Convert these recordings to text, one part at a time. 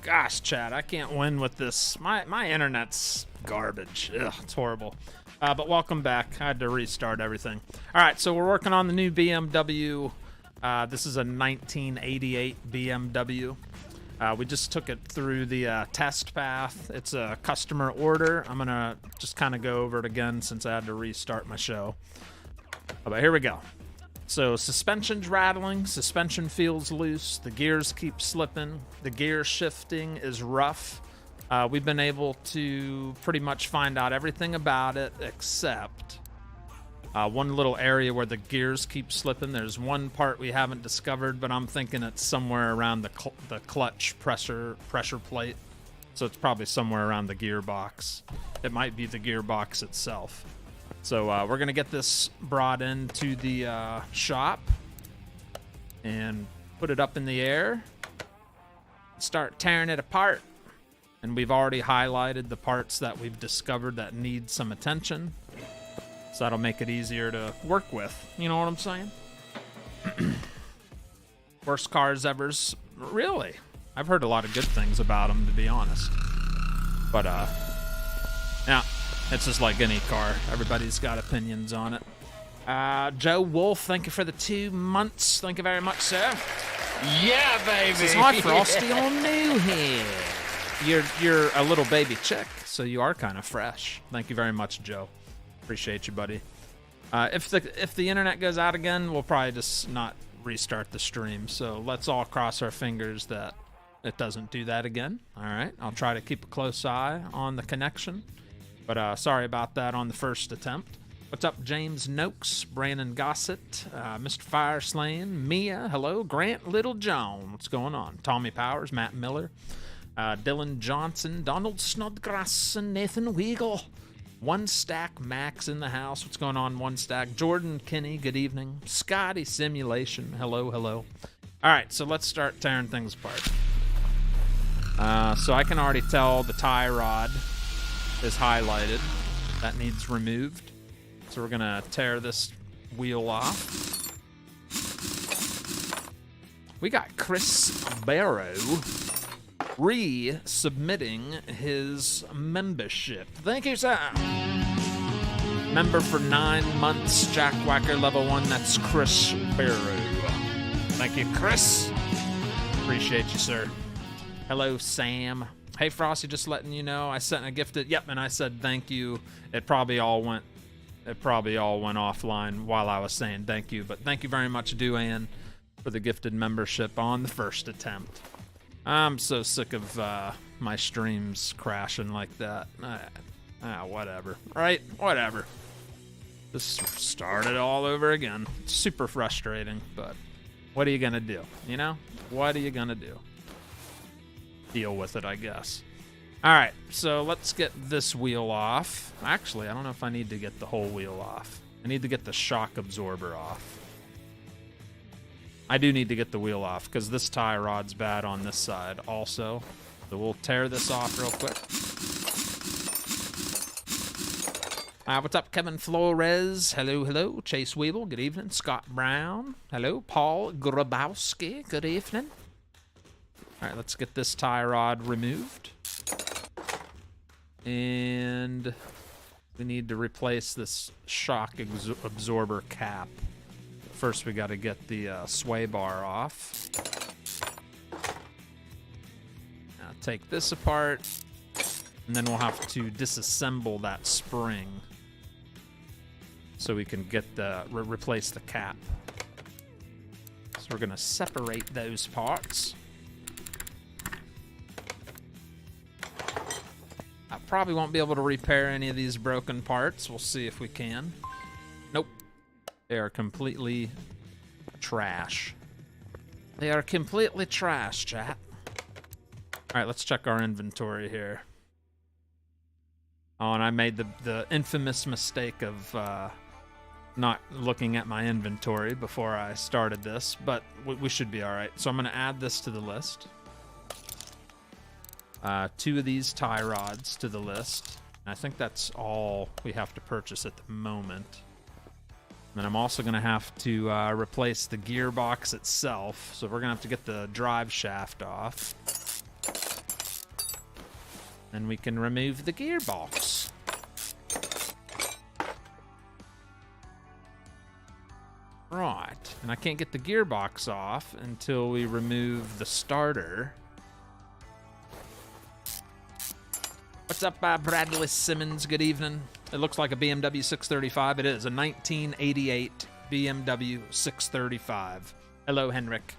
Gosh, Chad, I can't win with this. My internet's garbage. Ugh, it's horrible. But welcome back. I had to restart everything. All right, so we're working on the new BMW. This is a 1988 BMW. We just took it through the test path. It's a customer order. I'm gonna just kind of go over it again since I had to restart my show. But here we go. So suspension's rattling, suspension feels loose, the gears keep slipping, the gear shifting is rough. We've been able to pretty much find out everything about it except one little area where the gears keep slipping. There's one part we haven't discovered, but I'm thinking it's somewhere around the clutch pressure plate. So it's probably somewhere around the gearbox. It might be the gearbox itself. So we're going to get this brought into the shop and put it up in the air, start tearing it apart. And we've already highlighted the parts that we've discovered that need some attention. So that'll make it easier to work with. You know what I'm saying? Worst cars ever's. Really? I've heard a lot of good things about them, to be honest. But, yeah. It's just like any car. Everybody's got opinions on it. Joe Wolf, thank you for the 2 months. Thank you very much, sir. Yeah, baby. This is Hi, Frosty on new here. You're a little baby chick, so you are kind of fresh. Thank you very much, Joe. Appreciate you, buddy. If the internet goes out again, we'll probably just not restart the stream. So let's all cross our fingers that it doesn't do that again. All right. I'll try to keep a close eye on the connection. But sorry about that on the first attempt. What's up, James Noakes, Brandon Gossett, Mr. Fireslain, Mia, hello, Grant Littlejohn, what's going on? Tommy Powers, Matt Miller, Dylan Johnson, Donald Snodgrass, and Nathan Weagle. One Stack Max in the house. What's going on, One Stack? Jordan Kinney, good evening. Scotty Simulation, hello, hello. All right, so let's start tearing things apart. So I can already tell the tie rod is highlighted. That needs removed. So we're gonna tear this wheel off. We got Chris Barrow resubmitting his membership. Thank you, sir. Member for 9 months, Jackwhacker level 1. That's Chris Barrow. Thank you, Chris. Appreciate you, sir. Hello, Sam. Hey, Frosty, just letting you know, I sent a gifted. Yep, and I said thank you. It probably all went offline while I was saying thank you. But thank you very much, Duane, for the gifted membership on the first attempt. I'm so sick of my streams crashing like that. Whatever. Right? Whatever. Just start it all over again. It's super frustrating, but what are you gonna do? You know? What are you gonna do? Deal with it, I guess. All right, so let's get this wheel off. Actually, I don't know if I need to get the whole wheel off. I need to get the shock absorber off. I do need to get the wheel off because this tie rod's bad on this side also. So we'll tear this off real quick. What's up, Kevin Flores? Hello, hello. Chase Weevil, good evening. Scott Brown, hello. Paul Grabowski, good evening. All right, let's get this tie rod removed. And we need to replace this shock absorber cap. First, we got to get the sway bar off. Now, take this apart, and then we'll have to disassemble that spring so we can get replace the cap. So we're going to separate those parts. I probably won't be able to repair any of these broken parts. We'll see if we can. Nope. They are completely trash. They are completely trash, chat. All right, let's check our inventory here. Oh, and I made the infamous mistake of not looking at my inventory before I started this, but we should be all right. So I'm going to add this to the list. 2 of these tie rods to the list. I think that's all we have to purchase at the moment. And then I'm also going to have to replace the gearbox itself. So we're going to have to get the drive shaft off. Then we can remove the gearbox. Right, and I can't get the gearbox off until we remove the starter. What's up, Bradley Simmons? Good evening. It looks like a BMW 635. It is a 1988 BMW 635. Hello, Henrik.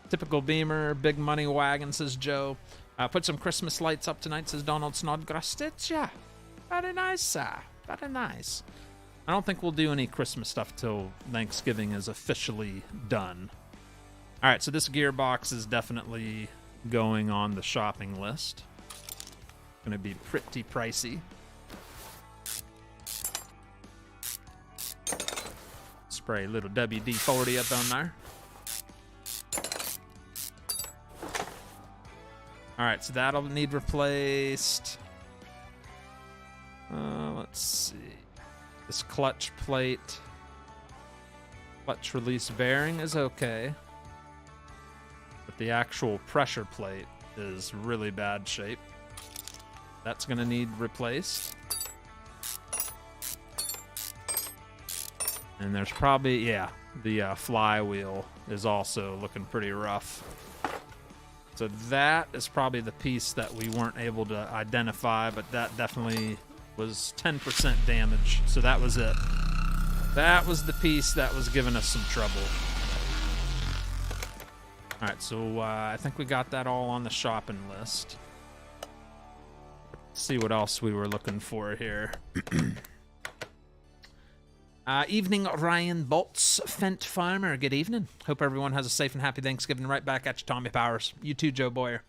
Typical Beamer, big money wagon, says Joe. Put some Christmas lights up tonight, says Donald Snodgrass. Yeah, very nice, sir. Very nice. I don't think we'll do any Christmas stuff till Thanksgiving is officially done. All right, so this gearbox is definitely going on the shopping list. Going to be pretty pricey. Spray a little WD-40 up on there. All right, so that'll need replaced. Let's see. This clutch plate, clutch release bearing is okay, but the actual pressure plate is really bad shape. That's gonna need replaced. And there's probably, yeah, the flywheel is also looking pretty rough. So that is probably the piece that we weren't able to identify, but that definitely was 10% damage. So that was it. That was the piece that was giving us some trouble. All right, so I think we got that all on the shopping list. Let's see what else we were looking for here. Evening, Ryan Bolts, Fent Farmer. Good evening. Hope everyone has a safe and happy Thanksgiving. Right back at you, Tommy Powers. You too, Joe Boyer.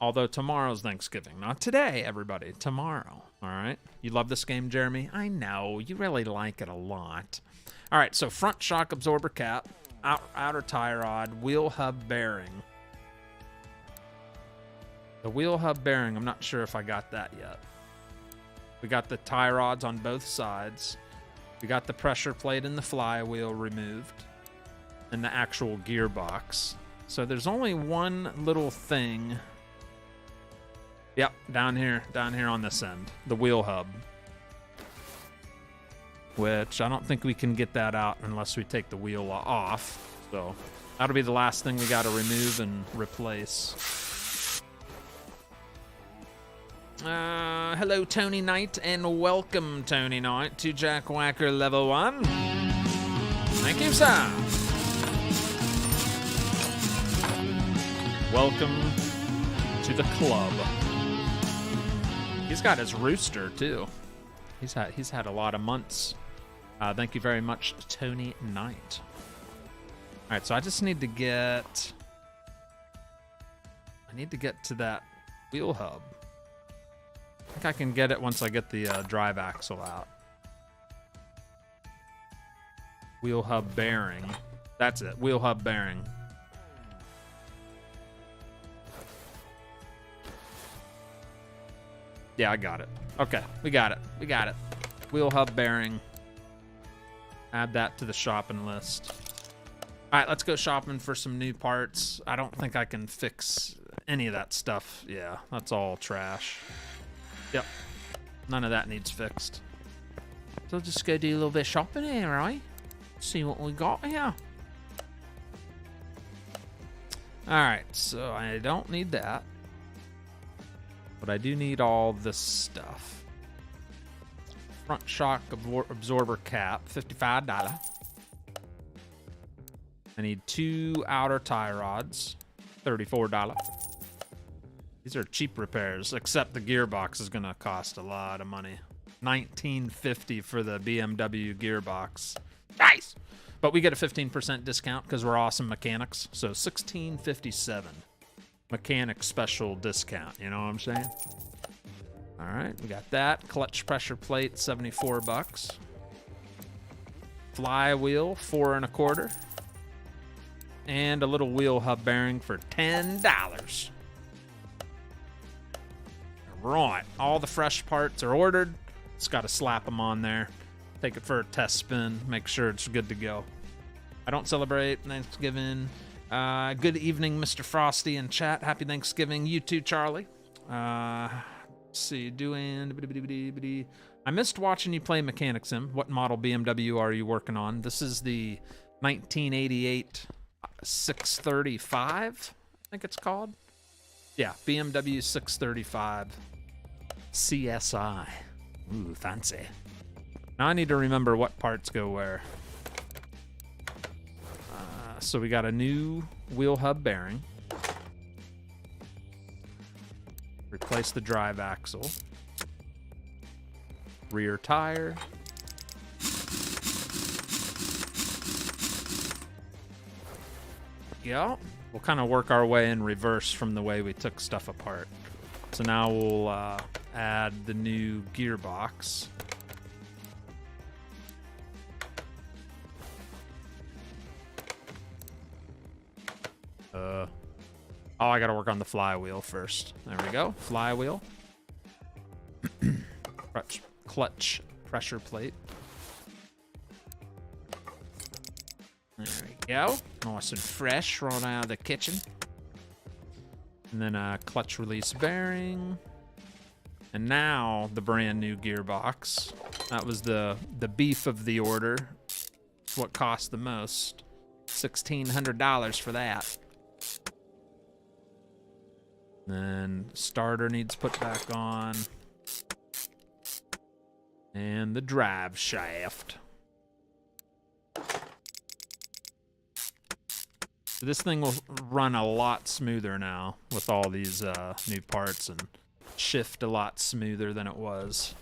Although tomorrow's Thanksgiving. Not today, everybody. Tomorrow. All right? You love this game, Jeremy? I know. You really like it a lot. All right, so front shock absorber cap, outer tie rod, wheel hub bearing. The wheel hub bearing, I'm not sure if I got that yet. We got the tie rods on both sides. We got the pressure plate and the flywheel removed. And the actual gearbox. So there's only one little thing. Yep, down here on this end. The wheel hub. Which I don't think we can get that out unless we take the wheel off. So that'll be the last thing we got to remove and replace. Hello, Tony Knight, and welcome, Tony Knight, to Jack Whacker Level 1. Thank you, sir. Welcome to the club. He's got his rooster, too. He's had a lot of months. Thank you very much, Tony Knight. All right, so I just need to get... to that wheel hub. I think I can get it once I get the drive axle out. Wheel hub bearing. That's it, wheel hub bearing. Yeah, I got it. Okay, we got it. We got it. Wheel hub bearing. Add that to the shopping list. All right, let's go shopping for some new parts. I don't think I can fix any of that stuff. Yeah, that's all trash. Yep, none of that needs fixed. So just go do a little bit of shopping here, right? See what we got here. All right, so I don't need that. But I do need all this stuff. Front shock absorber cap, $55. I need 2 outer tie rods, $34. These are cheap repairs, except the gearbox is gonna cost a lot of money. $19.50 for the BMW gearbox. Nice! But we get a 15% discount because we're awesome mechanics. So $16.57. Mechanic special discount, you know what I'm saying? All right, we got that. Clutch pressure plate, $74. Flywheel, $4.25. And a little wheel hub bearing for $10. Right, all the fresh parts are ordered. Just got to slap them on there. Take it for a test spin. Make sure it's good to go. I don't celebrate Thanksgiving. Good evening, Mr. Frosty in chat. Happy Thanksgiving. You too, Charlie. Let's see, I missed watching you play Mechanic Sim. What model BMW are you working on? This is the 1988 635, I think it's called. Yeah, BMW 635 CSI. Ooh, fancy. Now I need to remember what parts go where. So we got a new wheel hub bearing. Replace the drive axle. Rear tire. Yeah, we'll kind of work our way in reverse from the way we took stuff apart. So now we'll add the new gearbox. Oh, I gotta work on the flywheel first. There we go, flywheel. Clutch pressure plate. There we go. Nice and fresh right out of the kitchen. And then a clutch release bearing. And now the brand new gearbox. That was the beef of the order. It's what cost the most. $1,600 for that. Then starter needs put back on. And the drive shaft. So this thing will run a lot smoother now with all these new parts and shift a lot smoother than it was.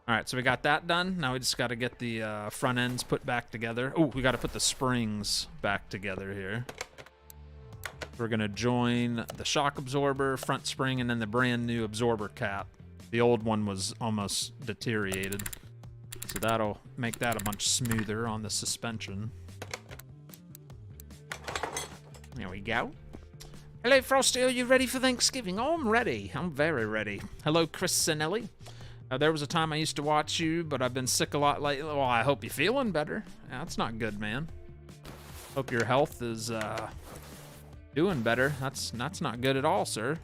All right, so we got that done. Now we just got to get the front ends put back together. Oh, we got to put the springs back together here. We're going to join the shock absorber, front spring, and then the brand new absorber cap. The old one was almost deteriorated. So that'll make that a bunch smoother on the suspension. There we go. Hello, Frosty. Are you ready for Thanksgiving? Oh, I'm ready. I'm very ready. Hello, Chris Sinelli. There was a time I used to watch you, but I've been sick a lot lately. Well, I hope you're feeling better. Yeah, that's not good, man. Hope your health is doing better. That's not good at all, sir.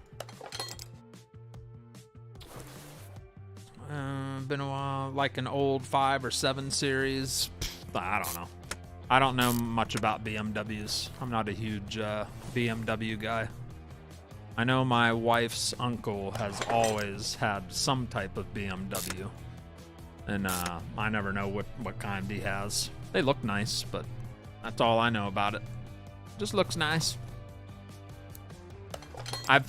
Been a while, like an old 5 or 7 series. I don't know. I don't know much about BMWs. I'm not a huge BMW guy. I know my wife's uncle has always had some type of BMW. And I never know what kind he has. They look nice, but that's all I know about it. Just looks nice.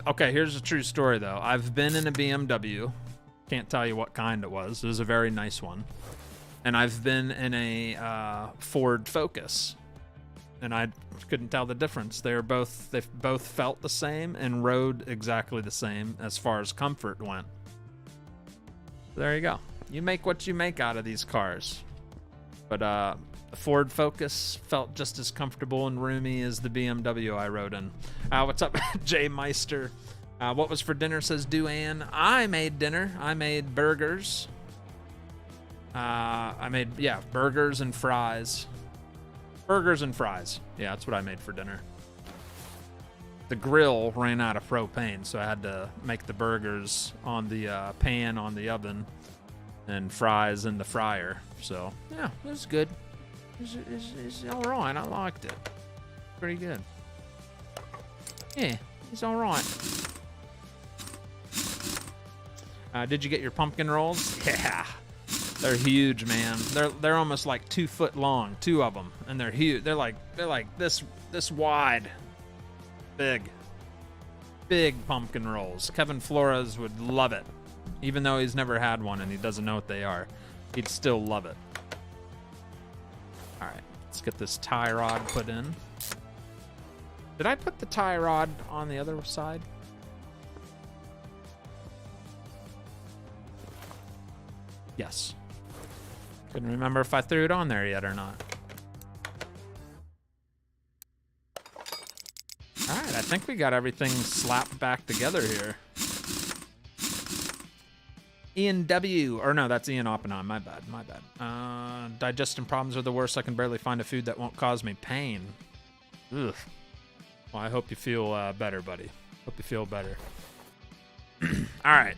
Okay, here's a true story though. I've been in a BMW. Can't tell you what kind it was. It was a very nice one. And I've been in a Ford Focus. And I couldn't tell the difference. They both felt the same and rode exactly the same as far as comfort went. There you go. You make what you make out of these cars. But the Ford Focus felt just as comfortable and roomy as the BMW I rode in. What's up, Jay Meister? What was for dinner, says Duane. I made dinner. I made burgers. Burgers and fries. Burgers and fries. Yeah, that's what I made for dinner. The grill ran out of propane, so I had to make the burgers on the pan on the oven and fries in the fryer. So, yeah, it was good. It's all right. I liked it. Pretty good. Yeah, it's all right. Did you get your pumpkin rolls? Yeah. They're huge, man. They're almost like 2 foot long, 2 of them, and they're huge. They're like this wide, big pumpkin rolls. Kevin Flores would love it, even though he's never had one and he doesn't know what they are. He'd still love it. All right, let's get this tie rod put in. Did I put the tie rod on the other side? Yes. Couldn't remember if I threw it on there yet or not. All right, I think we got everything slapped back together here. Ian W. Or no, that's Ian Oppenheim. My bad. Digestion problems are the worst. I can barely find a food that won't cause me pain. Ugh. Well, I hope you feel better, buddy. Hope you feel better. All right,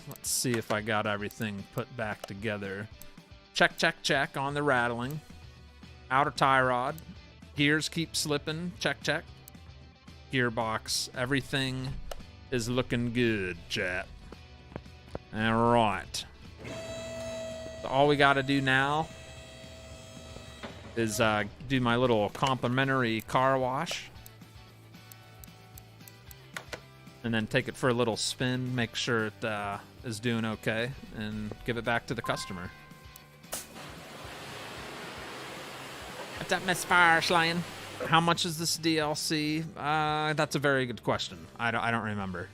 let's see if I got everything put back together. Check, check, check on the rattling. Outer tie rod. Gears keep slipping. Check, check. Gearbox. Everything is looking good, chat. All right. So all we got to do now is do my little complimentary car wash. And then take it for a little spin, make sure it is doing okay, and give it back to the customer. What's up, Miss Fire Slaying? How much is this DLC? That's a very good question. I don't remember.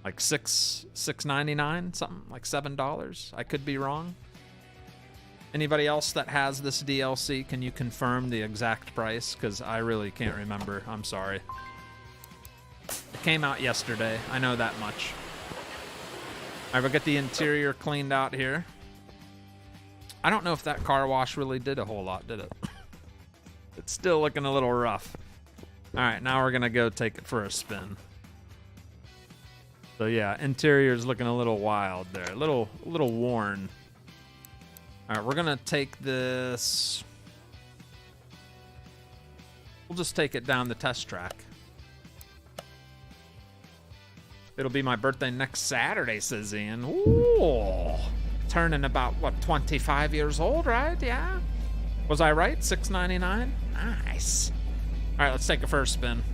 Like $6.99, something like $7. I could be wrong. Anybody else that has this DLC, can you confirm the exact price? Because I really can't remember. I'm sorry. It came out yesterday. I know that much. All right, we'll get the interior cleaned out here. I don't know if that car wash really did a whole lot, did it? It's still looking a little rough. All right, now we're going to go take it for a spin. So yeah, interior's looking a little wild there. A little worn. All right, we're going to take this. We'll just take it down the test track. It'll be my birthday next Saturday, says Ian. Ooh. Turning about, what, 25 years old, right? Yeah. Was I right? $6.99? Nice. All right, let's take a first spin.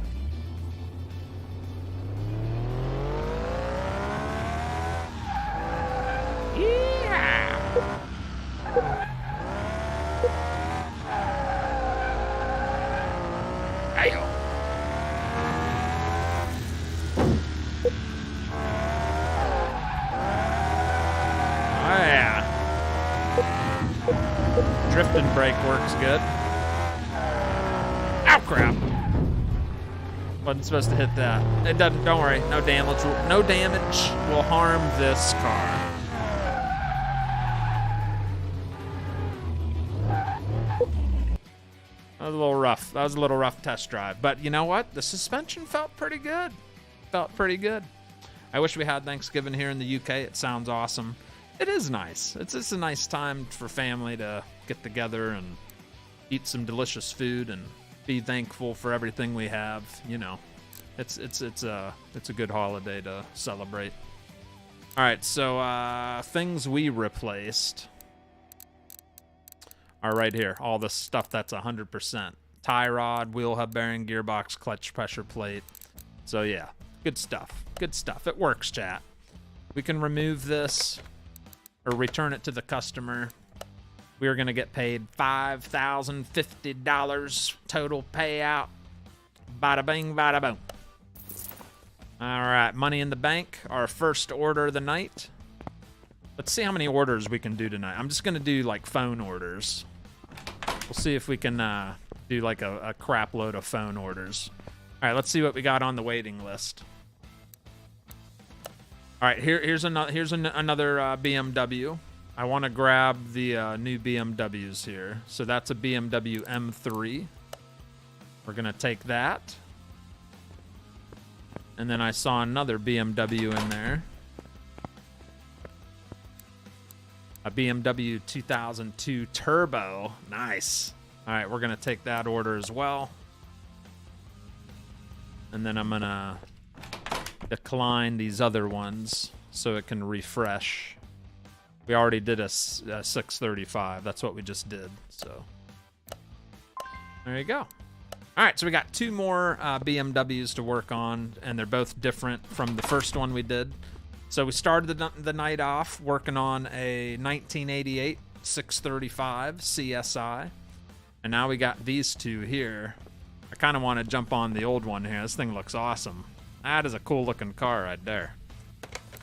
Yeah. Ayo. Drift and brake works good. Ow, crap. Wasn't supposed to hit that. It doesn't, don't worry. No damage. No damage will harm this car. That was a little rough. That was a little rough test drive. But you know what? The suspension felt pretty good. Felt pretty good. I wish we had Thanksgiving here in the UK. It sounds awesome. It is nice. It's just a nice time for family to get together and eat some delicious food and be thankful for everything we have. You know, it's a good holiday to celebrate. All right, so things we replaced are right here. All the stuff that's 100%. Tie rod, wheel hub bearing, gearbox, clutch pressure plate. So yeah, good stuff. Good stuff. It works, chat. We can remove this or return it to the customer. We are going to get paid $5,050 total payout. Bada bing, bada boom. All right, money in the bank. Our first order of the night. Let's see how many orders we can do tonight. I'm just going to do like phone orders. We'll see if we can do like a crap load of phone orders. All right, let's see what we got on the waiting list. All right, here's another BMW. I want to grab the new BMWs here. So that's a BMW M3. We're going to take that. And then I saw another BMW in there. A BMW 2002 Turbo. Nice. All right, we're going to take that order as well. And then I'm going to decline these other ones so it can refresh. We already did a 635. That's what we just did. So there you go. All right, so we got two more BMWs to work on, and they're both different from the first one we did. So we started the night off working on a 1988 635 CSI, and now we got these two here. I kind of want to jump on the old one here. This thing looks awesome. That is a cool looking car right there.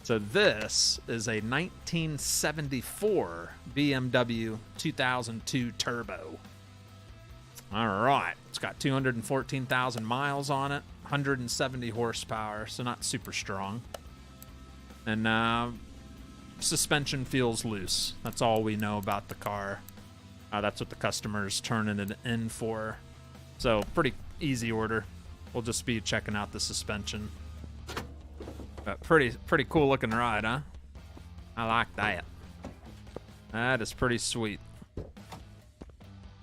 So this is a 1974 BMW 2002 Turbo. All right, it's got 214,000 miles on it, 170 horsepower, so not super strong. And suspension feels loose. That's all we know about the car. That's what the customer's turning it in for. So pretty easy order. We'll just be checking out the suspension. Pretty cool looking ride, huh? I like that. That is pretty sweet.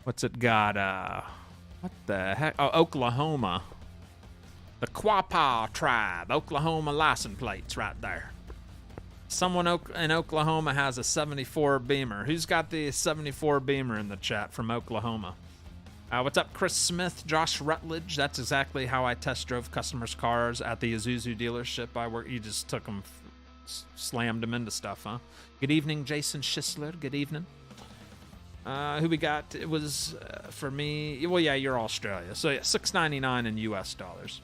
What's it got? What the heck? Oh, Oklahoma. The Quapaw tribe. Oklahoma license plates right there. Someone in Oklahoma has a 74 Beamer. Who's got the 74 Beamer in the chat from Oklahoma? What's up, Chris Smith, Josh Rutledge? That's exactly how I test drove customers' cars at the Isuzu dealership I work. You just took them, slammed them into stuff, huh? Good evening, Jason Schisler. Good evening. Who we got? It was for me. Well, yeah, you're Australia, so yeah, $6.99 in US dollars.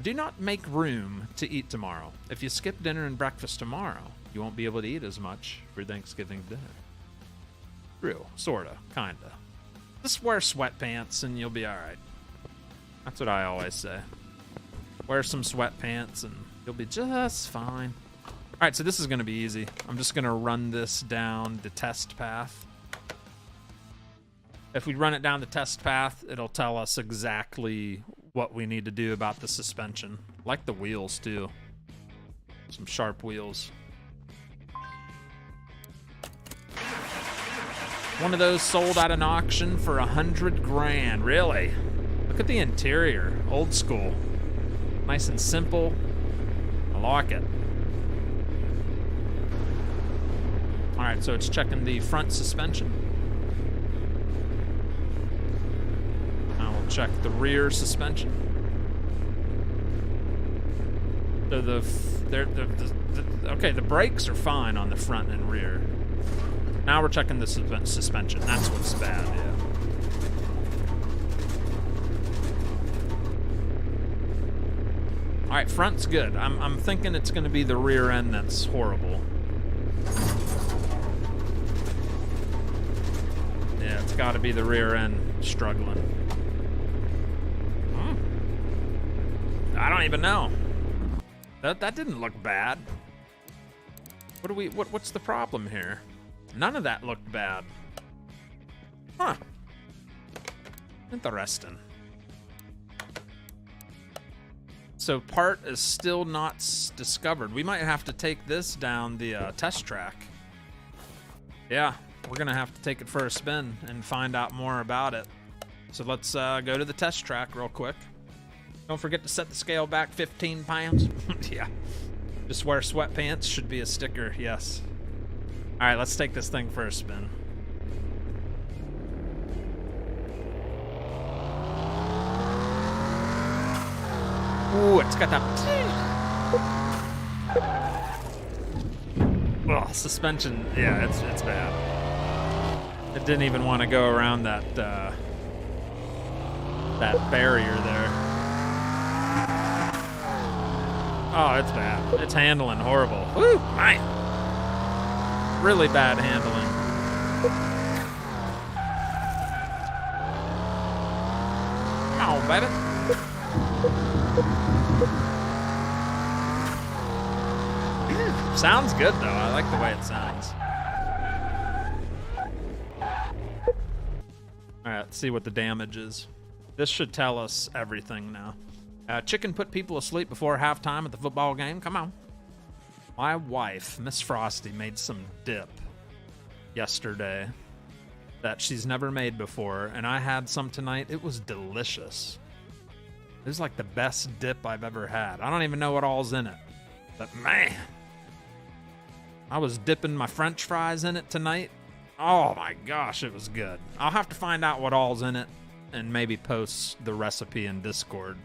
Do not make room to eat tomorrow. If you skip dinner and breakfast tomorrow, you won't be able to eat as much for Thanksgiving dinner. Real, sorta, kinda. Just wear sweatpants and you'll be all right. That's what I always say. Wear some sweatpants and you'll be just fine. All right, so this is gonna be easy. I'm just gonna run this down the test path. If we run it down the test path, it'll tell us exactly what we need to do about the suspension. Like the wheels too. Some sharp wheels. One of those sold at an auction for 100 grand. Really? Look at the interior. Old school. Nice and simple. I like it. All right, so it's checking the front suspension. Now we'll check the rear suspension. So okay, the brakes are fine on the front and rear. Now we're checking the suspension. That's what's bad, yeah. All right, front's good. I'm thinking it's going to be the rear end that's horrible. Yeah, it's got to be the rear end struggling. I don't even know. That didn't look bad. What's the problem here? None of that looked bad. Huh. Interesting. So part is still not discovered. We might have to take this down the test track. Yeah, we're gonna have to take it for a spin and find out more about it. So let's go to the test track real quick. Don't forget to set the scale back 15 pounds. Yeah. Just wear sweatpants, should be a sticker, yes. All right, let's take this thing for a spin. Ooh, it's got that. Oh, suspension. Yeah, it's bad. It didn't even want to go around that that barrier there. Oh, it's bad. It's handling horrible. Woo, man. Really bad handling. Come on, baby. Sounds good though. I like the way it sounds. All right, let's see what the damage is. This should tell us everything now. Chicken put people asleep before halftime at the football game. Come on. My wife, Miss Frosty, made some dip yesterday that she's never made before, and I had some tonight. It was delicious. It was like the best dip I've ever had. I don't even know what all's in it, but man, I was dipping my French fries in it tonight. Oh my gosh, it was good. I'll have to find out what all's in it and maybe post the recipe in Discord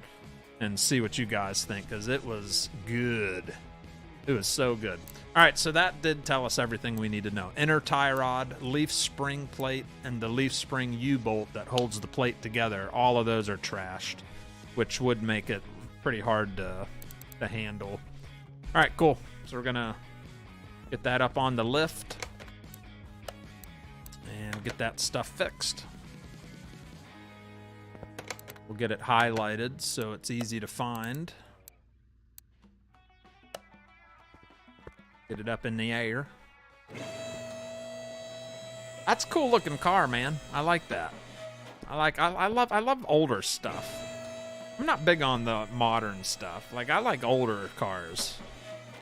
and see what you guys think, because it was good. It was so good. All right, so that did tell us everything we need to know. Inner tie rod, leaf spring plate, and the leaf spring U-bolt that holds the plate together, all of those are trashed, which would make it pretty hard to handle. All right, cool. So we're gonna get that up on the lift and get that stuff fixed. We'll get it highlighted so it's easy to find. Get it up in the air. That's a cool looking car, man. I like that. I love older stuff. I'm not big on the modern stuff. Like, I like older cars.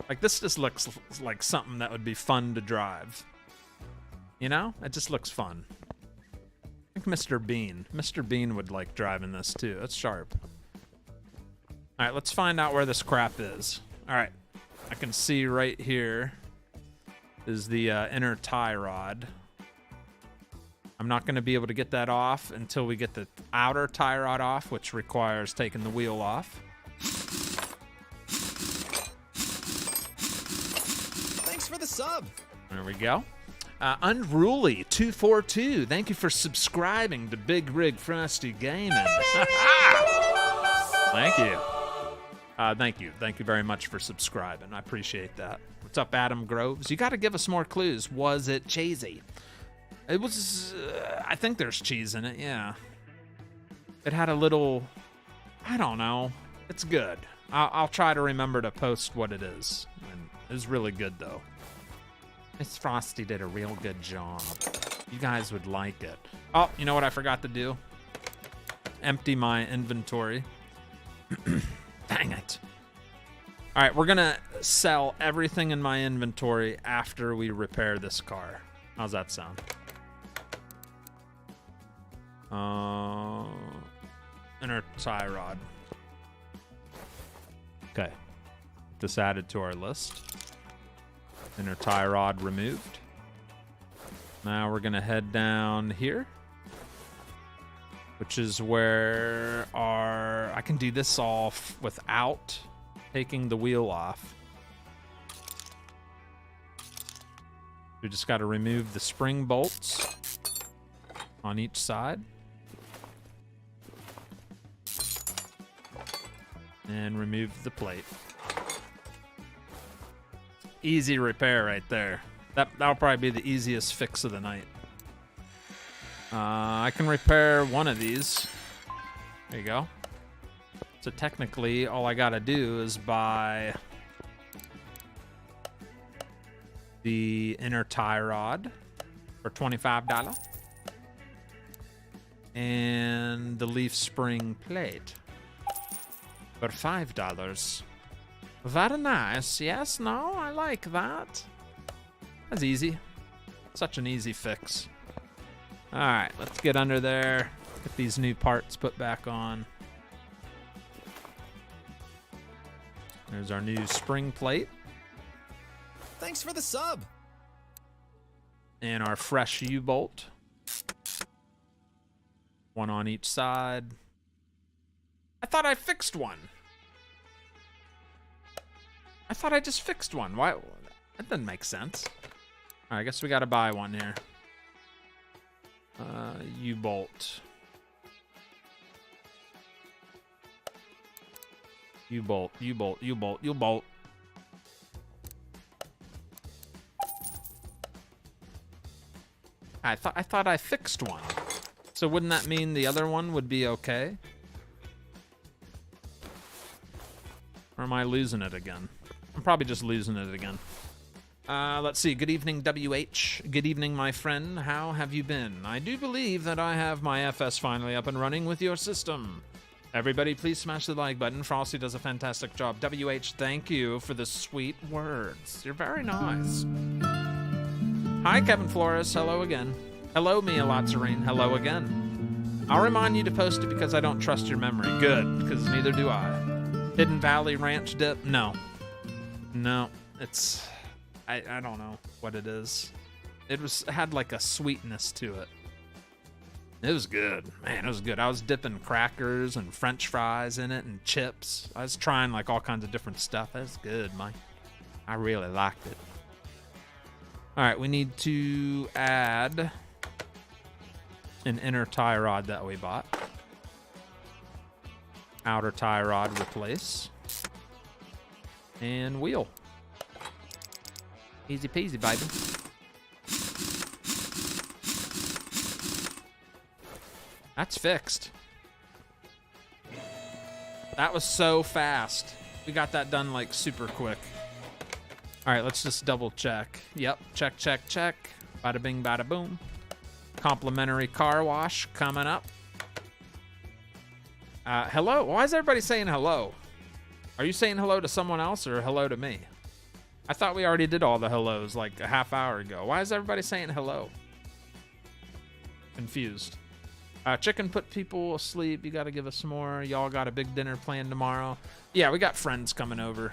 Like, this just looks like something that would be fun to drive. You know? It just looks fun. I think Mr. Bean would like driving this too. It's sharp. All right, let's find out where this crap is. All right, I can see right here is the inner tie rod. I'm not going to be able to get that off until we get the outer tie rod off, which requires taking the wheel off. Thanks for the sub. There we go. Unruly242, thank you for subscribing to Bigrigfrosty Gaming. Thank you. Thank you very much for subscribing. I appreciate that. What's up, Adam Groves? You got to give us more clues. Was it cheesy? It was, I think there's cheese in it, yeah. It had a little, I don't know. It's good. I'll try to remember to post what it is. And it was really good, though. Miss Frosty did a real good job. You guys would like it. Oh, you know what I forgot to do? Empty my inventory. Dang it. All right, we're gonna sell everything in my inventory after we repair this car. How's that sound? Inner tie rod. Okay. This added to our list. Inner tie rod removed. Now we're gonna head down here, which is where I can do this off without taking the wheel off. We just got to remove the spring bolts on each side. And remove the plate. Easy repair right there. That'll probably be the easiest fix of the night. I can repair one of these. There you go. So technically, all I gotta do is buy the inner tie rod for $25 and the leaf spring plate for $5. Very nice. Yes, no, I like that. That's easy. Such an easy fix. All right, let's get under there. Get these new parts put back on. There's our new spring plate. Thanks for the sub. And our fresh U-bolt. One on each side. I thought I fixed one. I thought I just fixed one. Why? That doesn't make sense. All right, I guess we got to buy one here. U-bolt. U-bolt, U-bolt, U-bolt, U-bolt. I thought I fixed one. So wouldn't that mean the other one would be okay? Or am I losing it again? I'm probably just losing it again. Let's see. Good evening, WH. Good evening, my friend. How have you been? I do believe that I have my FS finally up and running with your system. Everybody, please smash the like button. Frosty does a fantastic job. WH, thank you for the sweet words. You're very nice. Hi, Kevin Flores. Hello again. Hello, Mia Lazzarine. Hello again. I'll remind you to post it because I don't trust your memory. Good, because neither do I. Hidden Valley Ranch Dip? No. No, it's... I don't know what it is. It had like a sweetness to it. It was good. Man, it was good. I was dipping crackers and french fries in it and chips. I was trying like all kinds of different stuff. It was good, Mike. I really liked it. All right, we need to add an inner tie rod that we bought. Outer tie rod replace. And wheel. Easy peasy, baby. That's fixed. That was so fast. We got that done like super quick. All right, let's just double check. Yep, check, check, check. Bada bing, bada boom. Complimentary car wash coming up. Hello? Why is everybody saying hello? Are you saying hello to someone else or hello to me? I thought we already did all the hellos like a half hour ago. Why is everybody saying hello? Confused. Chicken put people asleep. You got to give us some more. Y'all got a big dinner planned tomorrow. Yeah, we got friends coming over.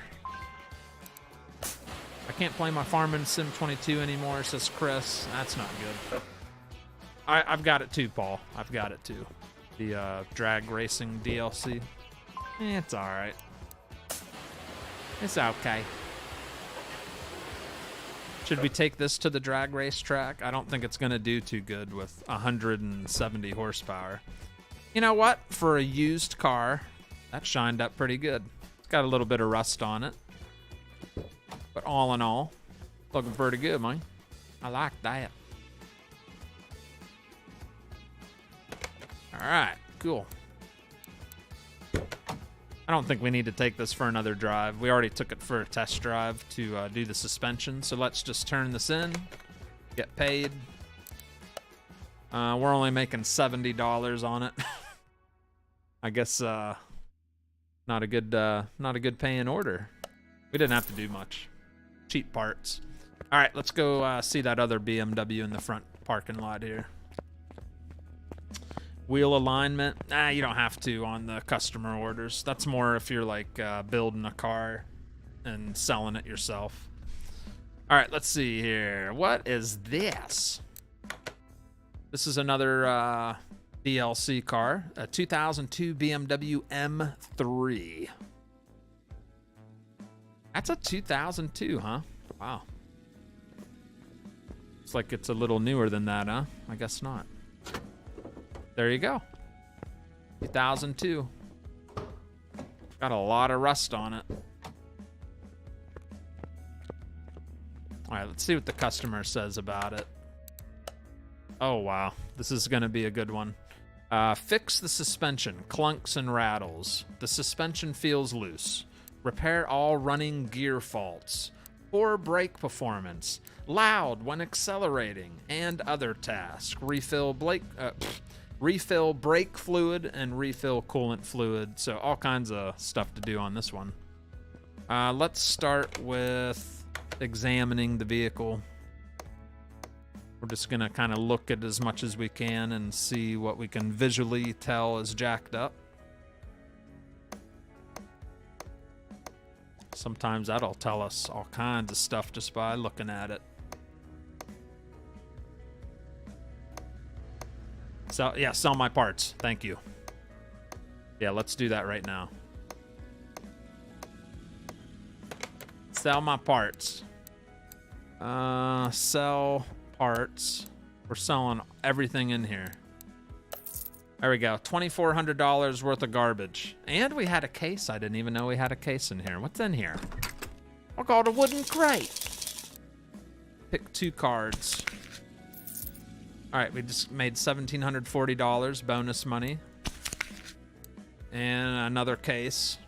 I can't play my Farming Sim 22 anymore, says Chris. That's not good. I've got it too, Paul. I've got it too. The drag racing DLC. It's all right. It's okay. Should we take this to the drag race track? I don't think it's going to do too good with 170 horsepower. You know what? For a used car, that shined up pretty good. It's got a little bit of rust on it. But all in all, looking pretty good, man. I like that. All right, cool. I don't think we need to take this for another drive. We already took it for a test drive to do the suspension. So let's just turn this in, get paid. We're only making $70 on it. I guess not a good paying order. We didn't have to do much. Cheap parts. All right, let's go see that other BMW in the front parking lot here. Wheel alignment, you don't have to on the customer orders. That's more if you're like building a car and selling it yourself. All right, let's see here. What is this? This is another DLC car, a 2002 BMW M3. That's a 2002, huh? Wow. Looks like it's a little newer than that, huh? I guess not. There you go. 2002. Got a lot of rust on it. All right, let's see what the customer says about it. Oh, wow. This is going to be a good one. Fix the suspension. Clunks and rattles. The suspension feels loose. Repair all running gear faults. Poor brake performance. Loud when accelerating. And other tasks. Refill brake fluid and refill coolant fluid. So all kinds of stuff to do on this one. Let's start with examining the vehicle. We're just gonna kind of look at as much as we can and see what we can visually tell is jacked up. Sometimes that'll tell us all kinds of stuff just by looking at it. So, yeah, sell my parts. Thank you. Yeah, let's do that right now. Sell my parts. Sell parts. We're selling everything in here. There we go. $2,400 worth of garbage. And we had a case. I didn't even know we had a case in here. What's in here? I got a wooden crate. Pick 2 cards. All right, we just made $1,740 bonus money. And another case.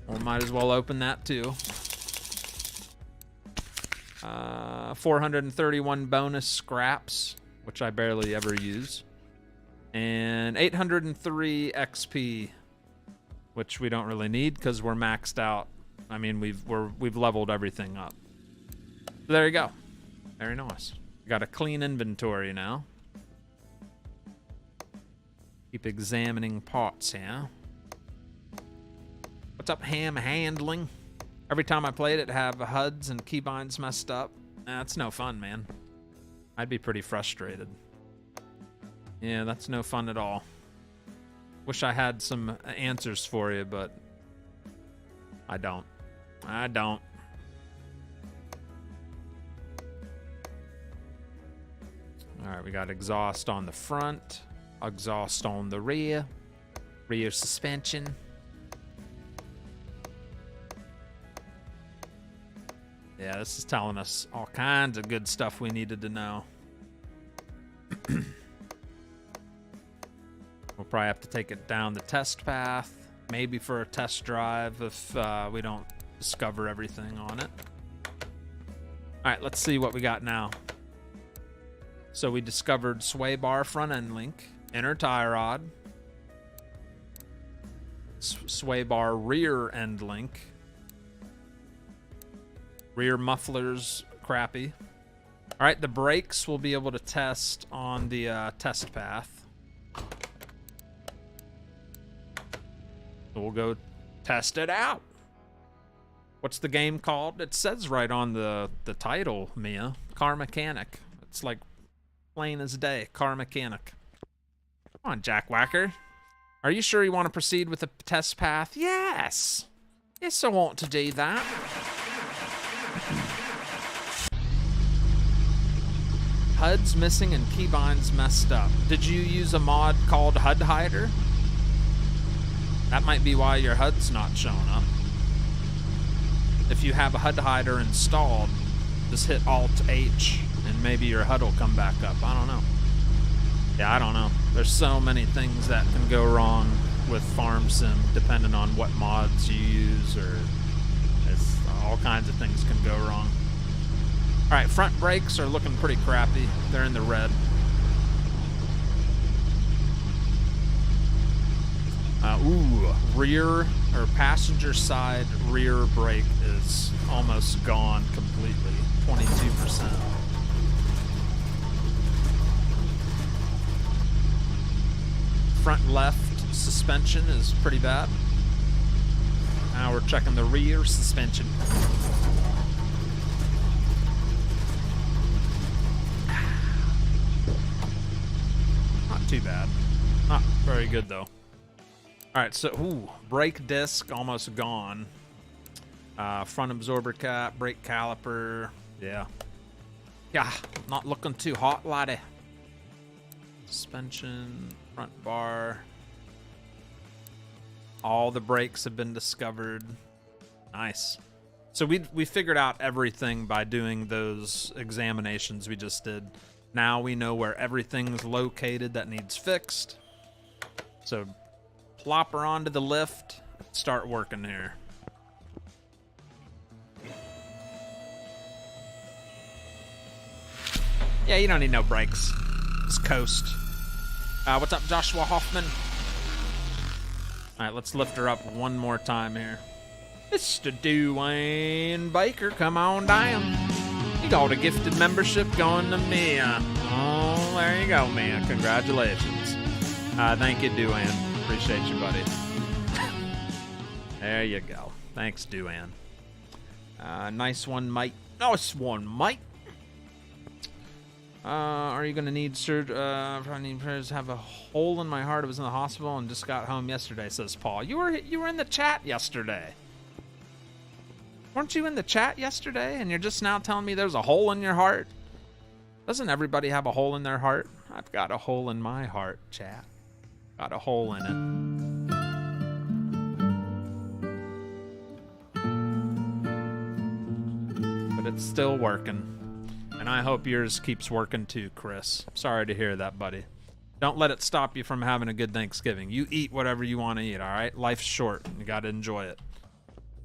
We might as well open that too. 431 bonus scraps, which I barely ever use. And 803 XP, which we don't really need because we're maxed out. I mean, we've leveled everything up. So there you go. Very nice. Got a clean inventory now. Keep examining parts here. What's up, ham handling? Every time I played it, have HUDs and keybinds messed up. That's no fun, man. I'd be pretty frustrated. Yeah, that's no fun at all. Wish I had some answers for you, but I don't. I don't. All right, we got exhaust on the front, exhaust on the rear suspension. Yeah, this is telling us all kinds of good stuff we needed to know. We'll probably have to take it down the test path, maybe for a test drive if we don't discover everything on it. All right, let's see what we got now. So we discovered sway bar front end link, inner tie rod, sway bar rear end link, Rear muffler's crappy. All right, the brakes we'll be able to test on the test path. So we'll go test it out. What's the game called? It says right on the title, Mia. Car Mechanic. It's like plain as day. Car Mechanic. Come on, Jack Whacker. Are you sure you want to proceed with the test path? Yes. Yes, I want to do that. HUD's missing and keybinds messed up. Did you use a mod called HUD Hider? That might be why your HUD's not showing up. If you have a HUD Hider installed, just hit Alt-H and maybe your HUD will come back up. I don't know. Yeah, I don't know. There's so many things that can go wrong with Farm Sim depending on what mods you use, or it's, all kinds of things can go wrong. All right, front brakes are looking pretty crappy. They're in the red. Rear or passenger side rear brake is almost gone completely, 22%. Front left suspension is pretty bad. Now we're checking the rear suspension. Not too bad. Not very good though. All right, so brake disc almost gone. Front absorber cap, brake caliper. Yeah, not looking too hot, laddie. Suspension, front bar. All the brakes have been discovered. Nice. So we figured out everything by doing those examinations we just did. Now we know where everything's located that needs fixed. So plop her onto the lift, start working here. Yeah, you don't need no brakes. Just coast. What's up, Joshua Hoffman? All right, let's lift her up one more time here. Mr. Dwayne Baker, come on down. You got a gifted membership going to Mia. Oh, there you go, Mia. Congratulations. Thank you, Dwayne. Appreciate you, buddy. There you go. Thanks, Duan. Nice one, mate. Nice one, mate. Are you gonna need surgery? I need prayers. Have a hole in my heart. I was in the hospital and just got home yesterday. Says Paul. You were in the chat yesterday. Weren't you in the chat yesterday? And you're just now telling me there's a hole in your heart. Doesn't everybody have a hole in their heart? I've got a hole in my heart, chat. Got a hole in it. But it's still working. And I hope yours keeps working too, Chris. Sorry to hear that, buddy. Don't let it stop you from having a good Thanksgiving. You eat whatever you want to eat, all right? Life's short. You got to enjoy it.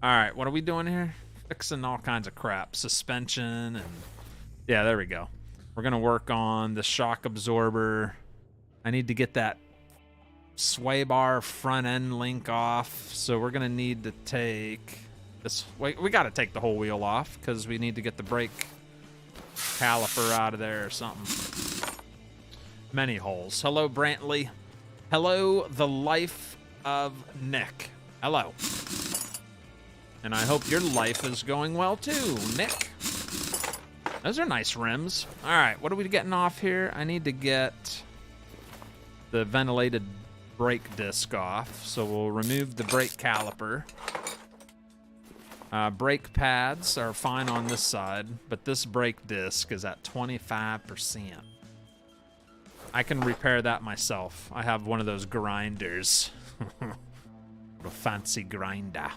All right, what are we doing here? Fixing all kinds of crap. Suspension and... Yeah, there we go. We're going to work on the shock absorber. I need to get that sway bar front end link off. So we're going to need to take this. We got to take the whole wheel off because we need to get the brake caliper out of there or something. Many holes. Hello, Brantley. Hello, the life of Nick. Hello. And I hope your life is going well too, Nick. Those are nice rims. All right, what are we getting off here? I need to get the ventilated brake disc off. So we'll remove the brake caliper. Brake pads are fine on this side, but this brake disc is at 25%. I can repair that myself. I have one of those grinders. A fancy grinder.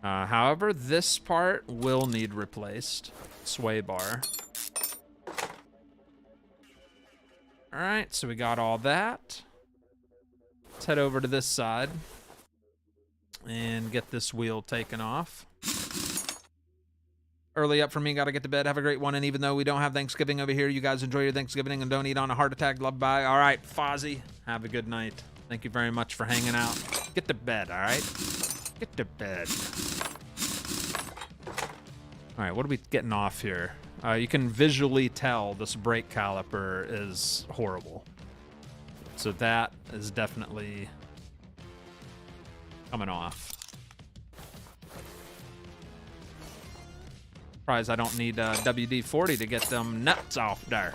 However, this part will need replaced. Sway bar. All right, so we got all that. Let's head over to this side and get this wheel taken off. Early up for me, gotta get to bed. Have a great one. And even though we don't have Thanksgiving over here, you guys enjoy your Thanksgiving and don't eat on a heart attack. Love, bye. All right, Fozzie, have a good night. Thank you very much for hanging out. Get to bed, all right? Get to bed. All right, what are we getting off here? You can visually tell this brake caliper is horrible. So that is definitely coming off. Surprised I don't need WD-40 to get them nuts off there.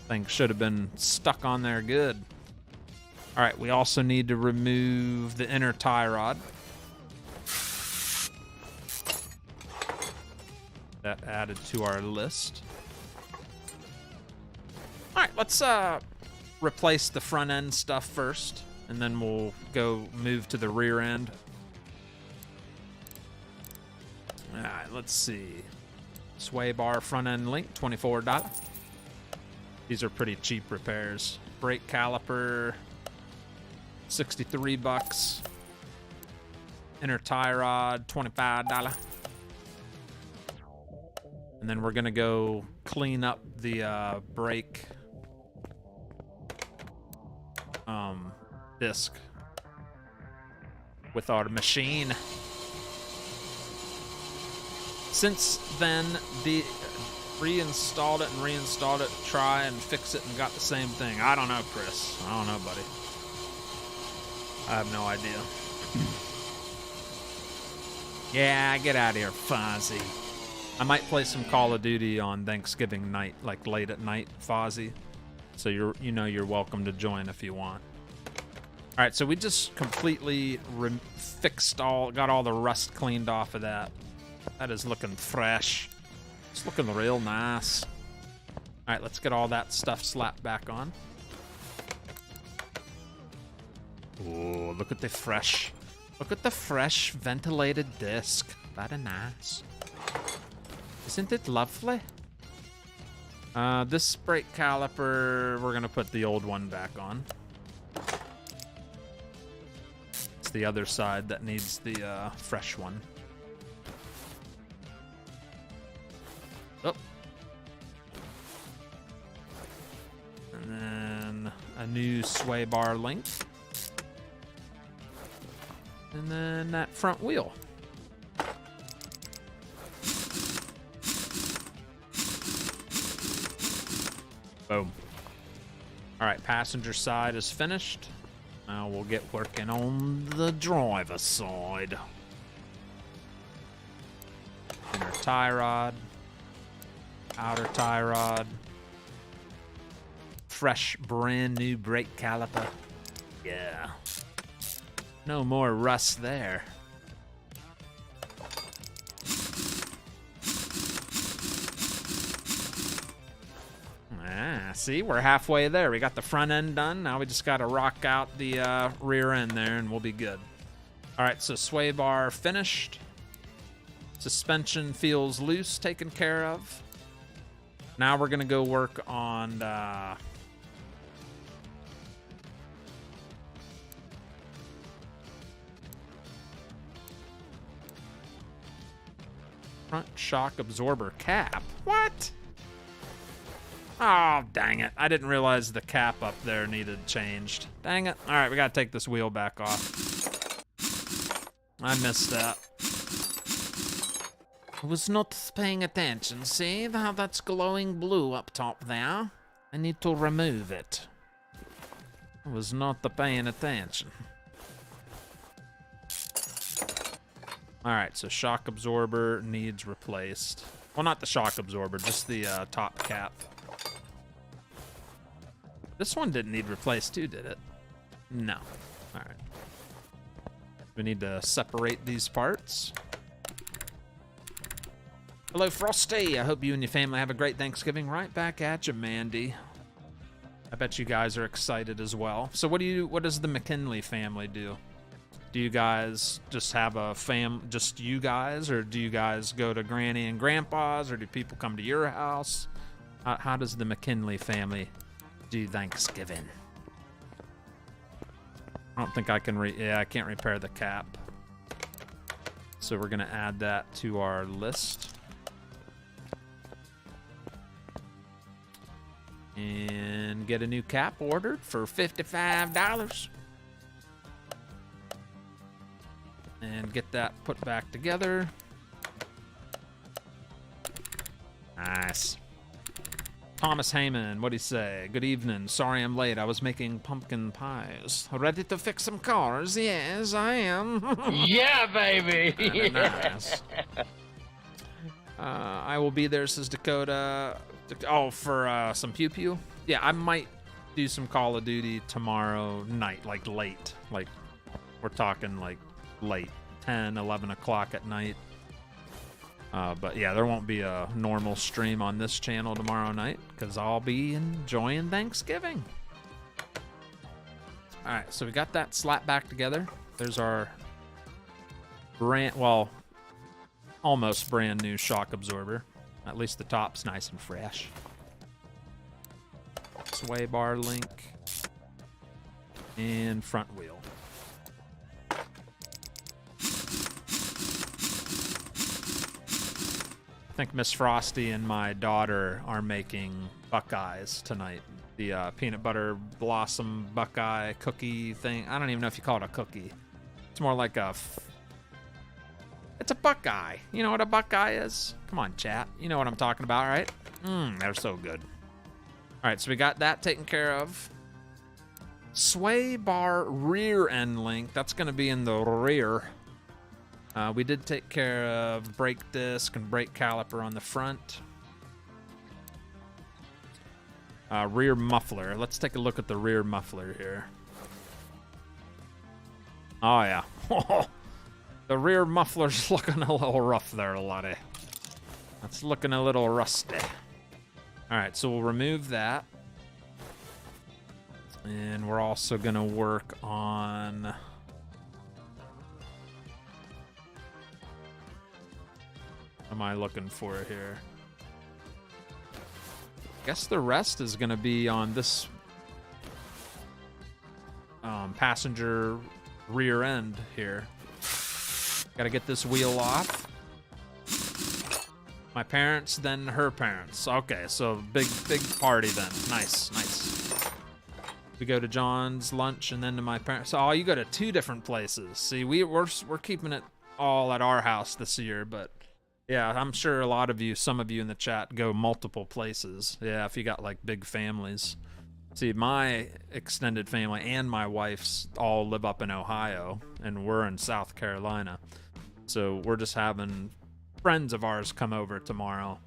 Thing should have been stuck on there good. All right, we also need to remove the inner tie rod. That added to our list. All right, let's replace the front end stuff first, and then we'll go move to the rear end. All right, let's see. Sway bar front end link, $24. These are pretty cheap repairs. Brake caliper, $63. Inner tie rod, $25. And then we're gonna go clean up the brake disc with our machine. Since then, reinstalled it and reinstalled it, try and fix it, and got the same thing. I don't know, Chris. I don't know, buddy. I have no idea. Yeah, get out of here, Fozzie. I might play some Call of Duty on Thanksgiving night, like late at night, Fozzie. So you're welcome to join if you want. All right, so we just completely got all the rust cleaned off of that. That is looking fresh. It's looking real nice. All right, let's get all that stuff slapped back on. Oh, look at the fresh ventilated disc. Very nice. Isn't it lovely? This brake caliper, we're gonna put the old one back on. It's the other side that needs the fresh one. Oh. And then a new sway bar link. And then that front wheel. Boom. All right, passenger side is finished. Now we'll get working on the driver's side. Inner tie rod. Outer tie rod. Fresh, brand new brake caliper. Yeah. No more rust there. See, we're halfway there. We got the front end done. Now we just got to rock out the rear end there, and we'll be good. All right, so sway bar finished. Suspension feels loose, taken care of. Now we're going to go work on front shock absorber cap. What? Oh, dang it. I didn't realize the cap up there needed changed. Dang it. All right, we got to take this wheel back off. I missed that. I was not paying attention. See how that's glowing blue up top there? I need to remove it. I was not paying attention. All right, so shock absorber needs replaced. Well, not the shock absorber, just the top cap. This one didn't need replaced too, did it? No. All right. We need to separate these parts. Hello, Frosty. I hope you and your family have a great Thanksgiving. Right back at you, Mandy. I bet you guys are excited as well. So what does the McKinley family do? Do you guys just have a just you guys, or do you guys go to Granny and Grandpa's, or do people come to your house? How does the McKinley family do Thanksgiving? I don't think I can I can't repair the cap. So we're gonna add that to our list. And get a new cap ordered for $55. And get that put back together. Yes. Thomas Heyman, what'd he say? Good evening. Sorry I'm late. I was making pumpkin pies. Ready to fix some cars? Yes, I am. Yeah, baby. Nice. I will be there, says Dakota. Oh, for some pew pew? Yeah, I might do some Call of Duty tomorrow night, like late. Like, we're talking like late, 10, 11 o'clock at night. But yeah, there won't be a normal stream on this channel tomorrow night because I'll be enjoying Thanksgiving. All right, so we got that slapped back together. There's our almost brand new shock absorber. At least the top's nice and fresh. Sway bar link and front wheel. I think Miss Frosty and my daughter are making Buckeyes tonight. The peanut butter blossom Buckeye cookie thing. I don't even know if you call it a cookie. It's more like it's a Buckeye. You know what a Buckeye is? Come on, chat. You know what I'm talking about, right? They're so good. All right, so we got that taken care of. Sway bar rear end link. That's going to be in the rear. We did take care of brake disc and brake caliper on the front. Rear muffler. Let's take a look at the rear muffler here. Oh, yeah. The rear muffler's looking a little rough there, Lottie. That's looking a little rusty. All right, so we'll remove that. And we're also going to work on... What am I looking for here? Guess the rest is going to be on this passenger rear end here. Got to get this wheel off. My parents, then her parents. Okay, so big party then. Nice. We go to John's lunch and then to my parents. So, you go to 2 different places. See, we're keeping it all at our house this year, but yeah, I'm sure some of you in the chat go multiple places. Yeah, if you got like big families. See, my extended family and my wife's all live up in Ohio, and we're in South Carolina. So we're just having friends of ours come over tomorrow,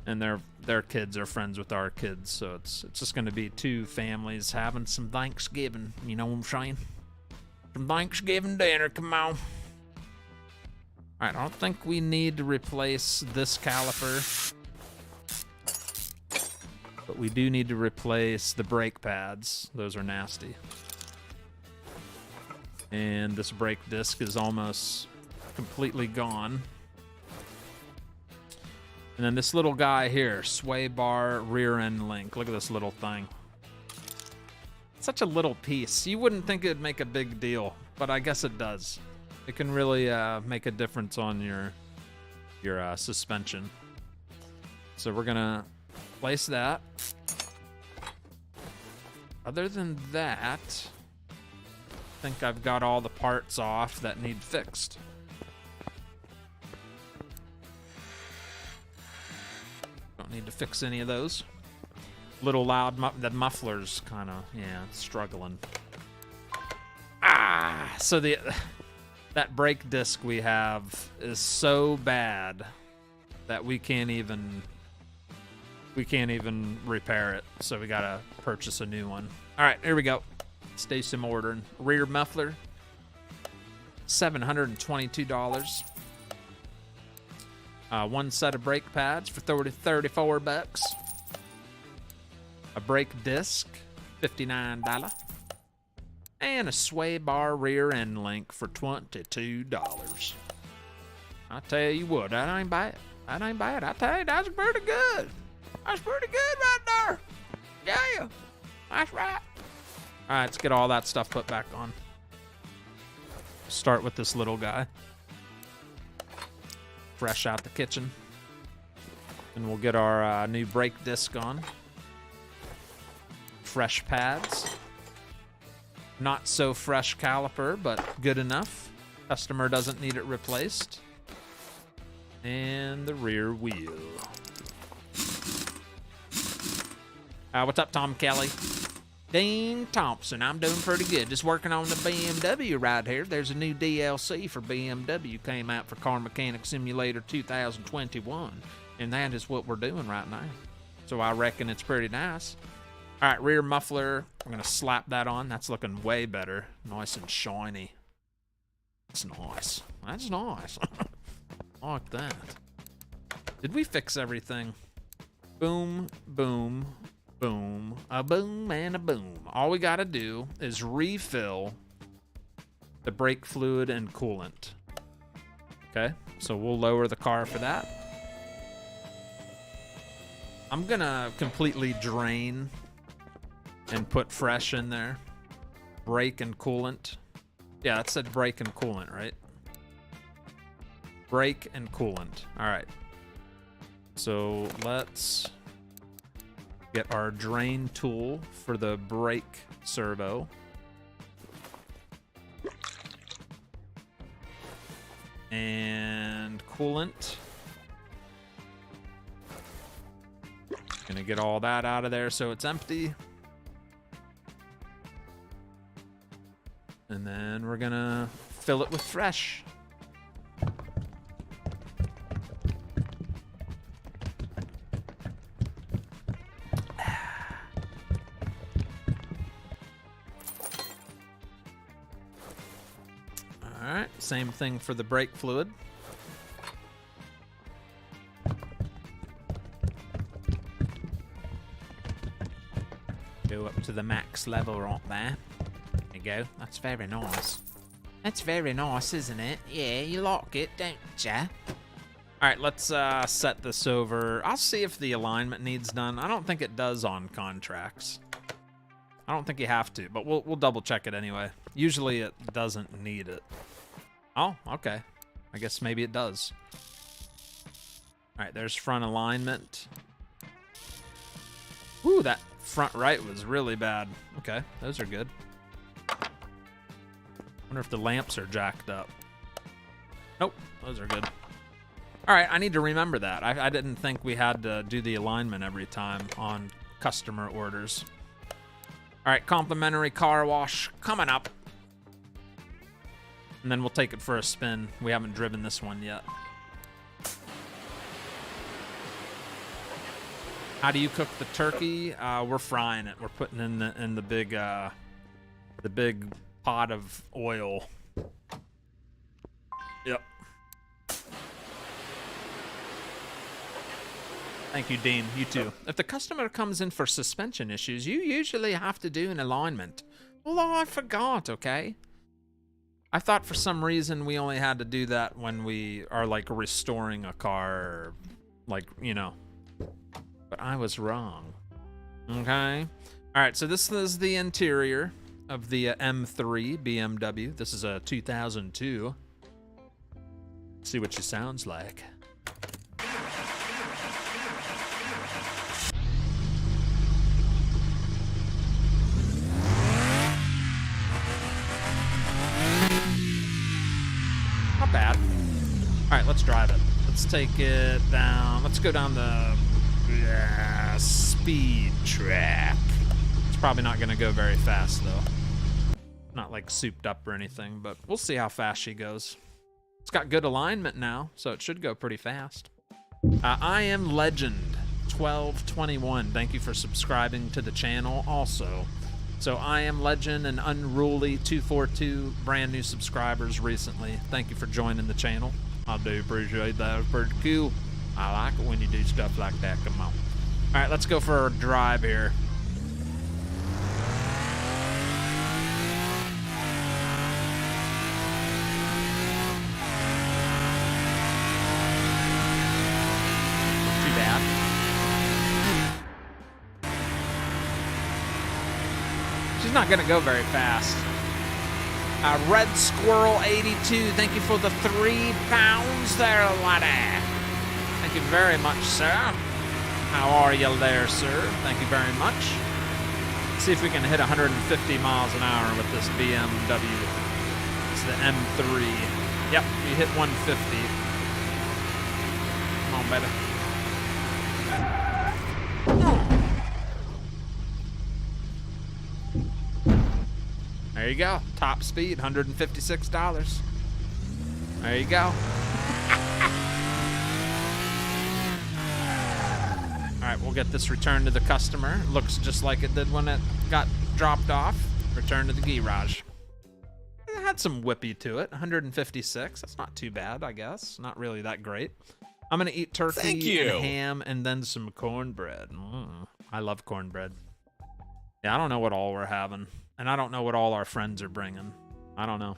and their kids are friends with our kids. So it's just going to be 2 families having some Thanksgiving. You know what I'm saying? Some Thanksgiving dinner. Come on. All right, I don't think we need to replace this caliper, but we do need to replace the brake pads. Those are nasty. And this brake disc is almost completely gone. And then this little guy here, sway bar rear end link. Look at this little thing. Such a little piece. You wouldn't think it'd make a big deal, but I guess it does. It can really make a difference on your suspension. So we're gonna place that. Other than that, I think I've got all the parts off that need fixed. Don't need to fix any of those. Little loud, the muffler's kind of, struggling. So that brake disc we have is so bad that we can't even repair it. So we gotta purchase a new one. All right, here we go. Let's do some ordering. Rear muffler, $722. One set of brake pads for $34. A brake disc, $59. And a sway bar rear end link for $22. I tell you what, that ain't bad. That ain't bad. I tell you, that's pretty good. That's pretty good right there. Yeah, that's right. All right, let's get all that stuff put back on. Start with this little guy. Fresh out the kitchen. And we'll get our new brake disc on. Fresh pads. Not so fresh caliper, but good enough. Customer doesn't need it replaced. And the rear wheel. What's up, Tom Kelly? Dean Thompson, I'm doing pretty good. Just working on the BMW right here. There's a new DLC for BMW came out for Car Mechanic Simulator 2021, and that is what we're doing right now. So I reckon it's pretty nice. All right, rear muffler. I'm gonna slap that on. That's looking way better. Nice and shiny. That's nice. That's nice. I like that. Did we fix everything? Boom, boom, boom, a boom and a boom. All we gotta do is refill the brake fluid and coolant. Okay, so we'll lower the car for that. I'm gonna completely drain and put fresh in there. Brake and coolant. Yeah, that said brake and coolant, right? Brake and coolant. All right. So let's get our drain tool for the brake servo. And coolant. Gonna get all that out of there so it's empty. And then we're gonna fill it with fresh. All right, same thing for the brake fluid. Go up to the max level right there. There you go. That's very nice. That's very nice, isn't it? Yeah, you like it, don't ya? All right, let's set this over. I'll see if the alignment needs done. I don't think it does on contracts. I don't think you have to, but we'll double check it anyway. Usually it doesn't need it. Oh, okay. I guess maybe it does. All right, there's front alignment. Ooh, that front right was really bad. Okay, those are good. Wonder if the lamps are jacked up. Nope, those are good. All right, I need to remember that. I didn't think we had to do the alignment every time on customer orders. All right, complimentary car wash coming up. And then we'll take it for a spin. We haven't driven this one yet. How do you cook the turkey? We're frying it. We're putting in the big pot of oil. Yep. Thank you, Dean. You too. If the customer comes in for suspension issues, you usually have to do an alignment. Although I forgot, okay? I thought for some reason we only had to do that when we are like restoring a car, or, like, you know. But I was wrong. Okay. All right, so this is the interior of the M3 BMW. This is a 2002. See what she sounds like. Not bad. All right, let's drive it. Let's take it down. Let's go down the speed track. It's probably not going to go very fast, though. Not like souped up or anything, but we'll see how fast she goes. It's got good alignment now, so it should go pretty fast. I am Legend 1221. Thank you for subscribing to the channel also. So I am Legend and Unruly 242, brand new subscribers recently. Thank you for joining the channel. I do appreciate that. It's pretty cool. I like it when you do stuff like that. Come on. All right, let's go for a drive here. Too bad. She's not gonna go very fast. Red Squirrel 82, thank you for the 3 pounds there, laddie. Thank you very much, sir. How are you there, sir? Thank you very much. Let's see if we can hit 150 miles an hour with this BMW. It's the M3. Yep, we hit 150. Come on, baby. you go. Top speed, $156. There you go. All right, we'll get this returned to the customer. Looks just like it did when it got dropped off. Return to the garage. It had some whippy to it. 156. That's not too bad, I guess. Not really that great. I'm gonna eat turkey and ham and then some cornbread. I love cornbread. Yeah, I don't know what all we're having, and I don't know what all our friends are bringing. I don't know,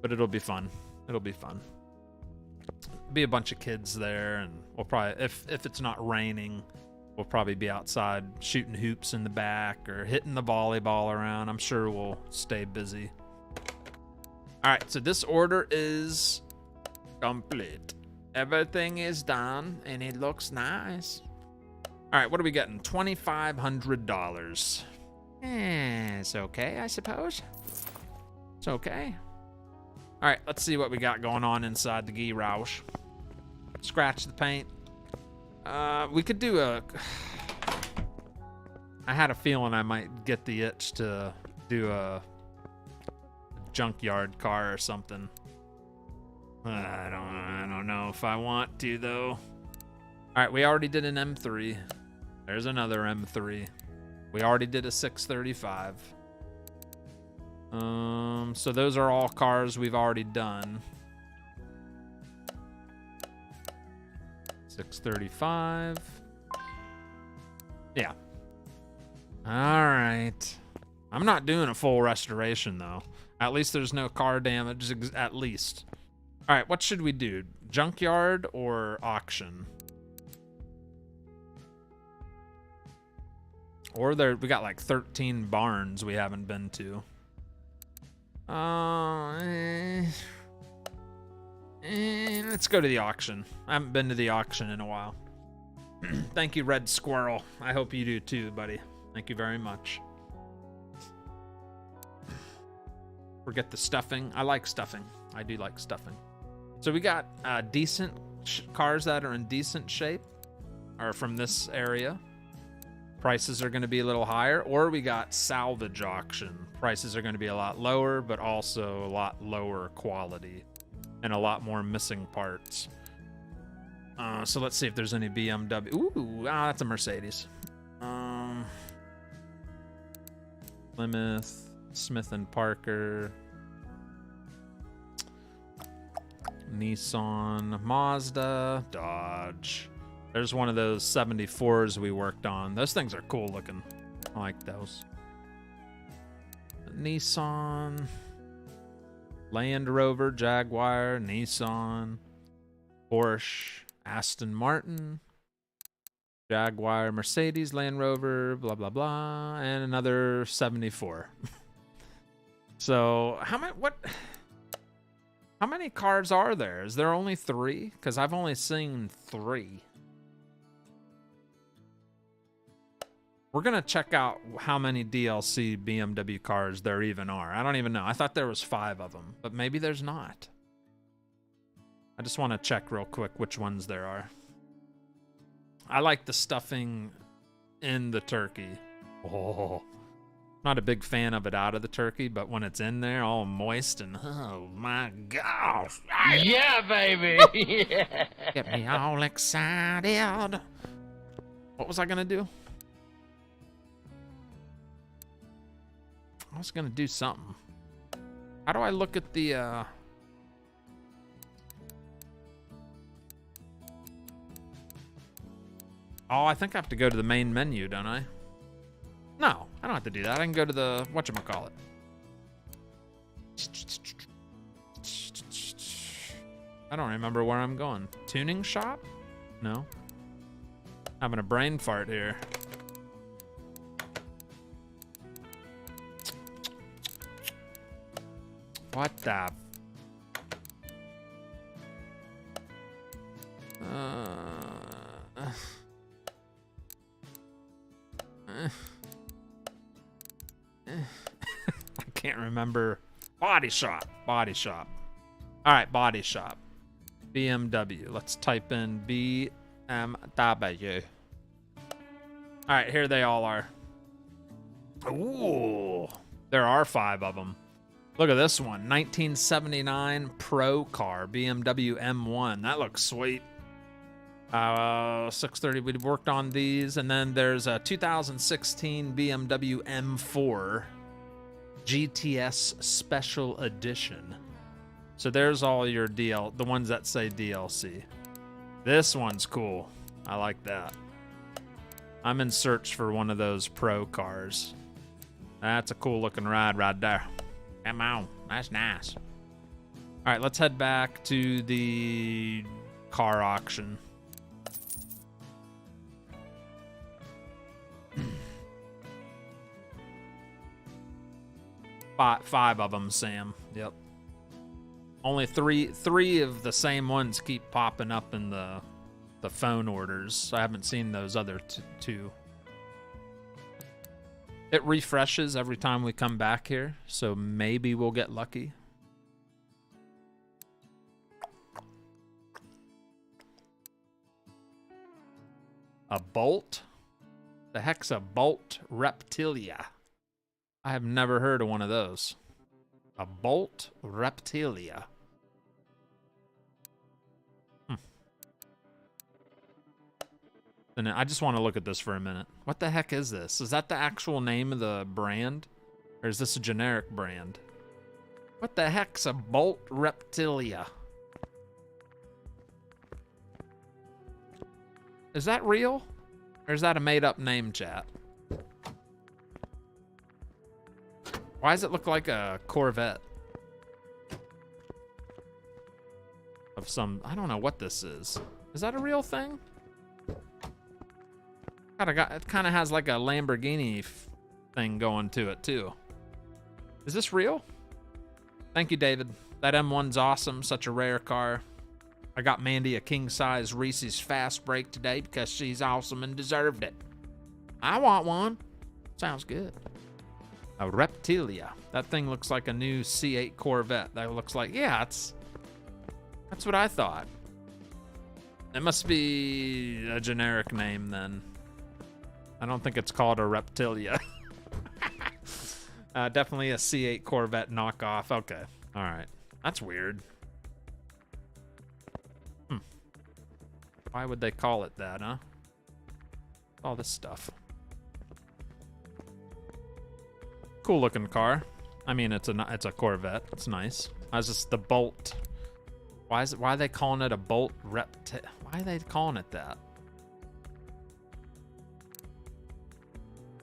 but it'll be fun. It'll be fun. Be a bunch of kids there, and we'll probably, if it's not raining, we'll probably be outside shooting hoops in the back or hitting the volleyball around. I'm sure we'll stay busy. All right, so this order is complete. Everything is done, and it looks nice. All right, what are we getting? $2,500. It's okay, I suppose. It's okay. All right, let's see what we got going on inside the garage. Scratch the paint. We could do a... I had a feeling I might get the itch to do a junkyard car or something. I don't know if I want to, though. All right, we already did an M3. There's another M3. We already did a 635. So those are all cars we've already done. 635. Yeah. All right. I'm not doing a full restoration, though. At least there's no car damage, at least. All right, what should we do? Junkyard or auction? Or we got like 13 barns we haven't been to. Let's go to the auction. I haven't been to the auction in a while. Thank you, Red Squirrel. I hope you do too, buddy. Thank you very much. Forget the stuffing. I like stuffing. I do like stuffing. So we got decent cars that are in decent shape, or from this area. Prices are going to be a little higher. Or we got salvage auction. Prices are going to be a lot lower, but also a lot lower quality and a lot more missing parts. So let's see if there's any BMW. Ooh, that's a Mercedes. Plymouth, Smith and Parker, Nissan, Mazda, Dodge. There's one of those 74s we worked on. Those things are cool looking. I like those. Nissan, Land Rover, Jaguar, Nissan, Porsche, Aston Martin, Jaguar, Mercedes, Land Rover, blah, blah, blah, and another 74. So how many cars are there? Is there only 3? Because I've only seen 3. We're going to check out how many DLC BMW cars there even are. I don't even know. I thought there was 5 of them, but maybe there's not. I just want to check real quick which ones there are. I like the stuffing in the turkey. Oh, not a big fan of it out of the turkey, but when it's in there, all moist and oh my gosh. Yeah, baby. Yeah. Get me all excited. What was I going to do? I was going to do something. How do I look at the... Oh, I think I have to go to the main menu, don't I? No, I don't have to do that. I can go to the... whatchamacallit. I don't remember where I'm going. Tuning shop? No. Having a brain fart here. What the... I can't remember. Body shop. Body shop. All right, body shop. BMW. Let's type in BMW. All right, here they all are. Ooh. There are 5 of them. Look at this one, 1979 Pro car, BMW M1. That looks sweet. 630, we worked on these. And then there's a 2016 BMW M4 GTS Special Edition. So there's all your the ones that say DLC. This one's cool. I like that. I'm in search for one of those Pro cars. That's a cool looking ride right there. Come on, that's nice. All right, let's head back to the car auction. Five of them, Sam. Yep. Only three of the same ones keep popping up in the phone orders. I haven't seen those other two. It refreshes every time we come back here, so maybe we'll get lucky. A bolt? The heck's a bolt reptilia? I have never heard of one of those. A bolt reptilia. And I just want to look at this for a minute. What the heck is this? Is that the actual name of the brand? Or is this a generic brand? What the heck's a bolt reptilia? Is that real? Or is that a made-up name, chat? Why does it look like a Corvette? Of some... I don't know what this is. Is that a real thing? It kind of has like a Lamborghini thing going to it too. Is this real? Thank you, David. That M1's awesome. Such a rare car. I got Mandy a king-size Reese's Fast Break today because she's awesome and deserved it. I want one. Sounds good. A Reptilia. That thing looks like a new C8 Corvette. That looks like, yeah, that's what I thought. It must be a generic name then. I don't think it's called a Reptilia. Definitely a C8 Corvette knockoff. Okay. All right. That's weird. Why would they call it that, huh? All this stuff. Cool looking car. I mean, it's a Corvette. It's nice. How's this the Bolt? Why are they calling it a Bolt Reptilia? Why are they calling it that?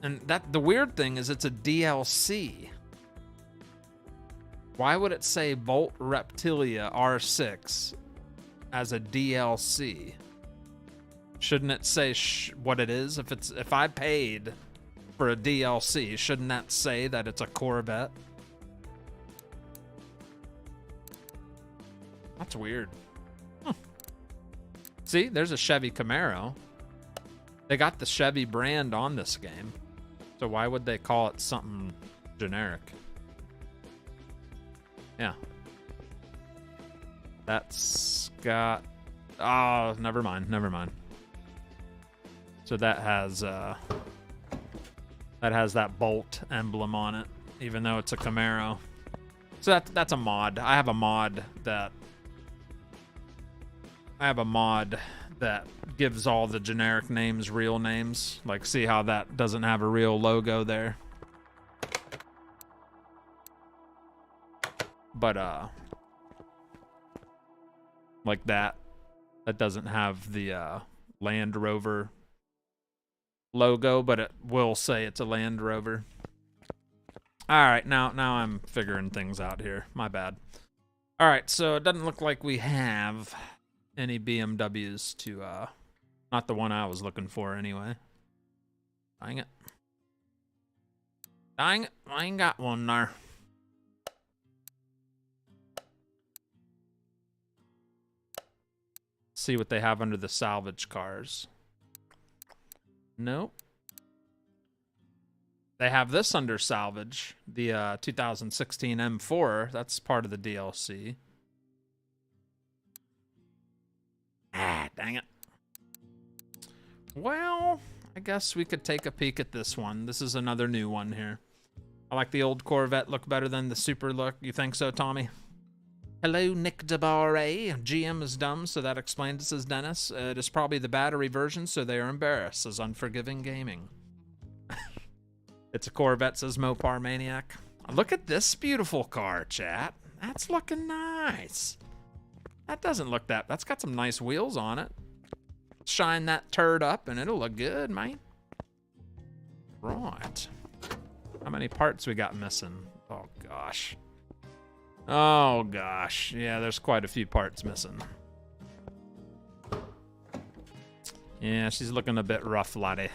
And the weird thing is it's a DLC. Why would it say Bolt Reptilia R6 as a DLC? Shouldn't it say what it is? If I paid for a DLC, shouldn't that say that it's a Corvette? That's weird. Huh. See, there's a Chevy Camaro. They got the Chevy brand on this game. So why would they call it something generic? Yeah. That's got... Oh, never mind. So that has that Bolt emblem on it, even though it's a Camaro. So that's a mod. I have a mod that gives all the generic names real names. Like, see how that doesn't have a real logo there? But like that doesn't have the Land Rover logo, but it will say it's a Land Rover. All right, now I'm figuring things out here. My bad. All right, so it doesn't look like we have any BMWs to not the one I was looking for anyway. Dang it. I ain't got one there. See what they have under the salvage cars. Nope. They have this under salvage, the 2016 M4. That's part of the DLC. Ah, dang it. Well, I guess we could take a peek at this one. This is another new one here. I like the old Corvette look better than the Super look. You think so, Tommy? Hello, Nick DeBarre. GM is dumb, so that explains, says Dennis. It is probably the battery version, so they are embarrassed, says Unforgiving Gaming. It's a Corvette, says Mopar Maniac. Look at this beautiful car, chat. That's looking nice. That doesn't look that... That's got some nice wheels on it. Shine that turd up, and it'll look good, man. Right. How many parts we got missing? Oh, gosh. Oh, gosh. Yeah, there's quite a few parts missing. Yeah, she's looking a bit rough, laddie.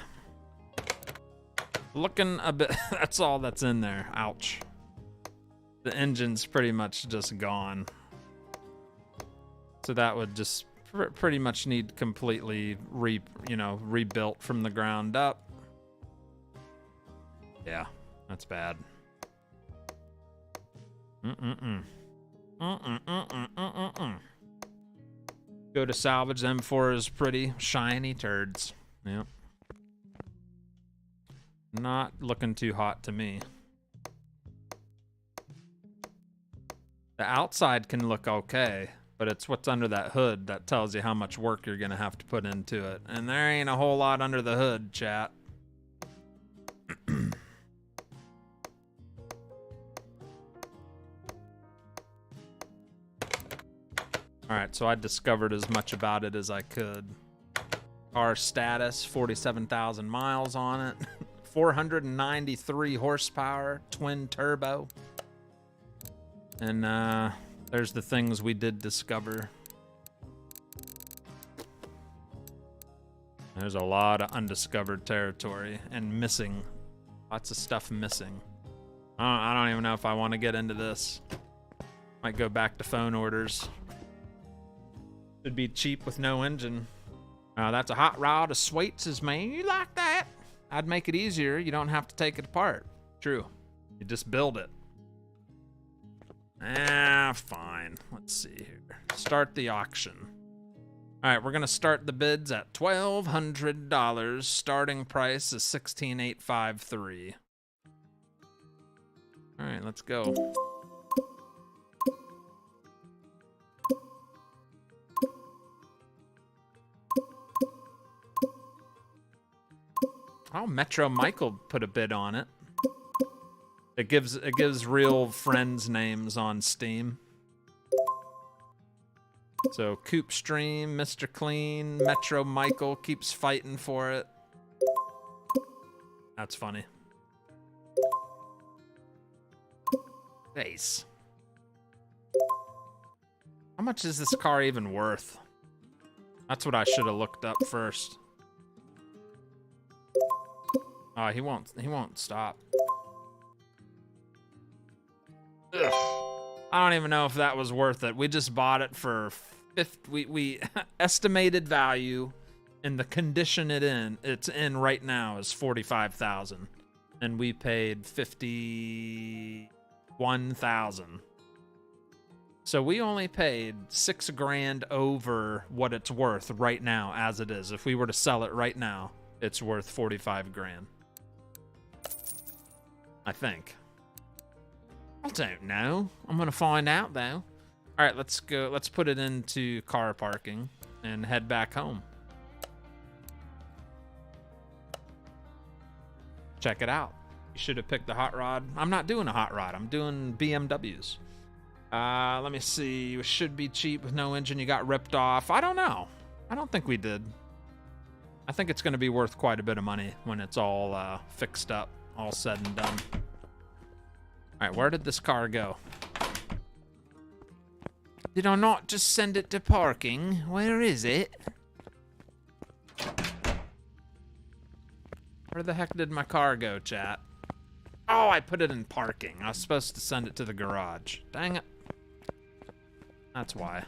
Looking a bit... That's all that's in there. Ouch. The engine's pretty much just gone. So that would just pretty much need completely rebuilt from the ground up. Yeah, that's bad. Go to salvage. Them for his pretty shiny turds. Yep. Not looking too hot to me. The outside can look okay, but it's what's under that hood that tells you how much work you're gonna have to put into it. And there ain't a whole lot under the hood, chat. Alright, so I discovered as much about it as I could. Car status, 47,000 miles on it. 493 horsepower, twin turbo. And there's the things we did discover. There's a lot of undiscovered territory and missing. Lots of stuff missing. I don't even know if I want to get into this. Might go back to phone orders. Should be cheap with no engine. That's a hot rod of Sweets, man. You like that? I'd make it easier. You don't have to take it apart. True. You just build it. Fine. Let's see here. Start the auction. All right, we're gonna start the bids at $1,200. Starting price is $16,853. All right, let's go. Oh, Metro Michael put a bid on it. It gives real friends names on Steam. So Coop Stream, Mr. Clean, Metro Michael keeps fighting for it. That's funny. Face. How much is this car even worth? That's what I should have looked up first. Oh, he won't stop. Ugh. I don't even know if that was worth it. We just bought it for we estimated value and the condition it's in right now is 45,000, and we paid 51,000. So we only paid $6,000 over what it's worth right now as it is. If we were to sell it right now, it's worth 45 grand. I think. I don't know. I'm gonna find out though. All right, let's go. Let's put it into car parking and head back home. Check it out. You should have picked the hot rod. I'm not doing a hot rod. I'm doing BMWs. Let me see. Should be cheap with no engine. You got ripped off. I don't know. I don't think we did. I think it's going to be worth quite a bit of money when it's all fixed up, all said and done. All right, where did this car go? Did I not just send it to parking? Where is it? Where the heck did my car go, chat? Oh, I put it in parking. I was supposed to send it to the garage. Dang it. That's why.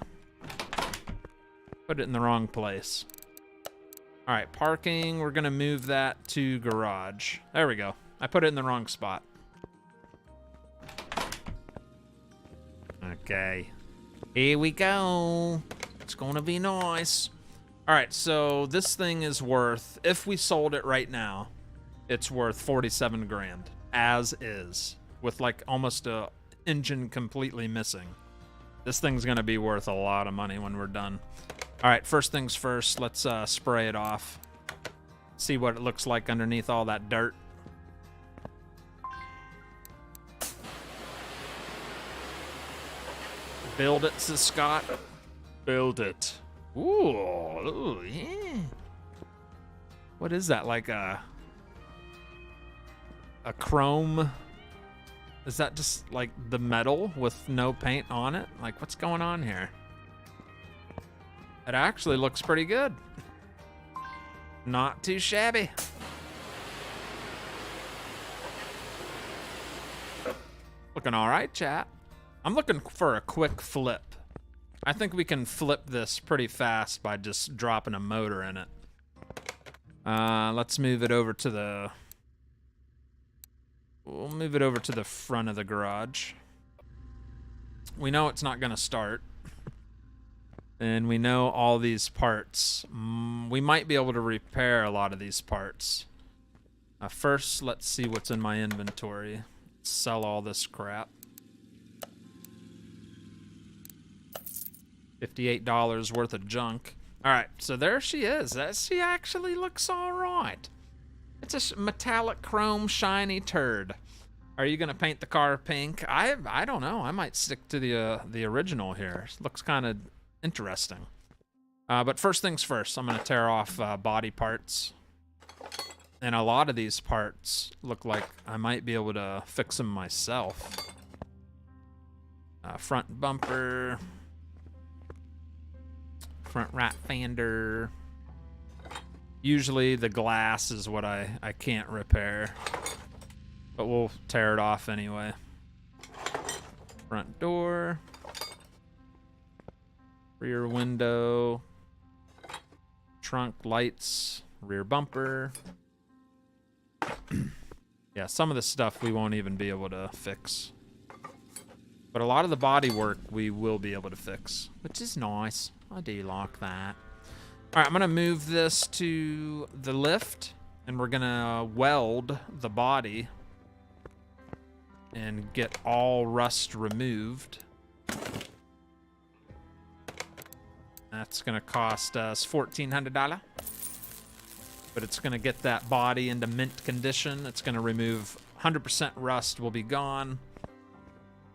Put it in the wrong place. All right, parking. We're going to move that to garage. There we go. I put it in the wrong spot. Okay. Here we go. It's going to be nice. All right, so this thing is worth, if we sold it right now, it's worth 47 grand as is. with like almost a engine completely missing. This thing's gonna be worth a lot of money when we're done. All right, first things first, let's spray it off. See what it looks like underneath all that dirt. Build it, says Scott. Build it. Ooh, yeah. What is that, like a chrome? Is that just like the metal with no paint on it? Like, what's going on here? It actually looks pretty good. Not too shabby. Looking all right, chat. I'm looking for a quick flip. I think we can flip this pretty fast by just dropping a motor in it. Let's move it over to the... We'll move it over to the front of the garage. We know it's not going to start. And we know all these parts. We might be able to repair a lot of these parts. First, let's see what's in my inventory. Sell all this crap. $58 worth of junk. All right, so there she is. She actually looks all right. It's a metallic chrome shiny turd. Are you gonna paint the car pink? I don't know. I might stick to the original here. Looks kind of interesting. But first things first, I'm gonna tear off body parts. And a lot of these parts look like I might be able to fix them myself. Front bumper. Front right fender. Usually the glass is what I can't repair. But we'll tear it off anyway. Front door. Rear window. Trunk lights. Rear bumper. Yeah, some of the stuff we won't even be able to fix. But a lot of the body work we will be able to fix, which is nice. I do like that. All right, I'm gonna move this to the lift, and we're gonna weld the body and get all rust removed. That's gonna cost us $1,400, but it's gonna get that body into mint condition. It's gonna remove 100% rust will be gone.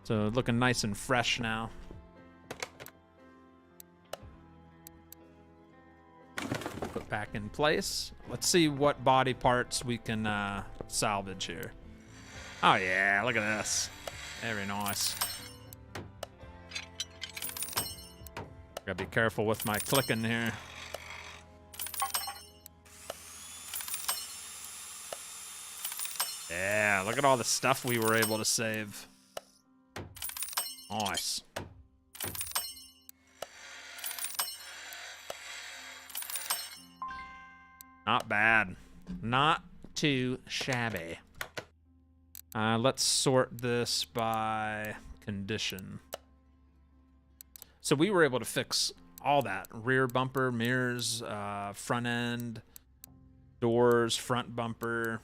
So looking nice and fresh now. Put back in place. Let's see what body parts we can salvage here. Oh yeah, look at this. Very nice. Gotta be careful with my clicking here. Yeah, look at all the stuff we were able to save. Nice. Not bad. Not too shabby. Let's sort this by condition. So we were able to fix all that. Rear bumper, mirrors, front end, doors, front bumper.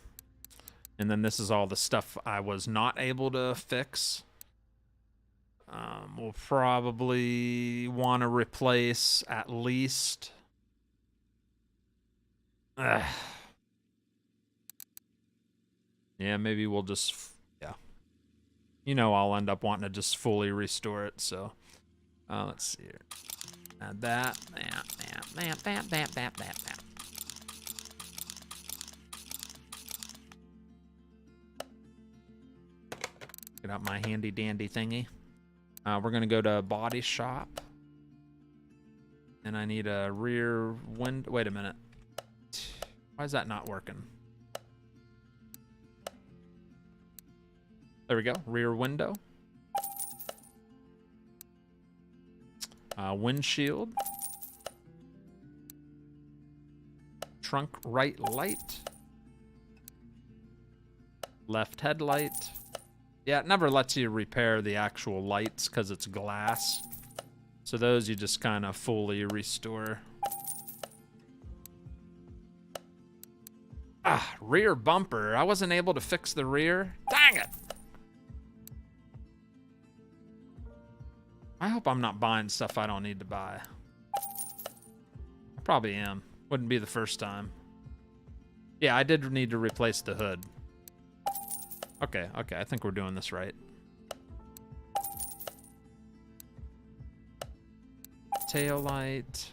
And then this is all the stuff I was not able to fix. We'll probably want to replace at least... Yeah, maybe we'll just... Yeah. You know I'll end up wanting to just fully restore it, so... let's see here. Add that. Get out my handy dandy thingy. We're gonna go to body shop. And I need a rear window. Wait a minute. Why is that not working? There we go. Rear window. Windshield. Trunk right light. Left headlight. Yeah, it never lets you repair the actual lights because it's glass. So those you just kind of fully restore. Rear bumper. I wasn't able to fix the rear. Dang it! I hope I'm not buying stuff I don't need to buy. I probably am. Wouldn't be the first time. Yeah, I did need to replace the hood. Okay, okay, I think we're doing this right. Tail light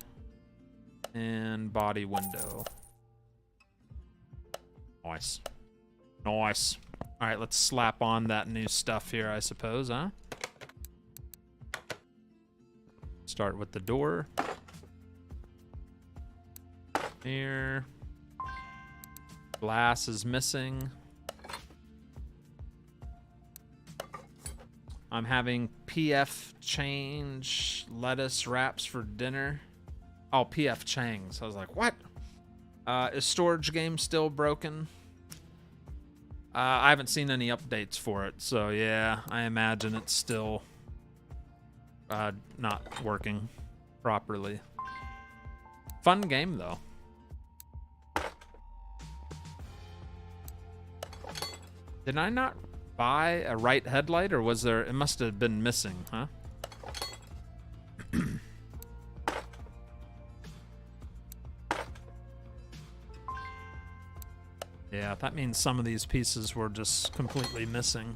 and body window. Nice. Nice. All right, let's slap on that new stuff here, I suppose, huh? Start with the door. Here. Glass is missing. I'm having PF change lettuce wraps for dinner. Oh, PF Chang's. I was like, what? Is storage game still broken? I haven't seen any updates for it, so yeah, I imagine it's still not working properly. Fun game, though. Did I not buy a right headlight, or was there... It must have been missing, huh? Yeah, that means some of these pieces were just completely missing.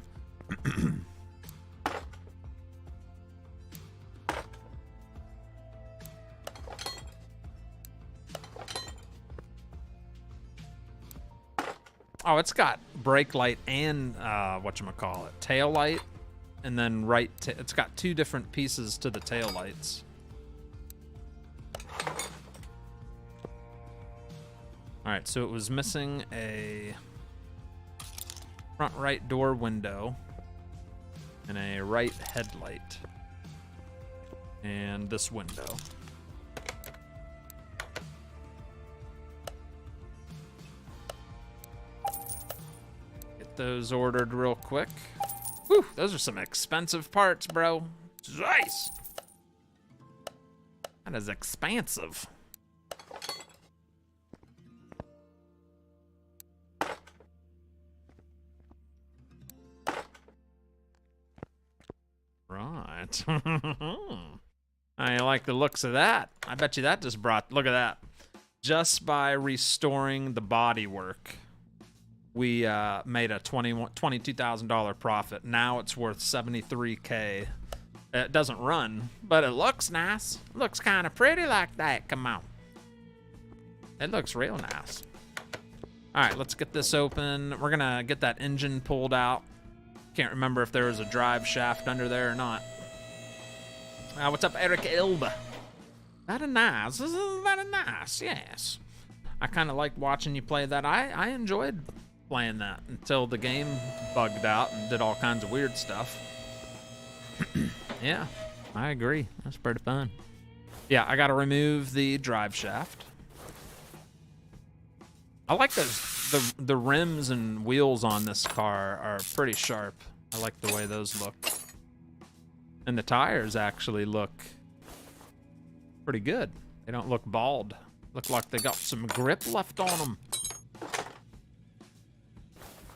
Oh, it's got brake light and whatchamacallit, tail light, and then it's got two different pieces to the tail lights. All right, so it was missing a front right door window and a right headlight and this window. Get those ordered real quick. Whew, those are some expensive parts, bro. Nice. That is expansive. Right. I like the looks of that. I bet you that just brought... Look at that. Just by restoring the bodywork, we made a $22,000 profit. Now it's worth $73K. It doesn't run, but it looks nice. Looks kind of pretty like that. Come on. It looks real nice. All right, let's get this open. We're going to get that engine pulled out. Can't remember if there was a drive shaft under there or not. What's up, Eric Elba? Very nice. This is very nice, yes. I kind of liked watching you play that. I enjoyed playing that until the game bugged out and did all kinds of weird stuff. Yeah, I agree. That's pretty fun. Yeah, I got to remove the drive shaft. I like the rims and wheels on this car are pretty sharp. I like the way those look. And the tires actually look pretty good. They don't look bald. Look like they got some grip left on them. All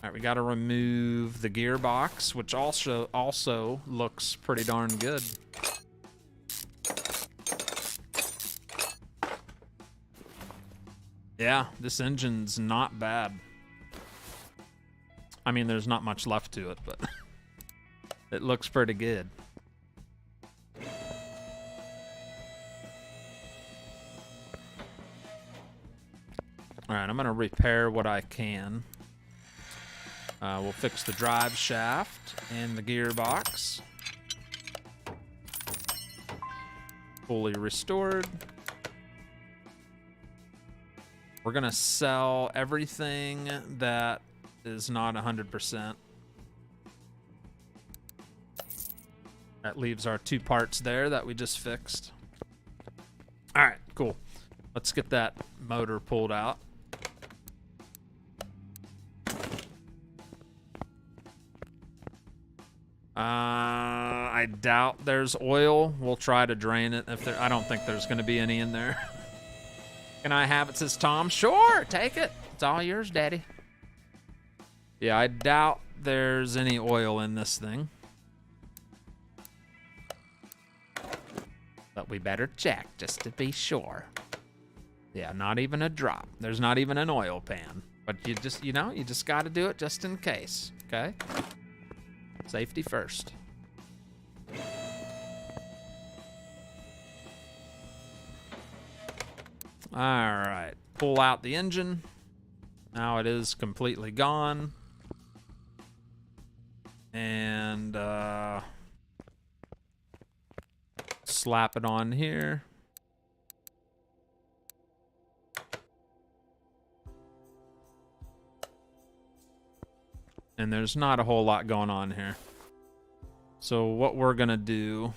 right, we got to remove the gearbox, which also looks pretty darn good. Yeah, this engine's not bad. I mean, there's not much left to it, but it looks pretty good. All right, I'm gonna repair what I can. We'll fix the drive shaft and the gearbox. Fully restored. We're gonna sell everything that is not 100%. That leaves our two parts there that we just fixed. All right, cool. Let's get that motor pulled out. I doubt there's oil. We'll try to drain it. I don't think there's going to be any in there. Can I have it, says Tom? Sure, take it. It's all yours, Daddy. Yeah, I doubt there's any oil in this thing. But we better check just to be sure. Yeah, not even a drop. There's not even an oil pan. But you just, you know, you just got to do it just in case, okay? Safety first. All right, pull out the engine. Now it is completely gone. And slap it on here. And there's not a whole lot going on here. So what we're gonna do...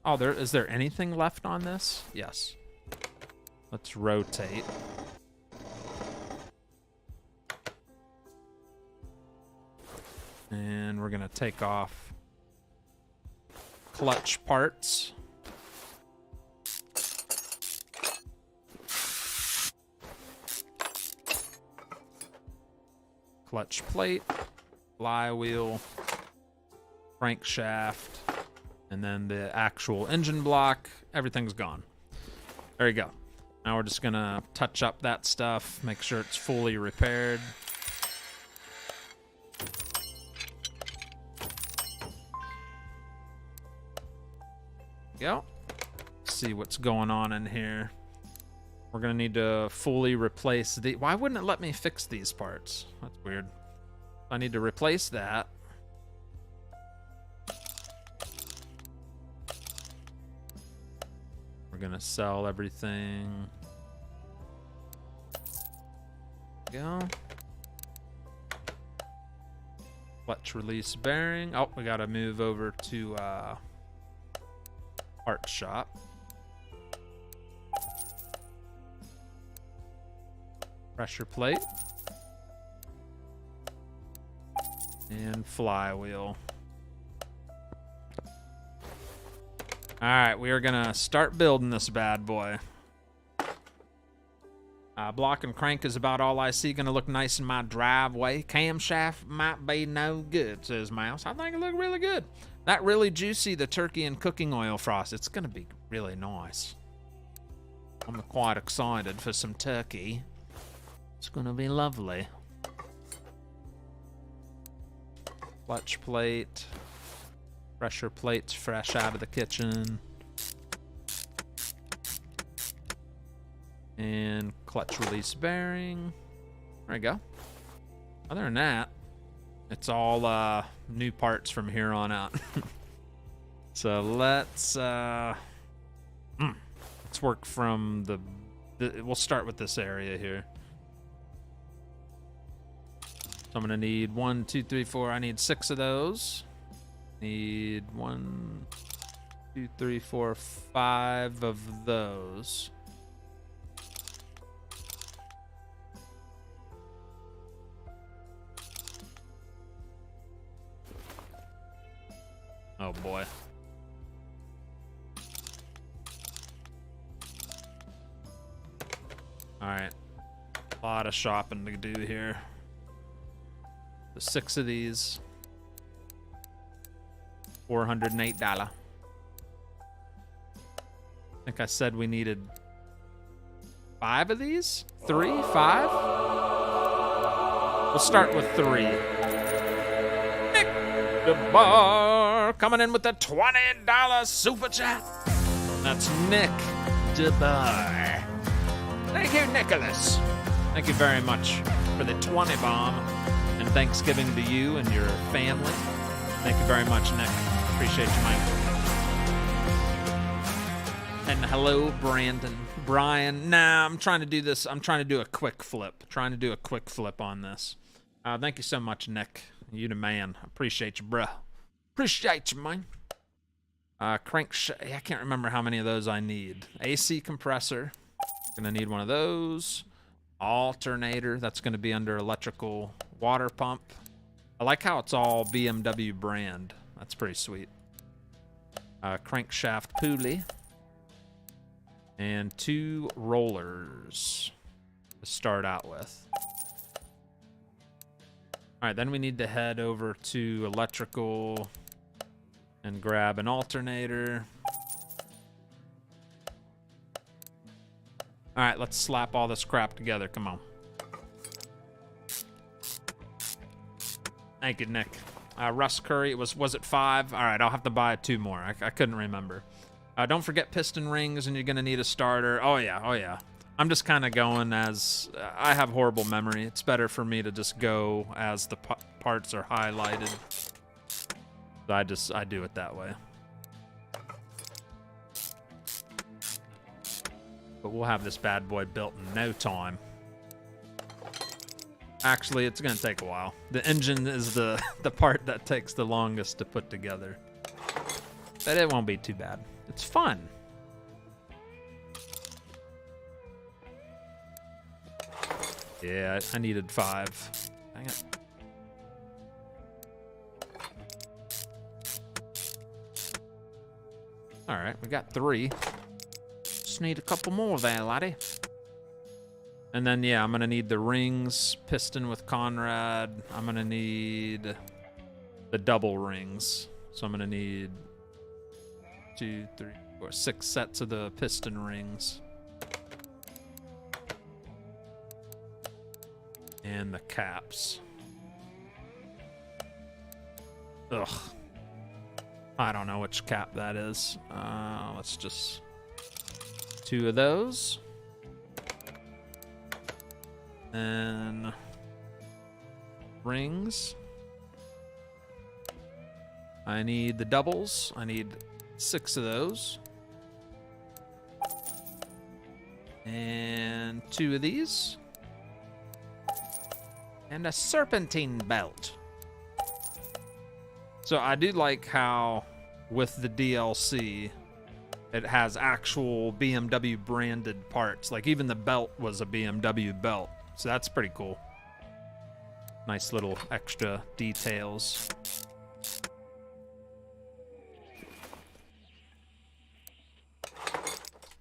Oh, is there anything left on this? Yes. Let's rotate. And we're gonna take off clutch parts. Clutch plate, flywheel, crankshaft, and then the actual engine block. Everything's gone. There you go. Now we're just gonna touch up that stuff, make sure it's fully repaired. Go. See what's going on in here. We're gonna need to fully replace the... Why wouldn't it let me fix these parts? That's weird. I need to replace that. We're gonna sell everything. Go. Clutch release bearing. Oh, we gotta move over to part shop. Pressure plate. And flywheel. Alright, we are gonna start building this bad boy. Block and crank is about all I see. Gonna look nice in my driveway. Camshaft might be no good, says Mouse. I think it look really good. That really juicy, the turkey and cooking oil frost. It's gonna be really nice. I'm quite excited for some turkey. It's gonna be lovely. Clutch plate. Pressure plates fresh out of the kitchen. And clutch release bearing. There we go. Other than that, it's all new parts from here on out. So let's work from the we'll start with this area here. So I'm gonna need 1, 2, 3, 4. I need 6 of those. Need 1, 2, 3, 4, 5 of those. Oh boy. Alright. A lot of shopping to do here. So 6 of these. $408. I think I said we needed 5 of these? 3? 5? We'll start with 3. Nick DeBar coming in with the $20 super chat. That's Nick DeBar. Thank you, Nicholas. Thank you very much for the 20 bomb. And Thanksgiving to you and your family. Thank you very much, Nick. Appreciate you, Mike. And hello, Brandon. Brian. Nah, I'm trying to do this. I'm trying to do a quick flip. Trying to do a quick flip on this. Thank you so much, Nick. You the man. Appreciate you, bruh. Appreciate you, man. I can't remember how many of those I need. AC compressor. Gonna need one of those. Alternator. That's gonna be under electrical water pump. I like how it's all BMW brand. That's pretty sweet. Crankshaft pulley. And 2 rollers to start out with. Alright, then we need to head over to electrical and grab an alternator. All right, let's slap all this crap together. Come on. Thank you, Nick. Russ Curry, was it 5? All right, I'll have to buy 2 more. I couldn't remember. Don't forget piston rings, and you're going to need a starter. Oh, yeah, oh, yeah. I'm just kind of going as... I have horrible memory. It's better for me to just go as the parts are highlighted. So I do it that way. But we'll have this bad boy built in no time. Actually, it's going to take a while. The engine is the part that takes the longest to put together. But it won't be too bad. It's fun. Yeah, I needed 5. Dang it. All right, we got 3. Just need a couple more there, laddie. And then, yeah, I'm going to need the rings, piston with Conrad. I'm going to need the double rings. So I'm going to need 2, 3, 4, 6 sets of the piston rings. And the caps. Ugh. I don't know which cap that is. Let's just... 2 of those. And... rings. I need the doubles. I need 6 of those. And 2 of these. And a serpentine belt. So I do like how with the DLC it has actual BMW branded parts. Like even the belt was a BMW belt. So that's pretty cool. Nice little extra details.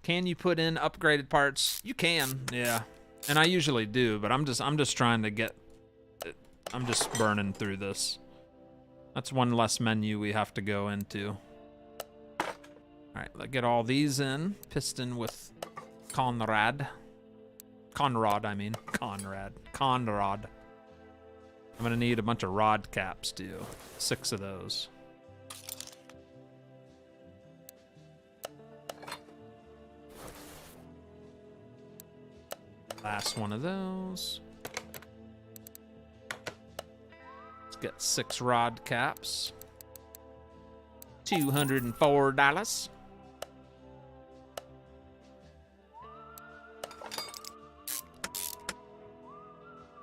Can you put in upgraded parts? You can, yeah. And I usually do, but I'm just trying to get... I'm just burning through this. That's one less menu we have to go into. All right, let's get all these in. Piston with Conrad. Conrad, I mean. Conrad. Conrad. I'm gonna need a bunch of rod caps too. 6 of those. Last one of those. Let's get 6 rod caps. $204.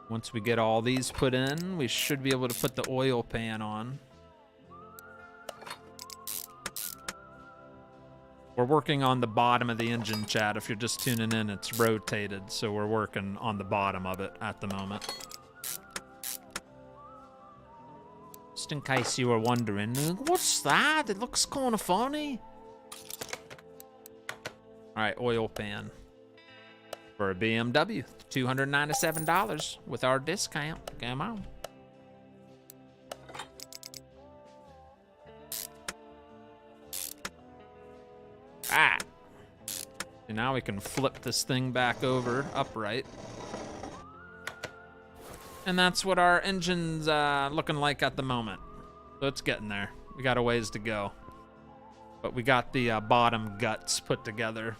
Once we get all these put in, we should be able to put the oil pan on. We're working on the bottom of the engine, chat. If you're just tuning in, it's rotated, so we're working on the bottom of it at the moment. Just in case you were wondering, what's that? It looks kind of funny. All right, oil pan for a BMW, $297 with our discount. Come on. Ah. And now we can flip this thing back over upright. And that's what our engine's looking like at the moment. So it's getting there. We got a ways to go. But we got the bottom guts put together.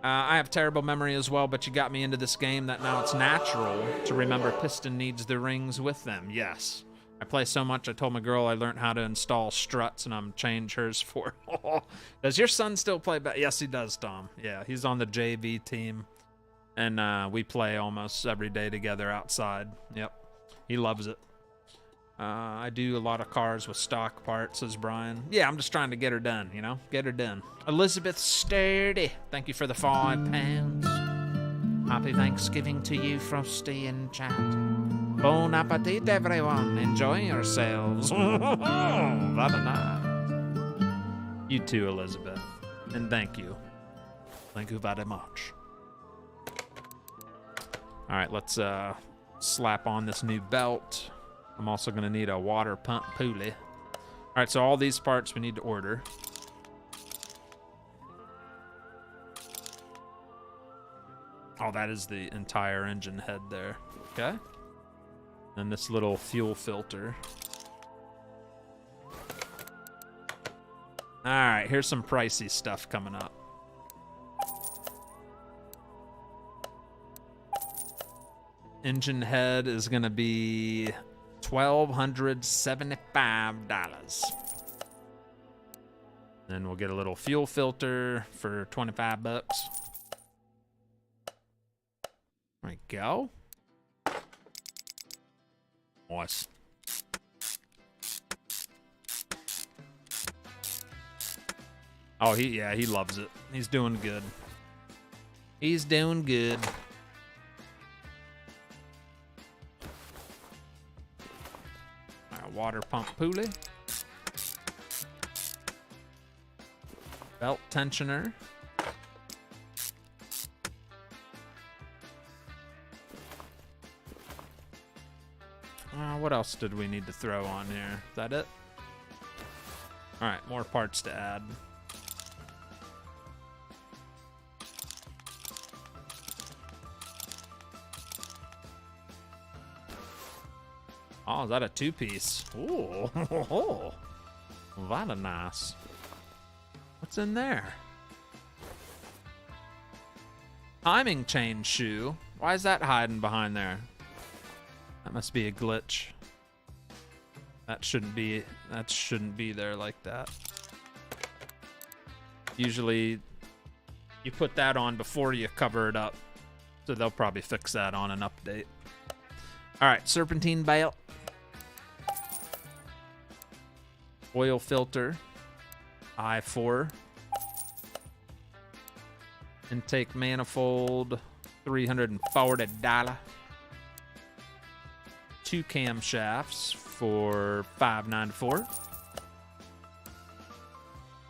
I have terrible memory as well, but you got me into this game that now it's natural to remember piston needs the rings with them. Yes. I play so much, I told my girl I learned how to install struts, and I'm change hers for... Does your son still play? Yes, he does, Tom. Yeah, he's on the JV team, and we play almost every day together outside. Yep, he loves it. I do a lot of cars with stock parts, says Brian. Yeah, I'm just trying to get her done, you know? Get her done. Elizabeth Sturdy, thank you for the £5. Happy Thanksgiving to you, Frosty in chat. Bon appetit, everyone. Enjoy yourselves. Very nice. You too, Elizabeth. And thank you. Thank you very much. All right, let's slap on this new belt. I'm also going to need a water pump pulley. All right, so all these parts we need to order. Oh, that is the entire engine head there. Okay. And this little fuel filter. All right, here's some pricey stuff coming up. Engine head is gonna be $1,275. Then we'll get a little fuel filter for 25 bucks. There we go. Nice. Oh, he loves it. He's doing good. He's doing good. Our water pump pulley. Belt tensioner. What else did we need to throw on here? Is that it? All right, more parts to add. Oh, is that a two-piece? Ooh, very nice. What's in there? Timing chain shoe. Why is that hiding behind there? That must be a glitch. That shouldn't be there like that. Usually you put that on before you cover it up. So they'll probably fix that on an update. All right, serpentine belt. Oil filter. I4. Intake manifold, $340. 2 camshafts for $594.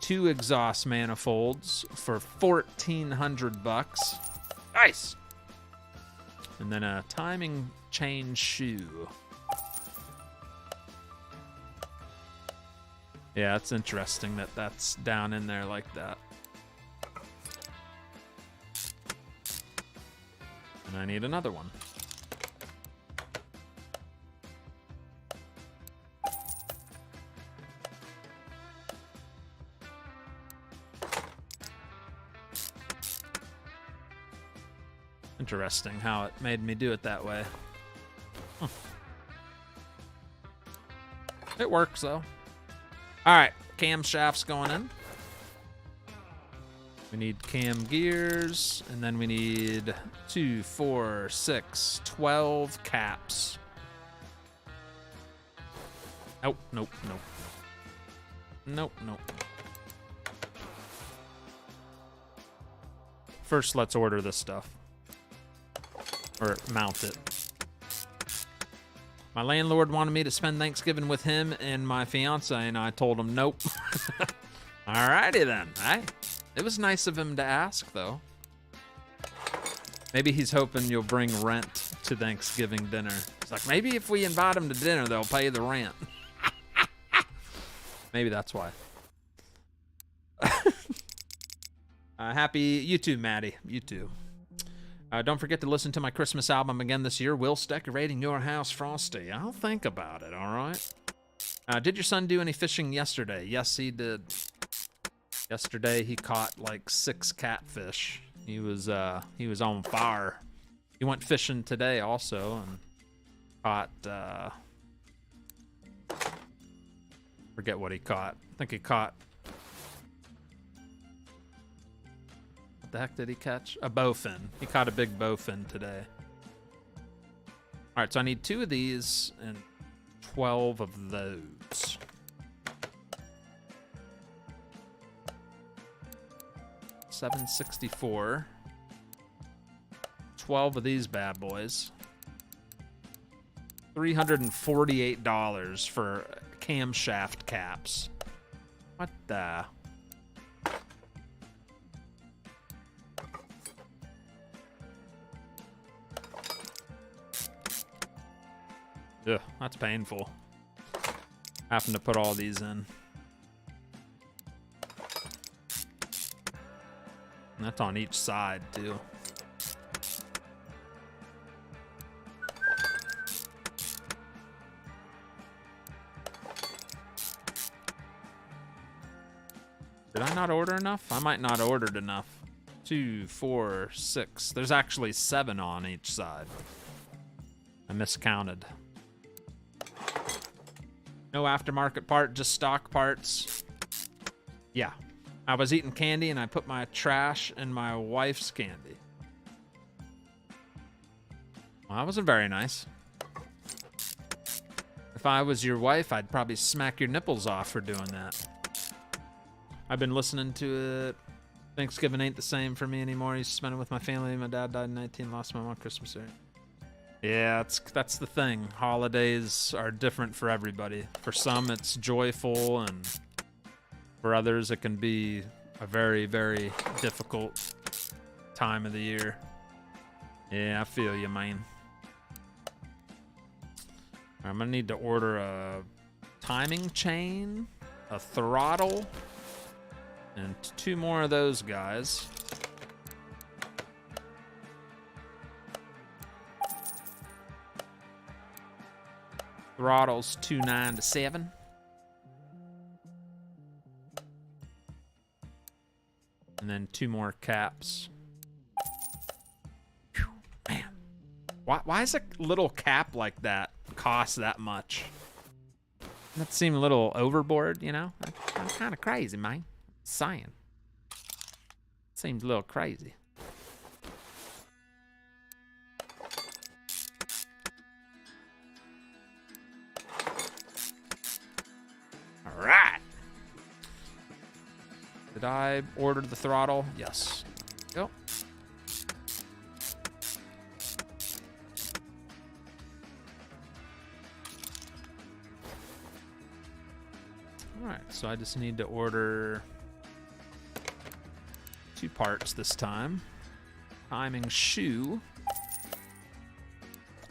2 exhaust manifolds for $1,400. Nice. And then a timing chain shoe. Yeah, it's interesting that that's down in there like that. And I need another one. Interesting how it made me do it that way. Huh. It works though. All right, camshafts going in. We need cam gears, and then we need 2, 4, 6, 12 caps. Nope, nope, nope. Nope, nope. First, let's order this stuff. Or mount it. My landlord wanted me to spend Thanksgiving with him and my fiance, and I told him nope. Alrighty then. It was nice of him to ask, though. Maybe he's hoping you'll bring rent to Thanksgiving dinner. It's like, maybe if we invite him to dinner, they'll pay the rent. Maybe that's why. Happy, you too, Maddie. You too. Don't forget to listen to my Christmas album again this year, Whilst Decorating Your House Frosty. I'll think about it, all right? Did your son do any fishing yesterday? Yes, he did. Yesterday, he caught like 6 catfish. He was on fire. He went fishing today also and caught, forget what he caught. I think he caught, what the heck did he catch? A bowfin. He caught a big bowfin today. All right, so I need 2 of these and 12 of those. $764. 12 of these bad boys. $348 for camshaft caps. What the? Ugh, that's painful. Having to put all these in. And that's on each side, too. not order enough? I might not ordered enough. 2, 4, 6. There's actually 7 on each side. I miscounted. No aftermarket part, just stock parts. Yeah. I was eating candy and I put my trash in my wife's candy. Well, that wasn't very nice. If I was your wife, I'd probably smack your nipples off for doing that. I've been listening to it. Thanksgiving ain't the same for me anymore. I used to spend it with my family. My dad died in 19, lost my mom on Christmas Day. Yeah, that's the thing. Holidays are different for everybody. For some, it's joyful, and for others, it can be a very, very difficult time of the year. Yeah, I feel you, man. I'm gonna need to order a timing chain, a throttle, and 2 more of those guys. Throttles 2.9 to 7. And then 2 more caps. Whew, man. Why is a little cap like that cost that much? That seemed a little overboard, you know? I'm kind of crazy, man. Saying. Seems a little crazy. All right. Did I order the throttle? Yes. Go. All right, so I just need to order 2 parts this time. Timing shoe.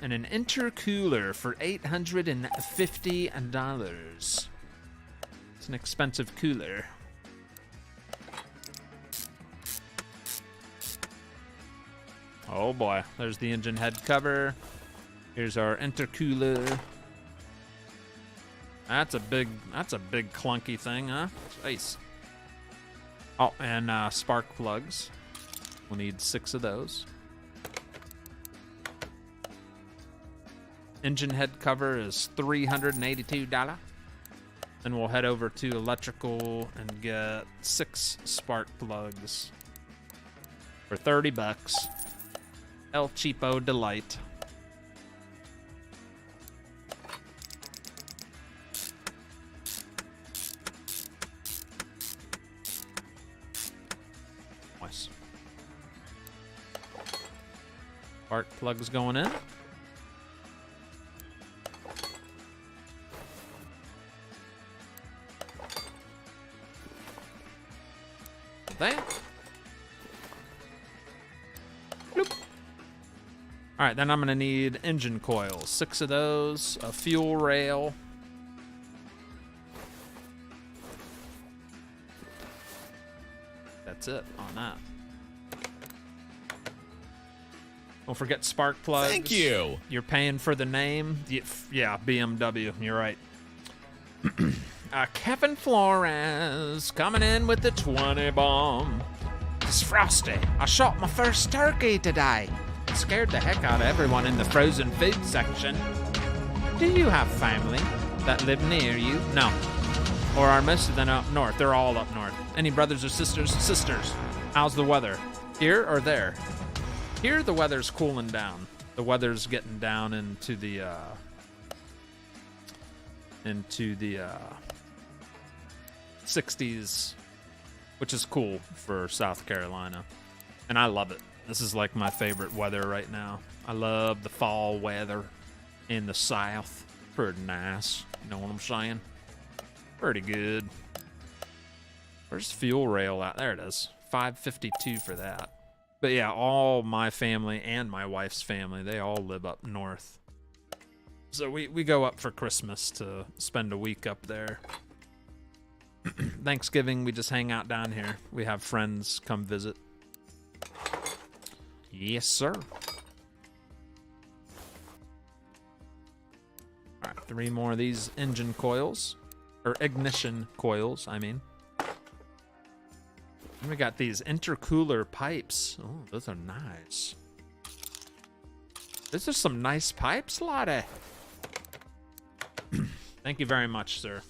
And an intercooler for $850. It's an expensive cooler. Oh boy, there's the engine head cover. Here's our intercooler. That's a big clunky thing, huh? Nice. Oh, and spark plugs. We'll need 6 of those. Engine head cover is $382. Then we'll head over to electrical and get 6 spark plugs for $30. El Cheapo Delight. Nice. Spark plugs going in. There. Bloop. All right, then I'm gonna need engine coils, 6 of those, a fuel rail. That's it on that. Don't forget spark plugs. Thank you. You're paying for the name. Yeah, BMW. You're right. Kevin Flores coming in with the 20 bomb. It's Frosty. I shot my first turkey today. It scared the heck out of everyone in the frozen food section. Do you have family that live near you? No. Or are most of them up north? They're all up north. Any brothers or sisters? Sisters. How's the weather? Here or there? Here the weather's cooling down. The weather's getting down into the 60s, which is cool for South Carolina. And I love it. This is like my favorite weather right now. I love the fall weather in the South. Pretty nice. You know what I'm saying? Pretty good. Where's the fuel rail at? There it is. $5.52 for that. But yeah, all my family and my wife's family, they all live up north. So we go up for Christmas to spend a week up there. Thanksgiving, we just hang out down here. We have friends come visit. Yes, sir. All right, 3 more of these engine coils. Or ignition coils, I mean. And we got these intercooler pipes. Oh, those are nice. These are some nice pipes, Lottie. Thank you very much, sir.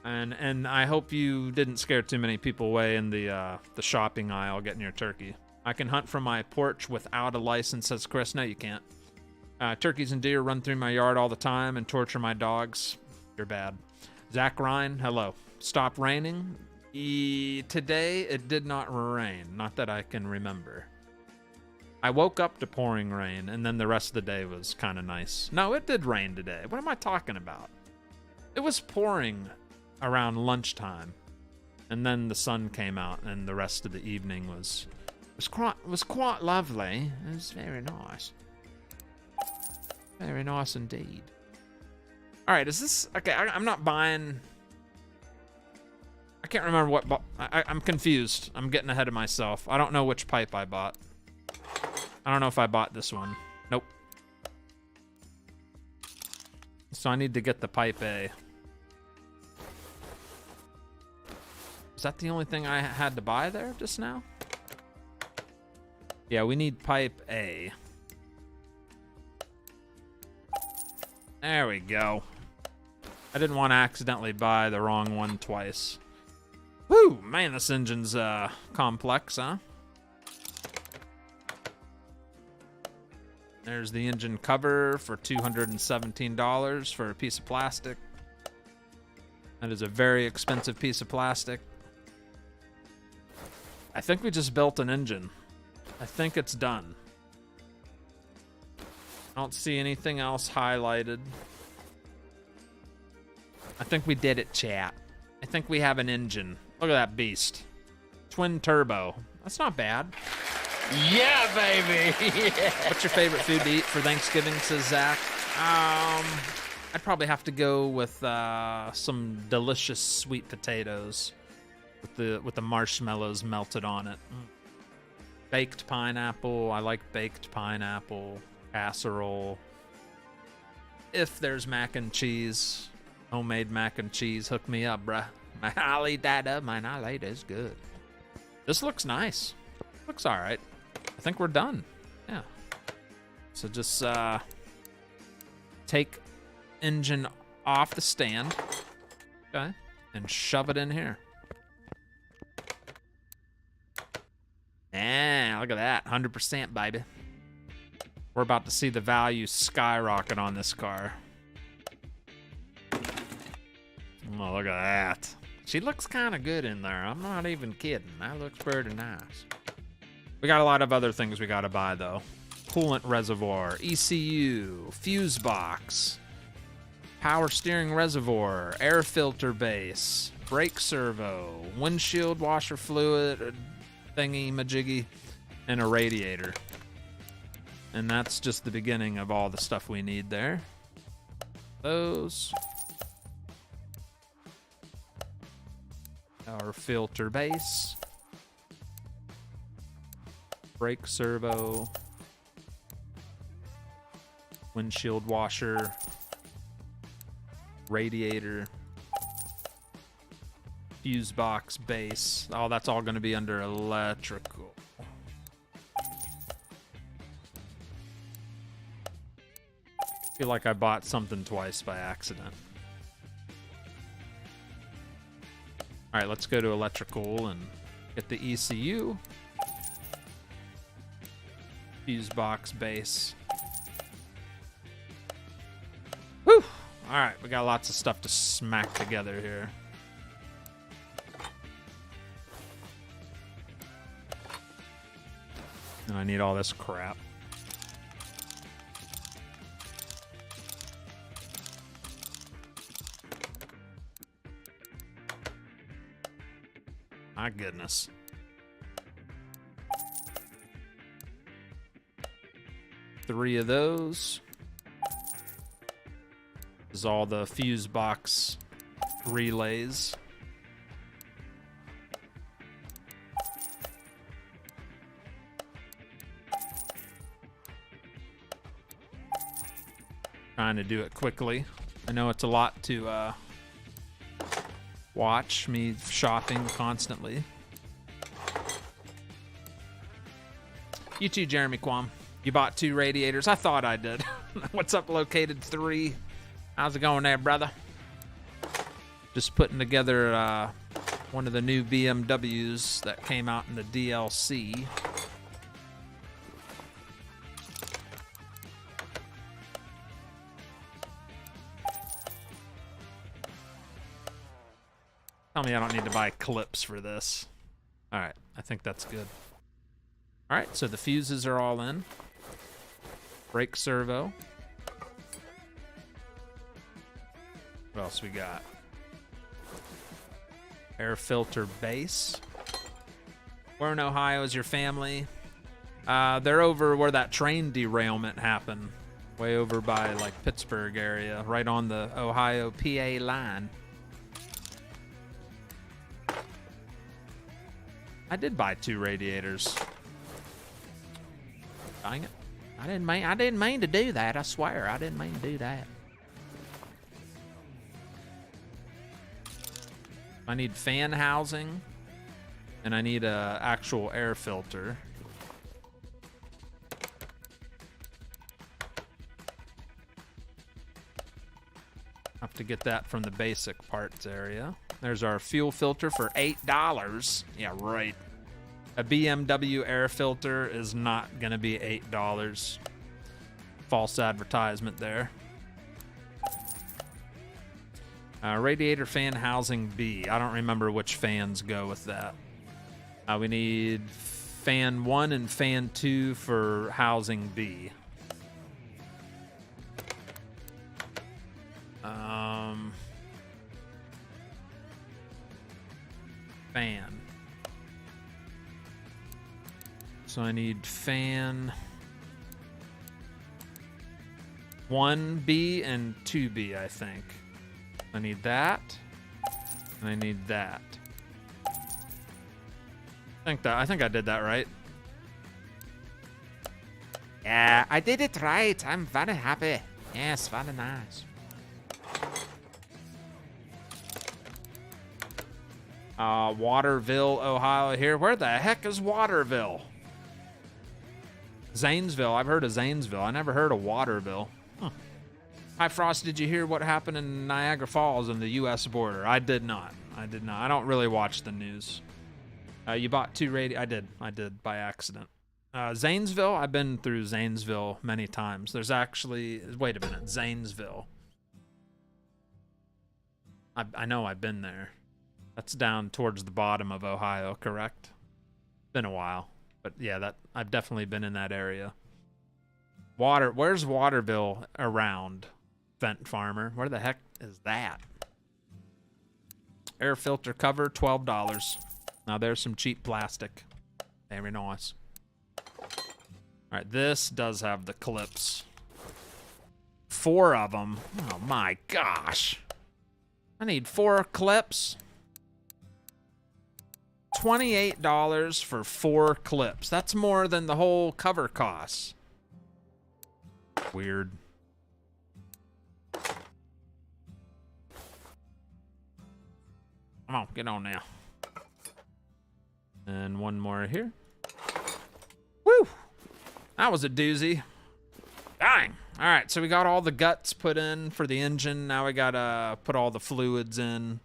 And I hope you didn't scare too many people away in the shopping aisle getting your turkey. I can hunt from my porch without a license, says Chris. No, you can't. Turkeys and deer run through my yard all the time and torture my dogs. You're bad. Zach Ryan, hello. Stop raining. Today it did not rain. Not that I can remember. I woke up to pouring rain, and then the rest of the day was kind of nice. No, it did rain today. What am I talking about? It was pouring around lunchtime, and then the sun came out, and the rest of the evening was quite lovely. It was very nice. Very nice indeed. All right, is this okay? I'm not buying. I can't remember what. I'm confused. I'm getting ahead of myself. I don't know which pipe I bought. I don't know if I bought this one. Nope. So I need to get the pipe A. Is that the only thing I had to buy there just now? Yeah, we need pipe A. There we go. I didn't want to accidentally buy the wrong one twice. Woo! Man, this engine's complex, huh? There's the engine cover for $217 for a piece of plastic. That is a very expensive piece of plastic. I think we just built an engine. I think it's done. I don't see anything else highlighted. I think we did it, chat. I think we have an engine. Look at that beast. Twin turbo. That's not bad. Yeah, baby. Yeah. What's your favorite food to eat for Thanksgiving, says Zach? I'd probably have to go with some delicious sweet potatoes with the marshmallows melted on it. Baked pineapple. I like baked pineapple. Casserole. If there's mac and cheese, homemade mac and cheese, hook me up, bruh. I'll eat that up, man. I'll eat it. It's good. This looks nice. Looks all right. I think we're done. Yeah. So just take engine off the stand. Okay. And shove it in here. Yeah, look at that. 100%, baby. We're about to see the value skyrocket on this car. Oh, look at that. She looks kind of good in there. I'm not even kidding. That looks pretty nice. We got a lot of other things we got to buy, though. Coolant reservoir, ECU, fuse box, power steering reservoir, air filter base, brake servo, windshield washer fluid, thingy majiggy, and a radiator. And that's just the beginning of all the stuff we need there. Those. Our filter base. Brake servo. Windshield washer. Radiator. Fuse box base. Oh, that's all going to be under electrical. I feel like I bought something twice by accident. All right, let's go to electrical and get the ECU. Fuse box base. Whew! All right, we got lots of stuff to smack together here. And I need all this crap. My goodness. Three of those. This is all the fuse box relays. Trying to do it quickly. I know it's a lot to watch me shopping constantly. You too, Jeremy Quam. You bought 2 radiators. I thought I did. What's up, Located 3? How's it going there, brother? Just putting together one of the new BMWs that came out in the DLC. Tell me I don't need to buy clips for this. All right, I think that's good. All right, so the fuses are all in. Brake servo. What else we got? Air filter base. Where in Ohio is your family? They're over where that train derailment happened. Way over by like Pittsburgh area, right on the Ohio PA line. I did buy 2 radiators. Dang it. I didn't mean to do that. I swear, I didn't mean to do that. I need fan housing, and I need a actual air filter. Have to get that from the basic parts area. There's our fuel filter for $8. Yeah, right. A BMW air filter is not gonna be $8. False advertisement there. Radiator fan housing B. I don't remember which fans go with that. We need fan 1 and fan 2 for housing B. Fan. So I need fan 1B and 2B, I think. I need that, and I need that. I think I did that right. Yeah, I did it right. I'm very happy. Yes, very nice. Waterville, Ohio here. Where the heck is Waterville? Zanesville. I've heard of Zanesville. I never heard of Waterville. Huh. Hi, Frost. Did you hear what happened in Niagara Falls on the U.S. border? I did not. I did not. I don't really watch the news. You bought 2 I did by accident. Zanesville. I've been through Zanesville many times. There's actually... Wait a minute. Zanesville. I know I've been there. That's down towards the bottom of Ohio, correct? Been a while. But yeah, I've definitely been in that area. Where's Waterville around? Vent Farmer. Where the heck is that? Air filter cover, $12. Now there's some cheap plastic. Very nice. Alright, this does have the clips. 4 of them. Oh my gosh. I need 4 clips. $28 for 4 clips. That's more than the whole cover costs. Weird. Come on, get on now. And one more here. Woo! That was a doozy. Dang. All right, so we got all the guts put in for the engine. Now we gotta put all the fluids in,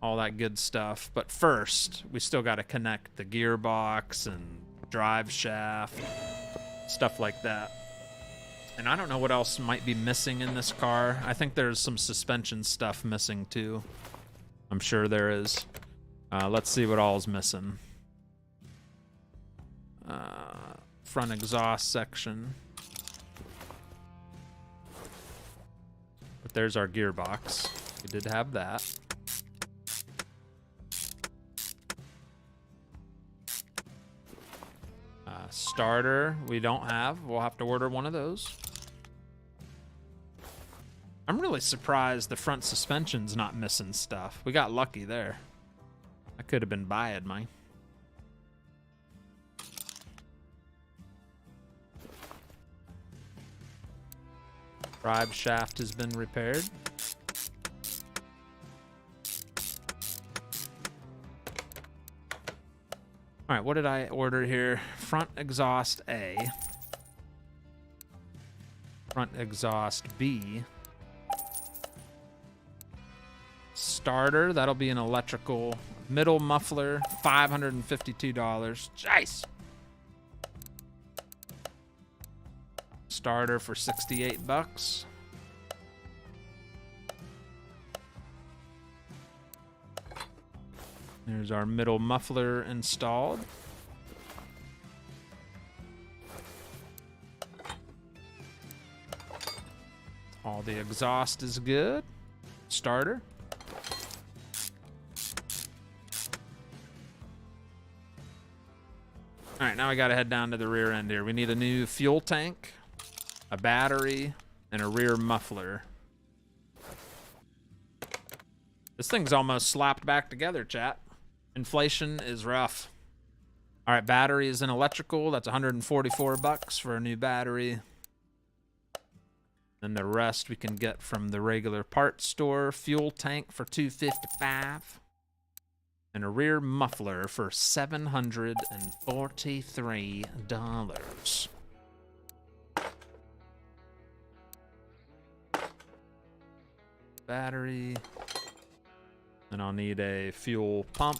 all that good stuff. But first, we still gotta connect the gearbox and drive shaft, stuff like that. And I don't know what else might be missing in this car. I think there's some suspension stuff missing too. I'm sure there is. Let's see what all is missing. Front exhaust section. But there's our gearbox. We did have that. Starter, we don't have. We'll have to order one of those. I'm really surprised the front suspension's not missing stuff. We got lucky there. I could have been buying mine. Drive shaft has been repaired. All right, what did I order here? Front exhaust A. Front exhaust B. Starter, that'll be an electrical. Middle muffler, $552. Jeez. Starter for 68 bucks. There's our middle muffler installed. All the exhaust is good. Starter. All right, now we gotta head down to the rear end here. We need a new fuel tank, a battery, and a rear muffler. This thing's almost slapped back together, chat. Inflation is rough. All right, battery is in electrical. That's 144 bucks for a new battery. And the rest we can get from the regular parts store. Fuel tank for $255. And a rear muffler for $743. Battery. And I'll need a fuel pump.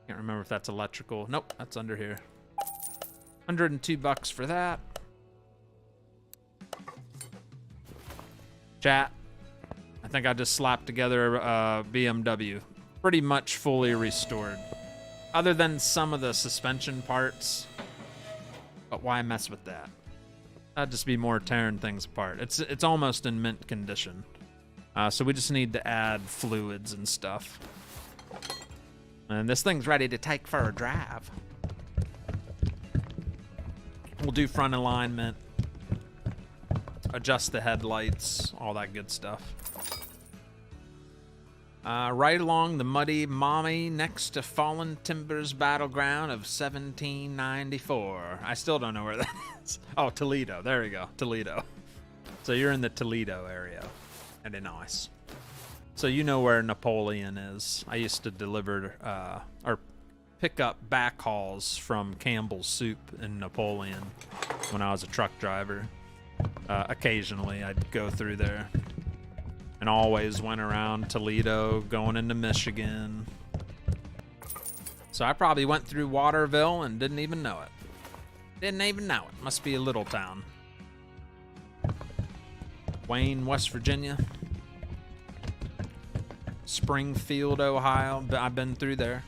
Can't remember if that's electrical. Nope, that's under here. 102 bucks for that. Chat. I think I just slapped together a BMW. Pretty much fully restored. Other than some of the suspension parts. But why mess with that? That'd just be more tearing things apart. It's almost in mint condition. So we just need to add fluids and stuff. And this thing's ready to take for a drive. We'll do front alignment. Adjust the headlights. All that good stuff. Right along the muddy mommy next to Fallen Timbers Battleground of 1794. I still don't know where that is. Oh, Toledo. There we go. Toledo. So you're in the Toledo area. Very nice. So you know where Napoleon is. I used to deliver or pick up backhauls from Campbell's Soup in Napoleon when I was a truck driver. Occasionally I'd go through there. And always went around Toledo, going into Michigan. So I probably went through Waterville and didn't even know it. Didn't even know it. Must be a little town. Wayne, West Virginia. Springfield, Ohio. I've been through there.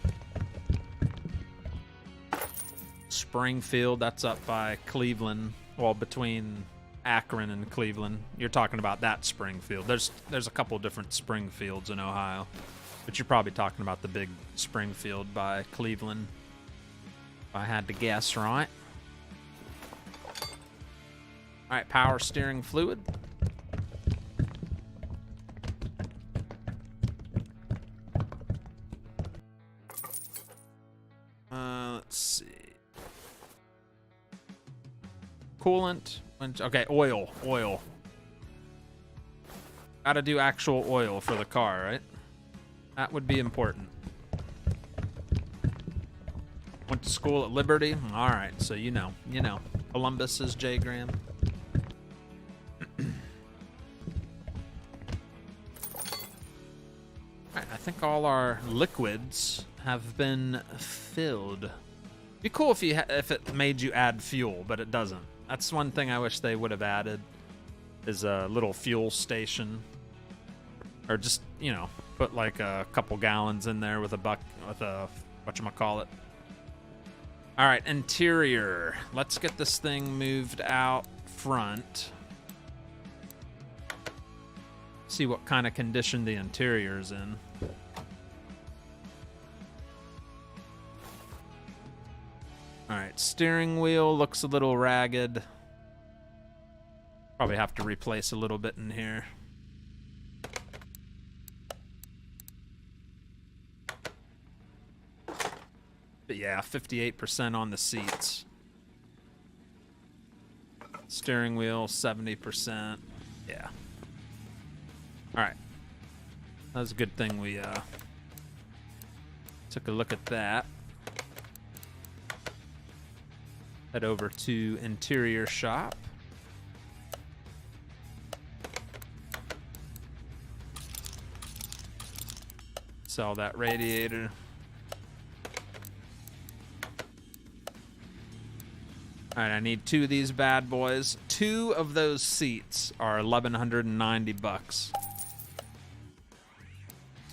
Springfield, that's up by Cleveland. Well, between Akron and Cleveland. You're talking about that Springfield. There's a couple different Springfields in Ohio, but you're probably talking about the big Springfield by Cleveland. If I had to guess, right? All right, power steering fluid. Let's see. Coolant. Okay, oil. Gotta do actual oil for the car, right? That would be important. Went to school at Liberty. All right, so you know. Columbus is J. Graham. All right, I think all our liquids have been filled. It'd be cool if if it made you add fuel, but it doesn't. That's one thing I wish they would have added, is a little fuel station. Or just, put like a couple gallons in there with a whatchamacallit. All right, interior. Let's get this thing moved out front. See what kind of condition the interior's in. All right, steering wheel looks a little ragged. Probably have to replace a little bit in here. But yeah, 58% on the seats. Steering wheel, 70%. Yeah. All right. That was a good thing we Took a look at that. Head over to interior shop. Sell that radiator. All right, I need 2 of these bad boys. 2 of those seats are $1,190.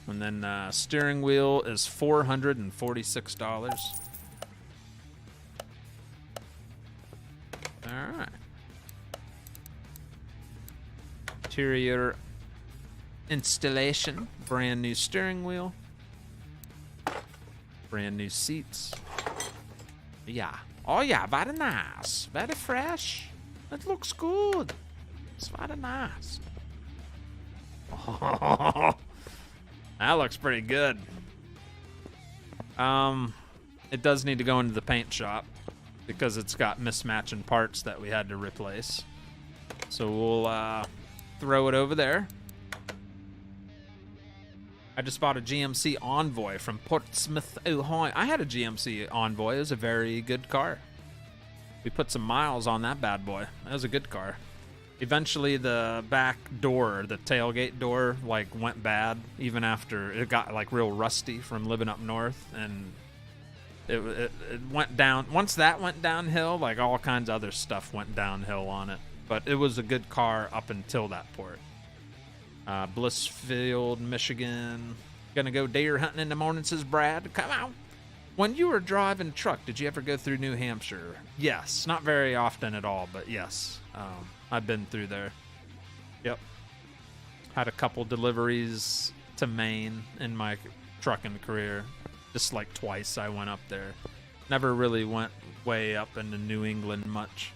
And then steering wheel is $446. All right. Interior installation. Brand new steering wheel. Brand new seats. Yeah. Oh yeah, very nice. Very fresh. It looks good. It's very nice. Oh, that looks pretty good. It does need to go into the paint shop because it's got mismatching parts that we had to replace. So we'll throw it over there. I just bought a GMC Envoy from Portsmouth, Ohio. I had a GMC Envoy. It was a very good car. We put some miles on that bad boy. That was a good car. Eventually, the back door, the tailgate door, like went bad. Even after it got like real rusty from living up north, and it went down. Once that went downhill, like all kinds of other stuff went downhill on it. But it was a good car up until that port. Blissfield, Michigan. Gonna go deer hunting in the morning, says Brad. Come on. When you were driving truck, did you ever go through New Hampshire? Yes. Not very often at all, but yes. I've been through there. Yep. Had a couple deliveries to Maine in my trucking career. Just like twice I went up there. Never really went way up into New England much.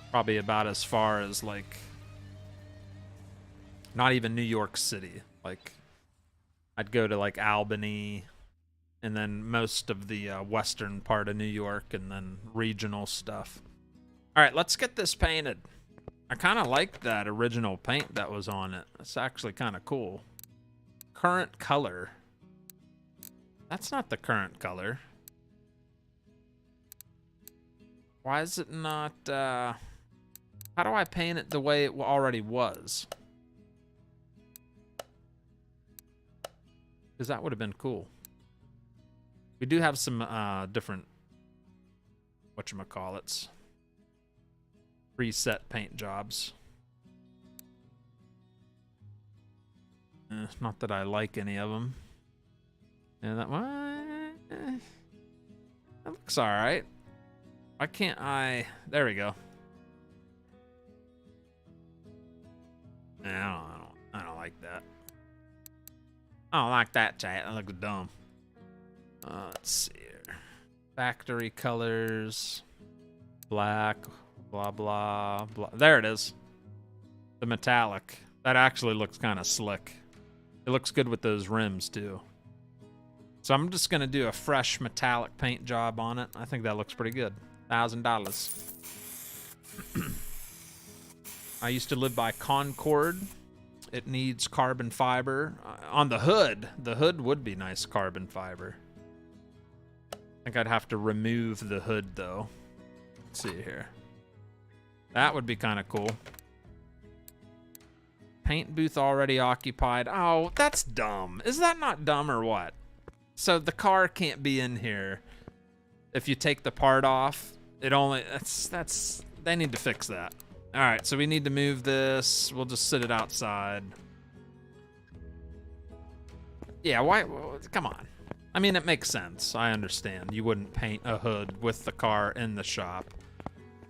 Probably about as far as like... Not even New York City. Like, I'd go to like Albany, and then most of the western part of New York, and then regional stuff. All right, let's get this painted. I kind of like that original paint that was on it. It's actually kind of cool. Current color. That's not the current color. Why is it not... How do I paint it the way it already was? Because that would have been cool. We do have some different whatchamacallits. Preset paint jobs. Not that I like any of them. Yeah, that one. That looks alright. Why can't I... There we go. I don't like that. I don't like that, chat. That looks dumb. Let's see here. Factory colors. Black. Blah, blah, blah. There it is. The metallic. That actually looks kind of slick. It looks good with those rims, too. So I'm just going to do a fresh metallic paint job on it. I think that looks pretty good. $1,000. I used to live by Concord. It needs carbon fiber. On the hood would be nice carbon fiber. I think I'd have to remove the hood, though. Let's see here. That would be kind of cool. Paint booth already occupied. Oh, that's dumb. Is that not dumb or what? So the car can't be in here. If you take the part off, it only... That's... They need to fix that. All right, so we need to move this. We'll just sit it outside. Yeah, why? Come on. I mean, it makes sense. I understand. You wouldn't paint a hood with the car in the shop.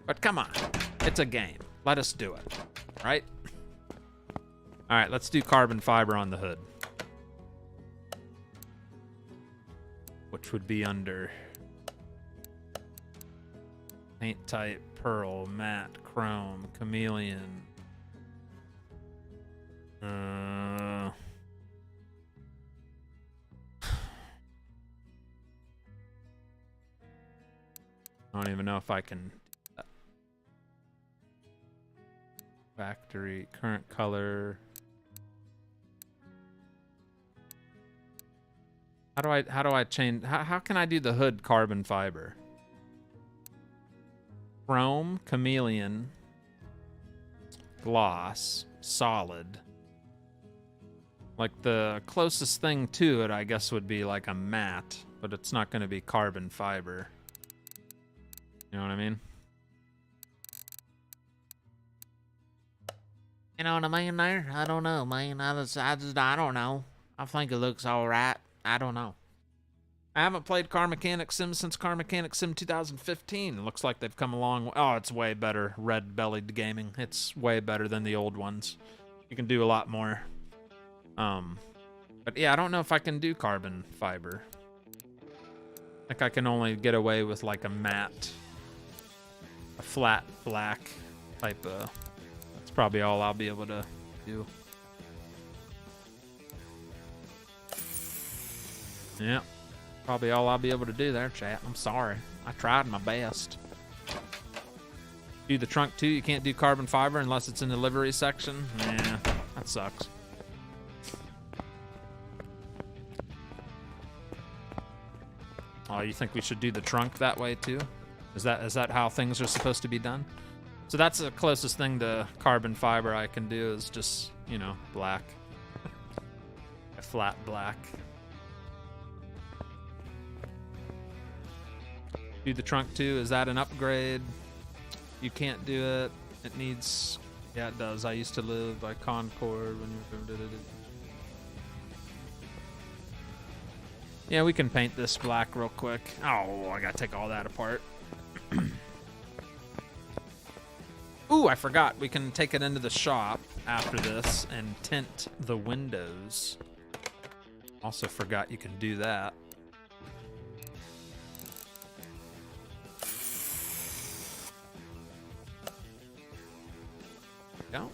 But come on. It's a game. Let us do it. Right? All right, let's do carbon fiber on the hood. Which would be under... Paint type, pearl, matte, chrome, chameleon. I don't even know if I can... Factory, current color. How do I change? How can I do the hood carbon fiber? Chrome, chameleon, gloss, solid. Like the closest thing to it, I guess, would be like a matte, but it's not going to be carbon fiber. You know what I mean? You know what I mean there? I don't know, man. I don't know. I think it looks all right. I don't know. I haven't played Car Mechanic Sim since Car Mechanic Sim 2015. It looks like they've come along. Oh, it's way better. Red-bellied gaming. It's way better than the old ones. You can do a lot more. But yeah, I don't know if I can do carbon fiber. I think I can only get away with like a matte, a flat black type of. That's probably all I'll be able to do. Yeah. Probably all I'll be able to do there, chat. I'm sorry. I tried my best. Do the trunk too? You can't do carbon fiber unless it's in the livery section? Yeah, that sucks. Oh, you think we should do the trunk that way too? Is that how things are supposed to be done? So that's the closest thing to carbon fiber I can do is just, you know, black. A flat black. Do the trunk too. Is that an upgrade? You can't do it. It needs. Yeah, it does. I used to live by Concord when you did it. Yeah, we can paint this black real quick. Oh, I gotta take all that apart. Ooh, I forgot. We can take it into the shop after this and tint the windows. Also forgot you can do that. Go.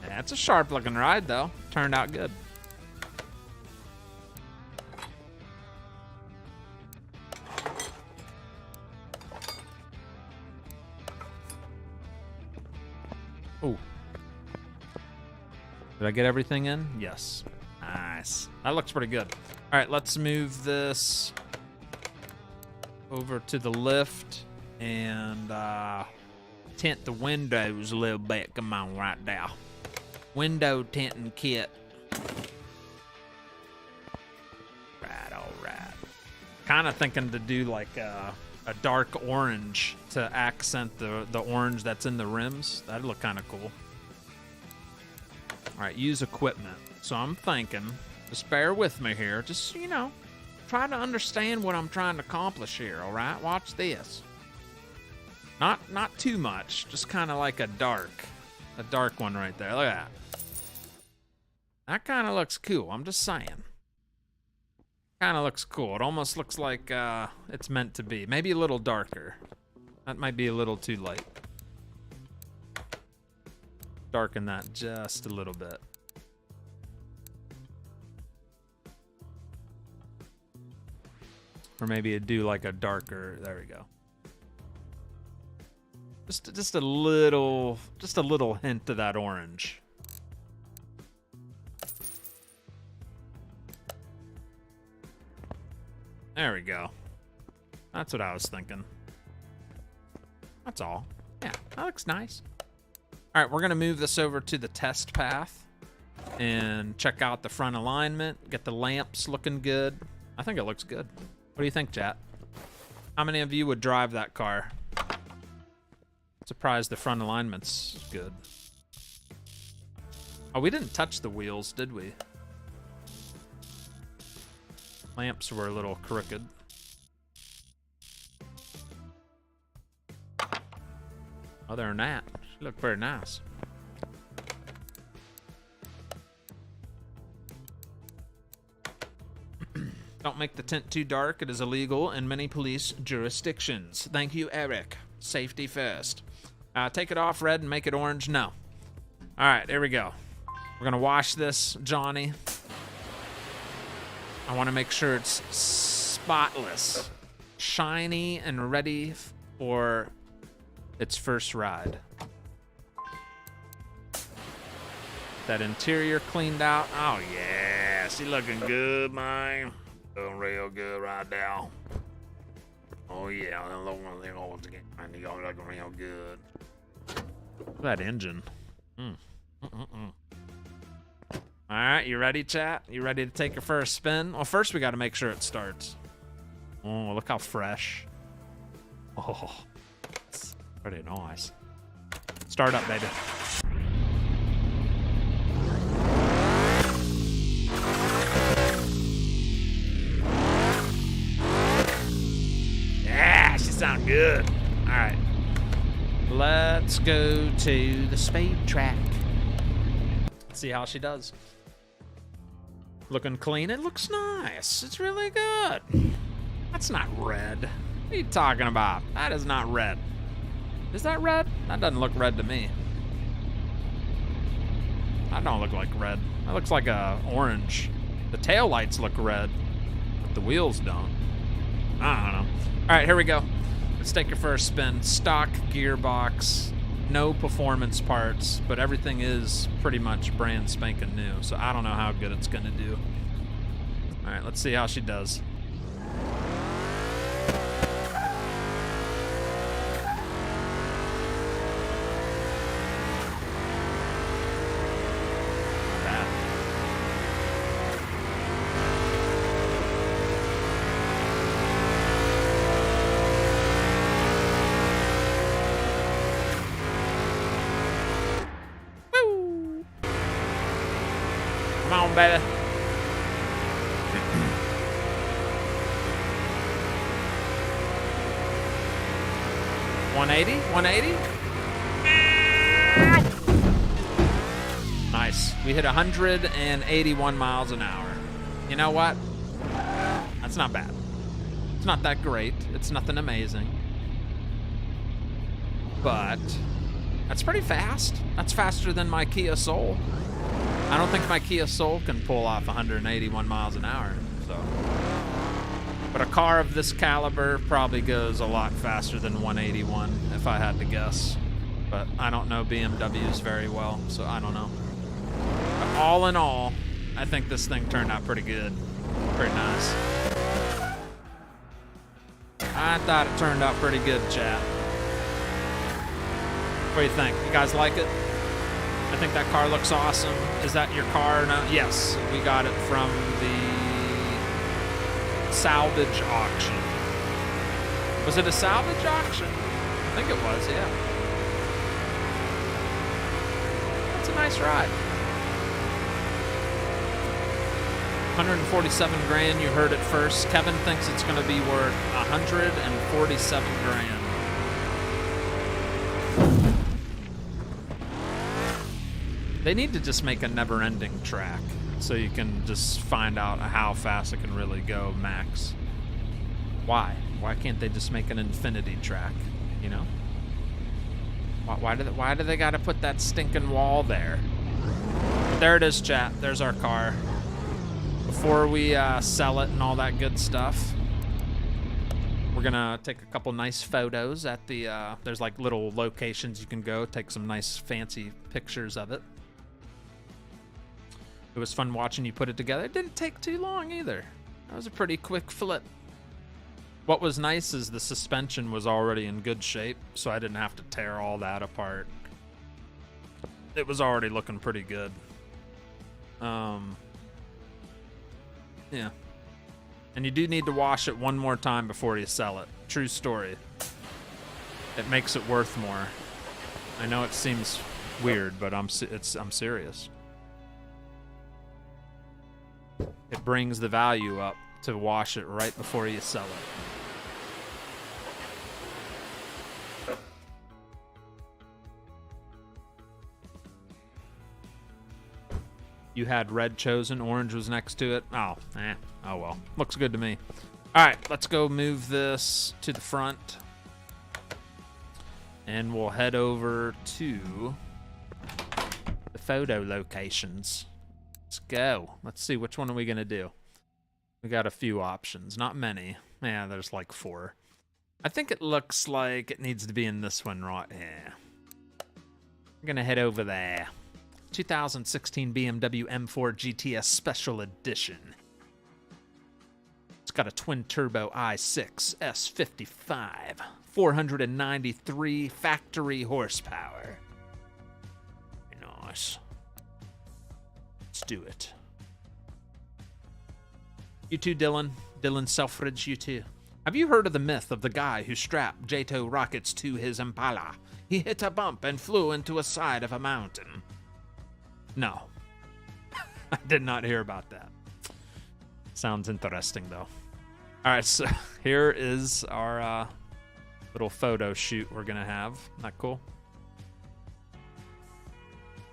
Yeah, it's a sharp looking ride though. Turned out good. Ooh. Did I get everything in? Yes. Nice. That looks pretty good. All right, let's move this over to the lift and tint the windows a little bit. Come on, right now. Window tinting kit. Right, all right. Kind of thinking to do like a dark orange to accent the orange that's in the rims. That'd look kind of cool. All right, use equipment. So I'm thinking, just bear with me here. Just, you know, try to understand what I'm trying to accomplish here, all right? Watch this. Not too much, just kind of like a dark one right there. Look at that. That kind of looks cool. I'm just saying. Kind of looks cool. It almost looks like it's meant to be. Maybe a little darker. That might be a little too light. Darken that just a little bit. Or maybe it'd do like a darker. There we go. Just a little hint of that orange. There we go. That's what I was thinking. That's all. Yeah, that looks nice. All right, we're gonna move this over to the test path and check out the front alignment, get the lamps looking good. I think it looks good. What do you think, chat? How many of you would drive that car? Surprised the front alignment's good. Oh, we didn't touch the wheels, did we? Lamps were a little crooked. Other than that, she looked very nice. Don't make the tint too dark. It is illegal in many police jurisdictions. Thank you, Eric. Safety first. Take it off red and make it orange. No. All right, here we go. We're going to wash this, Johnny. I want to make sure it's spotless, shiny, and ready for its first ride. That interior cleaned out. Oh yeah, she looking good, man. Looking real good right now. Oh yeah, that looking real good. Look at that engine. All right, you ready, chat? You ready to take your first spin? Well, first we got to make sure it starts. Oh, look how fresh. Oh, it's pretty nice. Start up, baby. Yeah, she sounds good. All right, let's go to the speed track. See how she does. Looking clean. It looks nice. It's really good. That's not red. What are you talking about? That is not red. Is that red? That doesn't look red to me. That don't look like red. That looks like a orange. The tail lights look red, but the wheels don't. I don't know. All right, here we go. Let's take your first spin. Stock gearbox. No performance parts, but everything is pretty much brand spanking new, so I don't know how good it's gonna do. All right, let's see how she does. Not bad. Come on, baby. $180? $180? Nice. We hit 181 miles an hour. You know what? That's not bad. It's not that great. It's nothing amazing. But that's pretty fast. That's faster than my Kia Soul. I don't think my Kia Soul can pull off 181 miles an hour, so. But a car of this caliber probably goes a lot faster than 181, if I had to guess. But I don't know BMWs very well, so I don't know. But all in all, I think this thing turned out pretty good. Pretty nice. I thought it turned out pretty good, chat. What do you think? You guys like it? I think that car looks awesome. Is that your car? No? Yes, we got it from the salvage auction. Was it a salvage auction? I think it was, yeah. That's a nice ride. 147 grand, you heard it first. Kevin thinks it's going to be worth 147 grand. They need to just make a never-ending track so you can just find out how fast it can really go max. Why? Why can't they just make an infinity track, you know? Why do they got to put that stinking wall there? But there it is, chat. There's our car. Before we sell it and all that good stuff, we're gonna take a couple nice photos at the, there's like little locations you can go, take some nice fancy pictures of it. It was fun watching you put it together. It didn't take too long either. That was a pretty quick flip. What was nice is the suspension was already in good shape, so I didn't have to tear all that apart. It was already looking pretty good. Yeah. And you do need to wash it one more time before you sell it. True story. It makes it worth more. I know it seems weird, but I'm serious. It brings the value up to wash it right before you sell it. You had red chosen, orange was next to it. Oh well. Looks good to me. All right, let's go move this to the front. And we'll head over to the photo locations. Let's go. Let's see, which one are we going to do? We got a few options. Not many. Yeah, there's like 4. I think it looks like it needs to be in this one right here. I'm gonna head over there. 2016 BMW M4 GTS Special Edition. It's got a twin-turbo i6 S55, 493 factory horsepower. Nice. Let's do it. You too, Dylan. Dylan Selfridge, you too. Have you heard of the myth of the guy who strapped JATO rockets to his Impala? He hit a bump and flew into a side of a mountain. No. I did not hear about that. Sounds interesting, though. All right, so here is our little photo shoot we're going to have. Isn't that cool?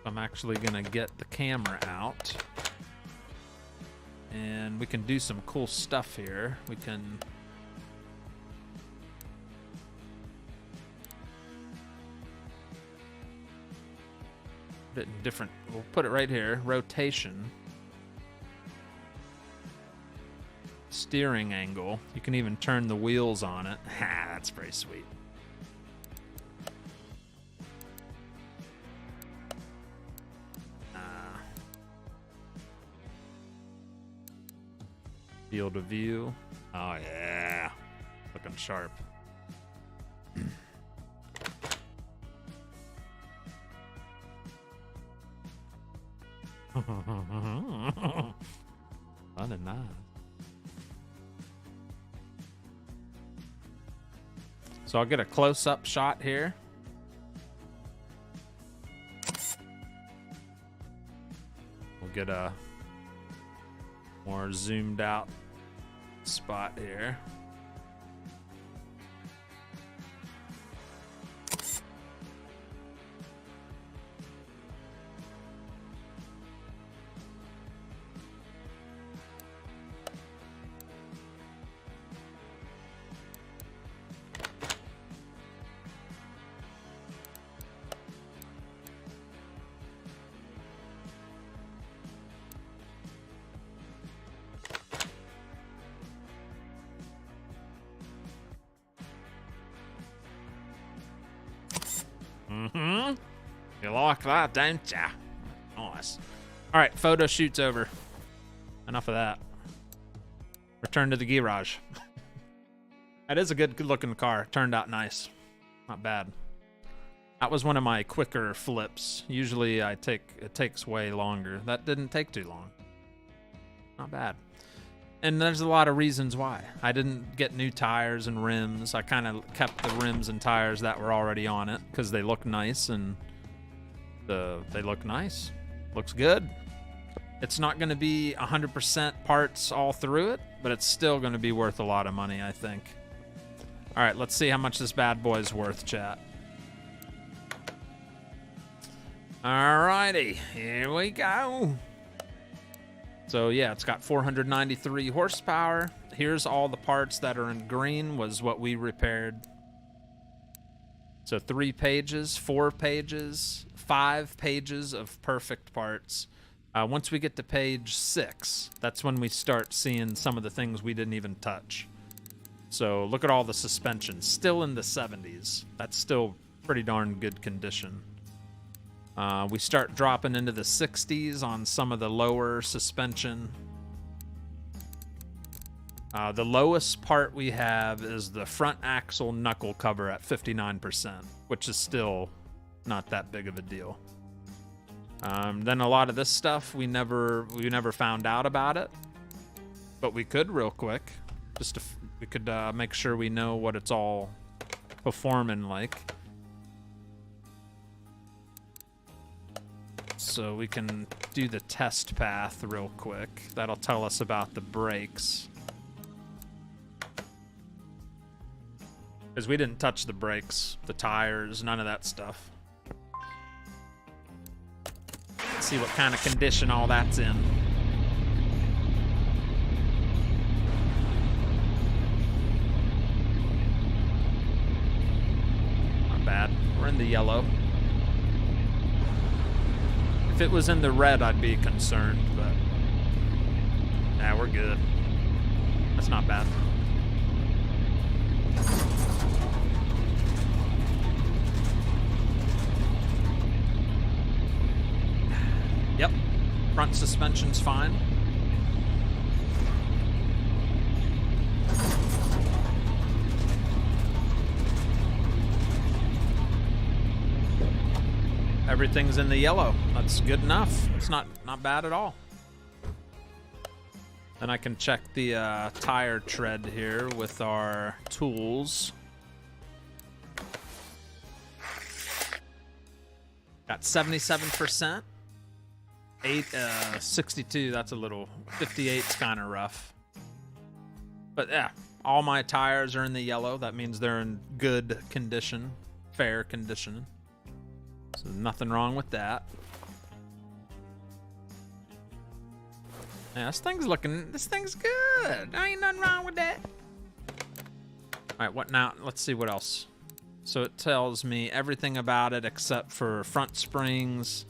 I'm actually going to get the camera out. And we can do some cool stuff here. We can... bit different. We'll put it right here. Rotation. Steering angle. You can even turn the wheels on it. Ha, that's pretty sweet. Field of view. Oh yeah. Looking sharp. Fun and nice. So I'll get a close-up shot here. We'll get a more zoomed out spot here. You like that, don't ya? Nice. All right, photo shoot's over. Enough of that. Return to the garage. That is a good looking car. Turned out nice. Not bad. That was one of my quicker flips. Usually it takes way longer. That didn't take too long. Not bad. And there's a lot of reasons why. I didn't get new tires and rims. I kind of kept the rims and tires that were already on it because they look nice and they look nice. Looks good. It's not going to be 100% parts all through it, but it's still going to be worth a lot of money, I think. All right, let's see how much this bad boy's worth, chat. All righty, here we go. So yeah, it's got 493 horsepower. Here's all the parts that are in green was what we repaired. So 3 pages, 4 pages, 5 pages of perfect parts. Once we get to page 6, that's when we start seeing some of the things we didn't even touch. So look at all the suspension, still in the 70s. That's still pretty darn good condition. We start dropping into the 60s on some of the lower suspension. The lowest part we have is the front axle knuckle cover at 59%, which is still not that big of a deal. Then a lot of this stuff we never found out about it, but we could real quick, just we could make sure we know what it's all performing like. So we can do the test path real quick. That'll tell us about the brakes. Because we didn't touch the brakes, the tires, none of that stuff. Let's see what kind of condition all that's in. Not bad. We're in the yellow. If it was in the red, I'd be concerned, but nah, we're good. That's not bad. Yep. Front suspension's fine. Everything's in the yellow. That's good enough. It's not bad at all. Then I can check the tire tread here with our tools. Got 77%. 62, that's a little, 58's kind of rough. But yeah, all my tires are in the yellow. That means they're in good condition, fair condition. So nothing wrong with that. Yeah, this thing's good. There ain't nothing wrong with that. All right, what now? Let's see what else. So it tells me everything about it except for front springs,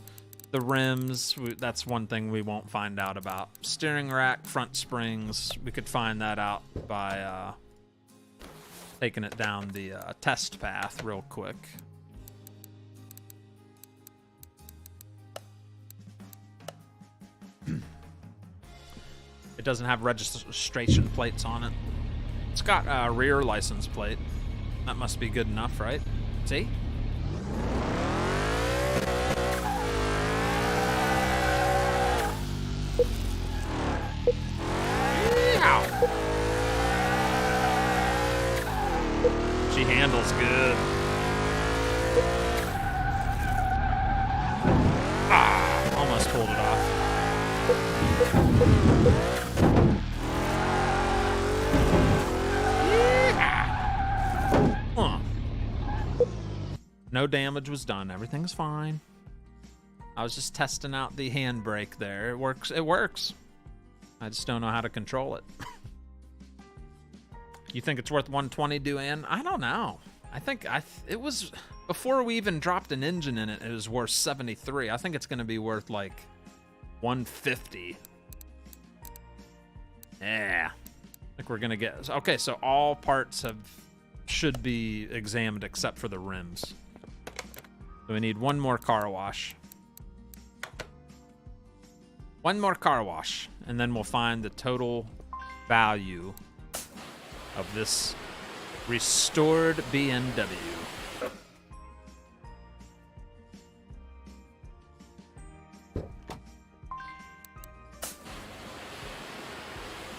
the rims. That's one thing we won't find out about. Steering rack, front springs. We could find that out by taking it down the test path real quick. It doesn't have registration plates on it. It's got a rear license plate. That must be good enough, right? See? Yeehaw! She handles good. Ah, almost pulled it off. Huh. No damage was done. Everything's fine. I was just testing out the handbrake there. It works. It works. I just don't know how to control it. You think it's worth 120, Duan? I don't know. I think it was before we even dropped an engine in it. It was worth 73. I think it's going to be worth like 150. Yeah. I think we're going to get... Okay, so all parts should be examined except for the rims. So we need one more car wash. One more car wash, and then we'll find the total value of this restored BMW.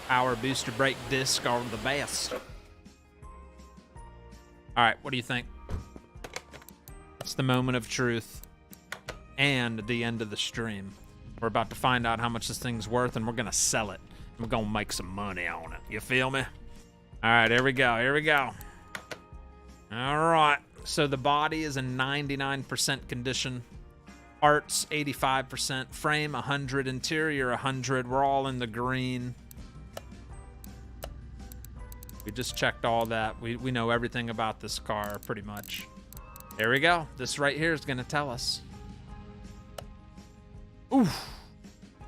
Power booster brake disc are the best. All right, what do you think? It's the moment of truth and the end of the stream. We're about to find out how much this thing's worth, and we're gonna sell it. We're gonna make some money on it. You feel me? All right, here we go. Here we go. All right. So the body is in 99% condition. Parts 85%. Frame 100. Interior 100. We're all in the green. We just checked all that. We know everything about this car pretty much. There we go. This right here is gonna tell us. Oof.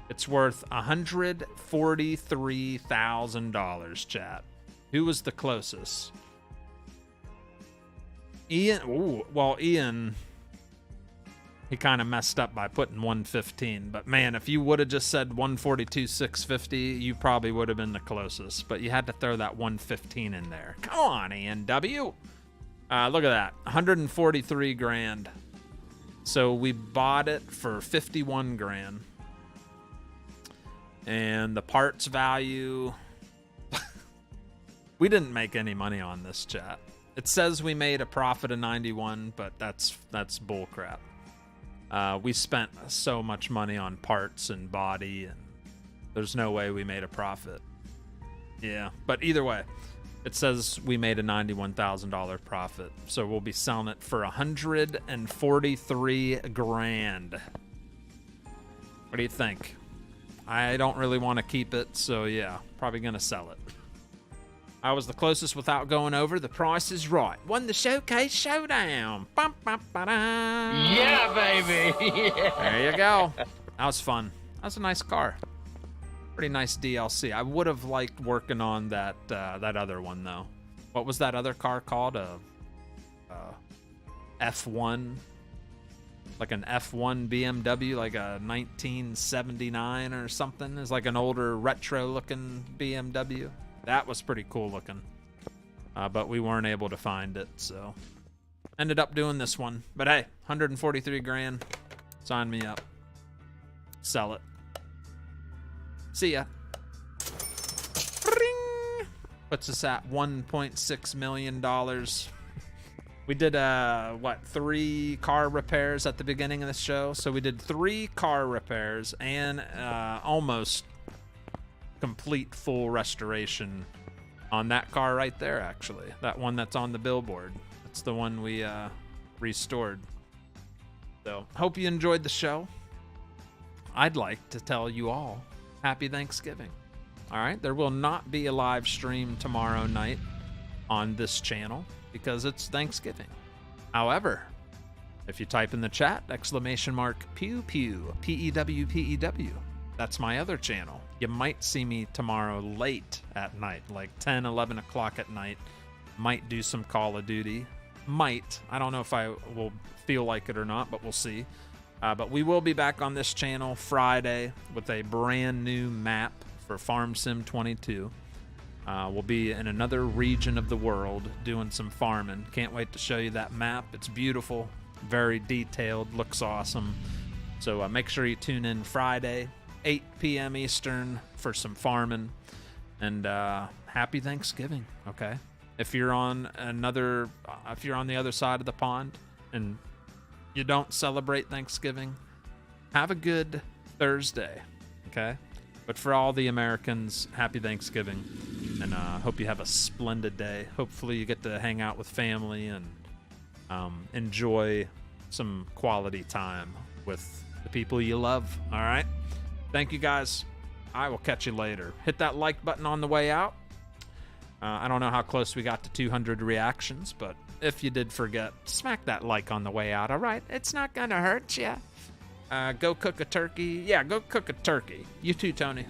It's worth $143,000, chat. Who was the closest? Ian. Ooh, well, Ian, he kind of messed up by putting 115. But man, if you would have just said 142,650, you probably would have been the closest. But you had to throw that 115 in there. Come on, Ian W. Look at that, 143 grand. So we bought it for 51 grand. And the parts value, we didn't make any money on this, chat. It says we made a profit of 91, but that's bullcrap. We spent so much money on parts and body, and there's no way we made a profit. Yeah, but either way, it says we made a $91,000 profit, so we'll be selling it for 143 grand. What do you think? I don't really want to keep it, so yeah, probably gonna sell it. I was the closest without going over. The price is right. Won the showcase showdown. Bum, bum, ba-da. Yeah, baby. There you go. That was fun. That was a nice car. Pretty nice DLC. I would have liked working on that other one though. What was that other car called? F1. like an F1 BMW, like a 1979 or something. It's like an older retro-looking BMW. That was pretty cool looking. But we weren't able to find it, so ended up doing this one. But hey, 143 grand. Sign me up. Sell it. See ya. Ring. Puts us at $1.6 million. We did, 3 car repairs at the beginning of the show. So we did 3 car repairs and almost complete full restoration on that car right there, actually. That one that's on the billboard. That's the one we restored. So, hope you enjoyed the show. I'd like to tell you all happy Thanksgiving. All right, there will not be a live stream tomorrow night on this channel because it's Thanksgiving. However, if you type in the chat, !pew pew, P-E-W-P-E-W, that's my other channel. You might see me tomorrow late at night, like 10, 11 o'clock at night. Might do some Call of Duty. Might. I don't know if I will feel like it or not, but we'll see. But we will be back on this channel Friday with a brand new map for Farm Sim 22. We'll be in another region of the world doing some farming. Can't wait to show you that map. It's beautiful, very detailed, looks awesome. So make sure you tune in Friday, 8 p.m. Eastern for some farming. And happy Thanksgiving, okay? If you're on the other side of the pond and you don't celebrate Thanksgiving, have a good Thursday, okay? But for all the Americans, happy Thanksgiving, and hope you have a splendid day. Hopefully you get to hang out with family and enjoy some quality time with the people you love, all right? Thank you, guys. I will catch you later. Hit that like button on the way out. I don't know how close we got to 200 reactions, but if you did forget, smack that like on the way out, all right? It's not going to hurt you. Go cook a turkey. Yeah, go cook a turkey. You too, Tony.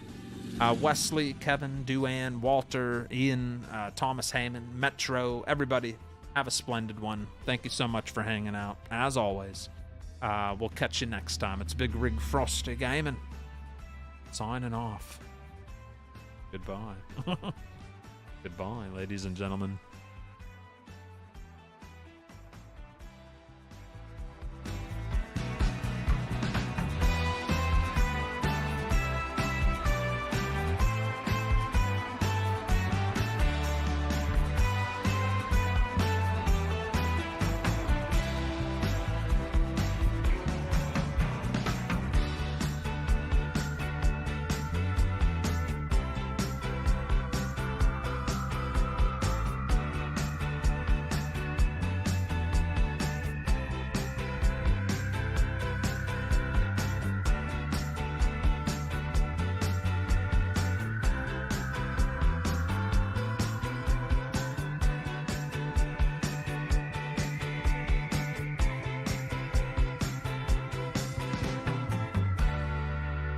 Wesley, Kevin, Duane, Walter, Ian, Thomas Heyman, Metro, everybody, have a splendid one. Thank you so much for hanging out, as always. We'll catch you next time. It's Bigrigfrosty Gaming. Signing off. Goodbye. Goodbye, ladies and gentlemen.